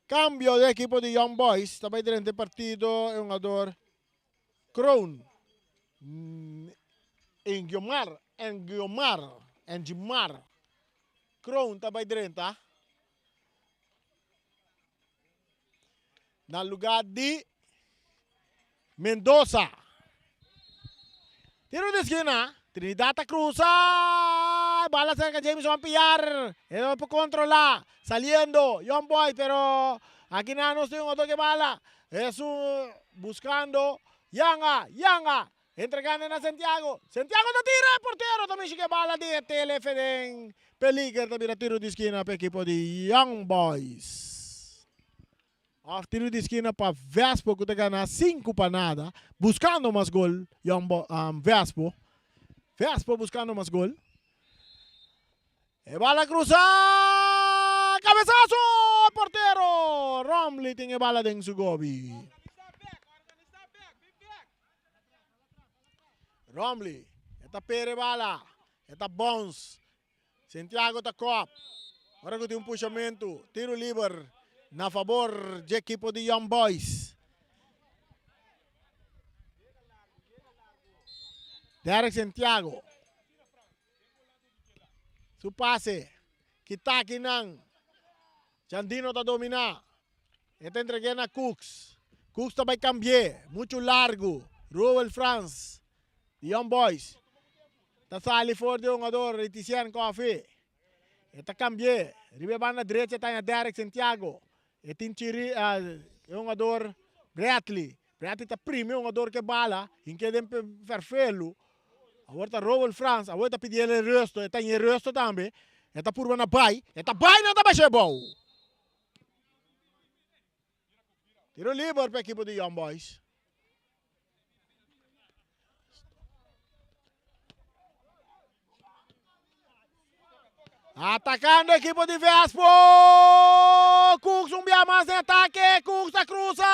Cambio de equipo de Young Boys. Também durante o partido é um jogador Crown. Engomar. Crown também dentro, tá? No lugar de Mendoza. Tiro de esquina. Trinidad cruza. Bala cerca James van a pillar. Él puede controlar. Saliendo. Young Boy, pero aquí nada no estoy un otro que bala. Es buscando. Yanga. Entregando a Santiago. Santiago no tira. Portero también sigue bala de TLF en peligro. También tiro de esquina para el equipo de Young Boys. Tiro de esquina para Vespo, que te gana 5 para nada. Buscando más gol, Vespo. Vespo buscando más gol. Bala cruza. Cabezazo. Portero. Romley tiene bala en su gobi. Romley. Esta pere bala. Esta bounce. Santiago está cop. Ahora que tiene un puxamento. Tiro libre. Na favor do equipo de Young Boys. Derek Santiago. Su pase. Kitaki nang. Jandino está dominar. Está entregando a Cooks. Cooks também cambiar. Muito largo. Ruel France. Young Boys. Está sali fora de um jogador. Etician Coffee. Está cambiar. Ribe banda direita está Derek Santiago. E tem um jogador Bradley. Bradley está primo, um jogador que bala, em que tem perfeito. Agora está Robert France, agora está pedindo ele resto, está em resto também. Está por na bai, está bai não está baixando bom. Tiro livre para a equipe de Young Boys. Atacando a equipe de Vespo. Cooks via mais de ataque. Cooks a cruza.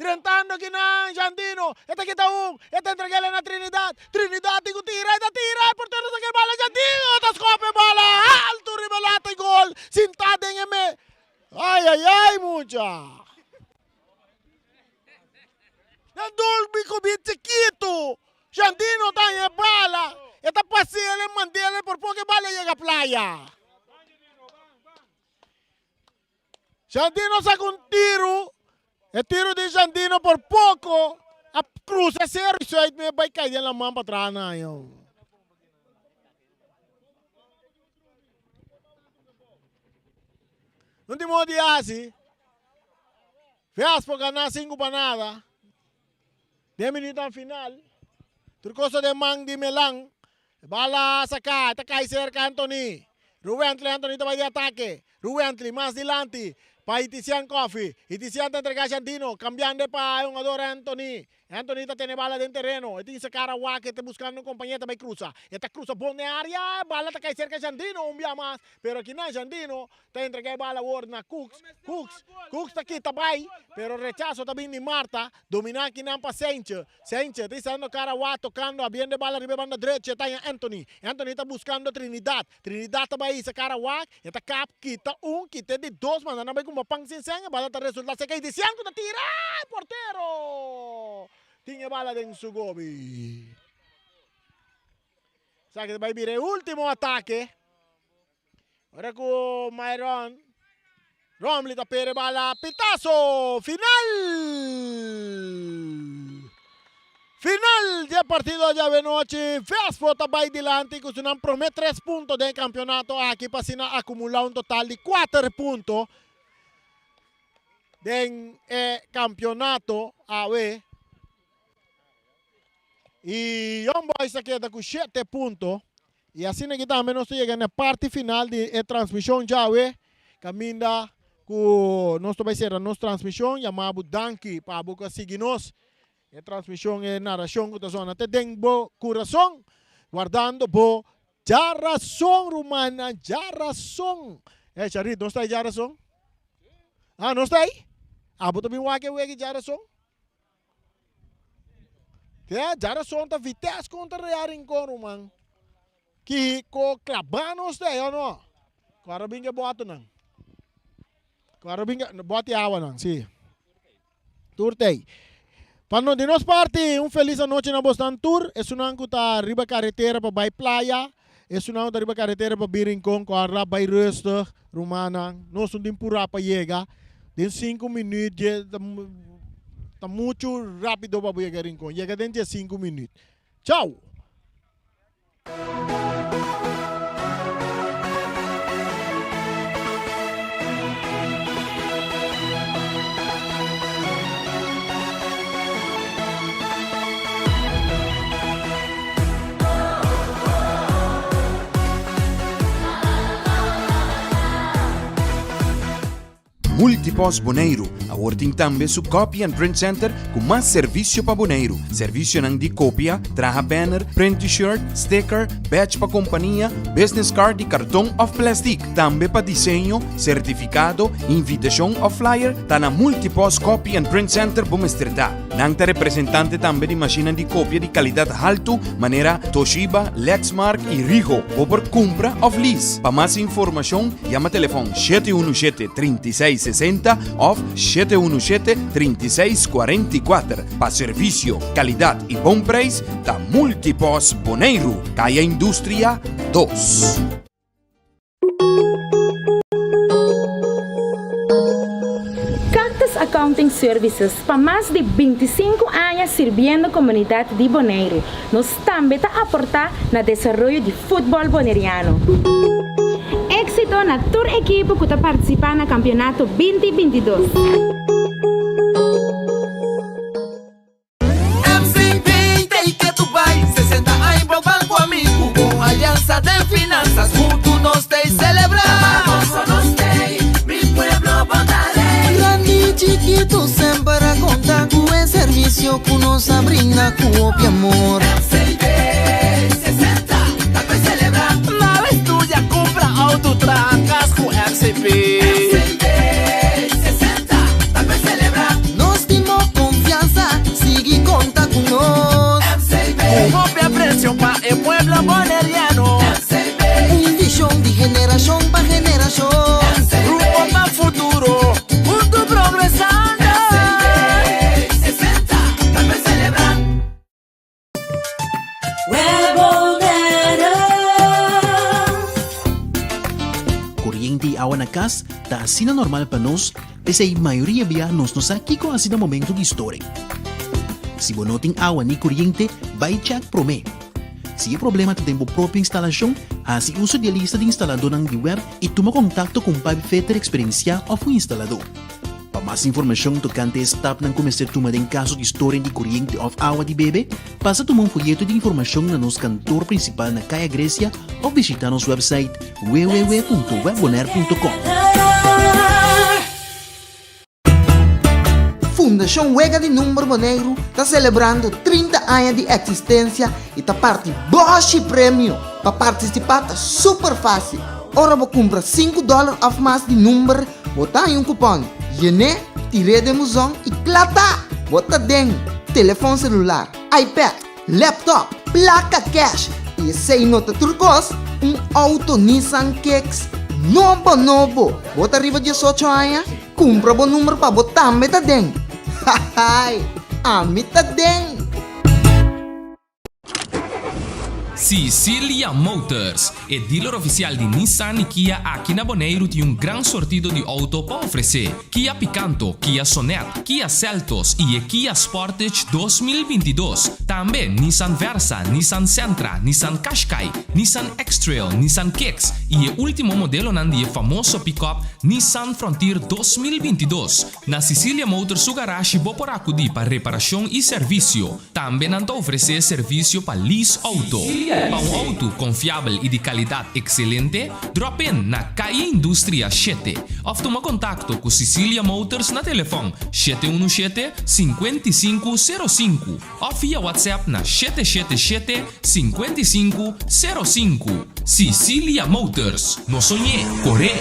Rentando aqui na Jandino. Este aqui está Este entrega na Trinidad. Trinidad digo tira. Portero saca bala Jandino. Esta escope bala. Alto rivelata e gol. Sintada em M. Ai, mucha. Dolby com chiquito. Jandino está em bala. Esta passeia em Mandela por pouco bala chega à playa. Jandino saca um tiro. É tiro de Jandino por pouco. A cruz é zero. Isso aí vai cair na mão para trás. Não tem modo de assim. Vespo ganhar 5 para nada. 10 minutos ao final. Turcoso de Mang de Melang. Bala saca. Está cai cerca Anthony. Rubentley Anthony vai de ataque. Rubentley mais delante. Para Itician Coffee. Itician está entregando a Jandino. Cambiando para um jogador Anthony. Anthony está tendo bala dentro do terreno. Tem esse cara que está buscando um companheiro também cruza. Esta cruza bom na área. Bala está caindo cerca de Jandino. Dia mais. Pero aqui na Jandino. Está entregando bala na Cooks. Cooks está aqui, está bem. Pero rechazo também de Marta. Dominar aqui na para Sanchez. Sanchez está saindo cara tocando. Abrindo bala riba banda direita. Está em Anthony. Anthony está buscando Trinidad. Trinidad está bem. Esse cara está cap. Kita kita de 2. Mas não vai com pang sinsenga, bala está resultado se cae diciendo na tira, portero. Tiene bala en su gobi. Sabe que vai vir o último ataque. Ahora con Myron. Romley está pere bala, pitazo, final del partido de anoche. Vespo está bem delante, que não promete 3 pontos del campeonato. Aqui para acumular un total de 4 pontos. Den campeonato AW. E Young Boys se queda com 7 pontos. E assim aqui também nós chegamos na parte final de transmissão já AW. Caminha com nós vai ser a nossa transmissão. Chamamos Danke para buscar seguir-nos. A transmissão é narração que está até dentro do coração. Guardando bo Jarasong, Romana, Jarasong. Charit, não está aí Jarasong? Ah, não está aí? Ah, botou bem o wake Jarasong? Jarasong tá vites contra Rearing com Roman. Que ko clabano está aí, não? Agora bem que bota não. Agora bem que bota água não, sim. Turtei. Para de nossa parte, feliz noite na Boston Tour. É uma que está riba carretera para vai playa. É uma que está riba carretera para Birincon, com a vai resta, Romana. Nós não temos para chegar. Em 5 minutos, está muito rápido para chegar a Rincon. Chega dentro de 5 minutos. Tchau! Multipos Boneiro, awarting tambe su Copy and Print Center com mais serviço para Boneiro. Serviço nang di copia, traha banner, print t-shirt, sticker, badge para companhia, business card e cartão of plastic. Tambe para desenho, certificado, invitação of flyer, tá na Multipos Copy and Print Center Bumestrita. Nang ta representante tambe di macchina di copia di qualidade alto, maneira Toshiba, Lexmark e Ricoh, por compra of lease. Para mais informação, chama telefone 717-3660 of 717-3644. Para serviço, qualidade e bom preço, da Multipos Boneiro, Caia Indústria 2. Cactus Accounting Services, para mais de 25 anos servindo a comunidade de Bonaire. Nós também está aportar no desenvolvimento de futebol boneriano. Éxito na tour equipe que está participando no campeonato 2022. Com aliança de finanças, juntos nós te celebrar. Mi pueblo votaré. Grande chiquito sempre conta com o serviço que nos brinda com o amor. MCB 60, tá para celebrar. Na vez tu já compra auto, tracas com MCB 60, tá para celebrar. Nós temos confiança, sigue conta com nós. MCB, copia precio para el pueblo boneriano. MCB, Visão de geração para geração. Grupo para futuro, junto progresando. MCB 60, tá para celebrar. Corriente e água na casa está assim normal para nós, pese a maioria via nos aqui com assim no momento de história. Se você não tem água nem corriente, vai check prome. Se é problema de tempo própria instalação, assim uso de lista de instalador na web e toma contato com o Pipe Fitter experienciado ou o instalador. Para mais informação tocante a step na começar a tomar em caso de história de corriente ou água de bebê, passa a tomar folheto de informação na nosso cantor principal na Caia Grécia ou visitar nosso website www.webbonaire.com. Fundação Wega de Número Boneiro está celebrando 30 anos de existência e está parte Bosch Prêmio. Para participar está super fácil. Ora você compra $5 a mais de número, botar em cupom. Yene, tire de musão e clata. Bota dentro, telefone celular, iPad, laptop, placa cash e sem nota turcos, auto Nissan Kicks novo. Bota arriba 18 anos, compra o número para botar meta dentro. Hahay, amita dentro. Sicilia Motors é dealer oficial de Nissan e Kia aqui na Bonaire tem gran sortido de auto para oferecer. Kia Picanto, Kia Sonet, Kia Seltos e Kia Sportage 2022. Também Nissan Versa, Nissan Sentra, Nissan Qashqai, Nissan X-Trail, Nissan Kicks e o último modelo de famoso pick-up Nissan Frontier 2022. Na Sicilia Motors o garagem vou por acudir para reparação e serviço. Também não oferecer serviço para lease auto. Para auto confiável e de qualidade excelente, drop in na Caia Indústria 7. Ou toma contato com Sicilia Motors na telefone 717-5505 ou via WhatsApp na 777-5505. Sicilia Motors. No soñé, corre.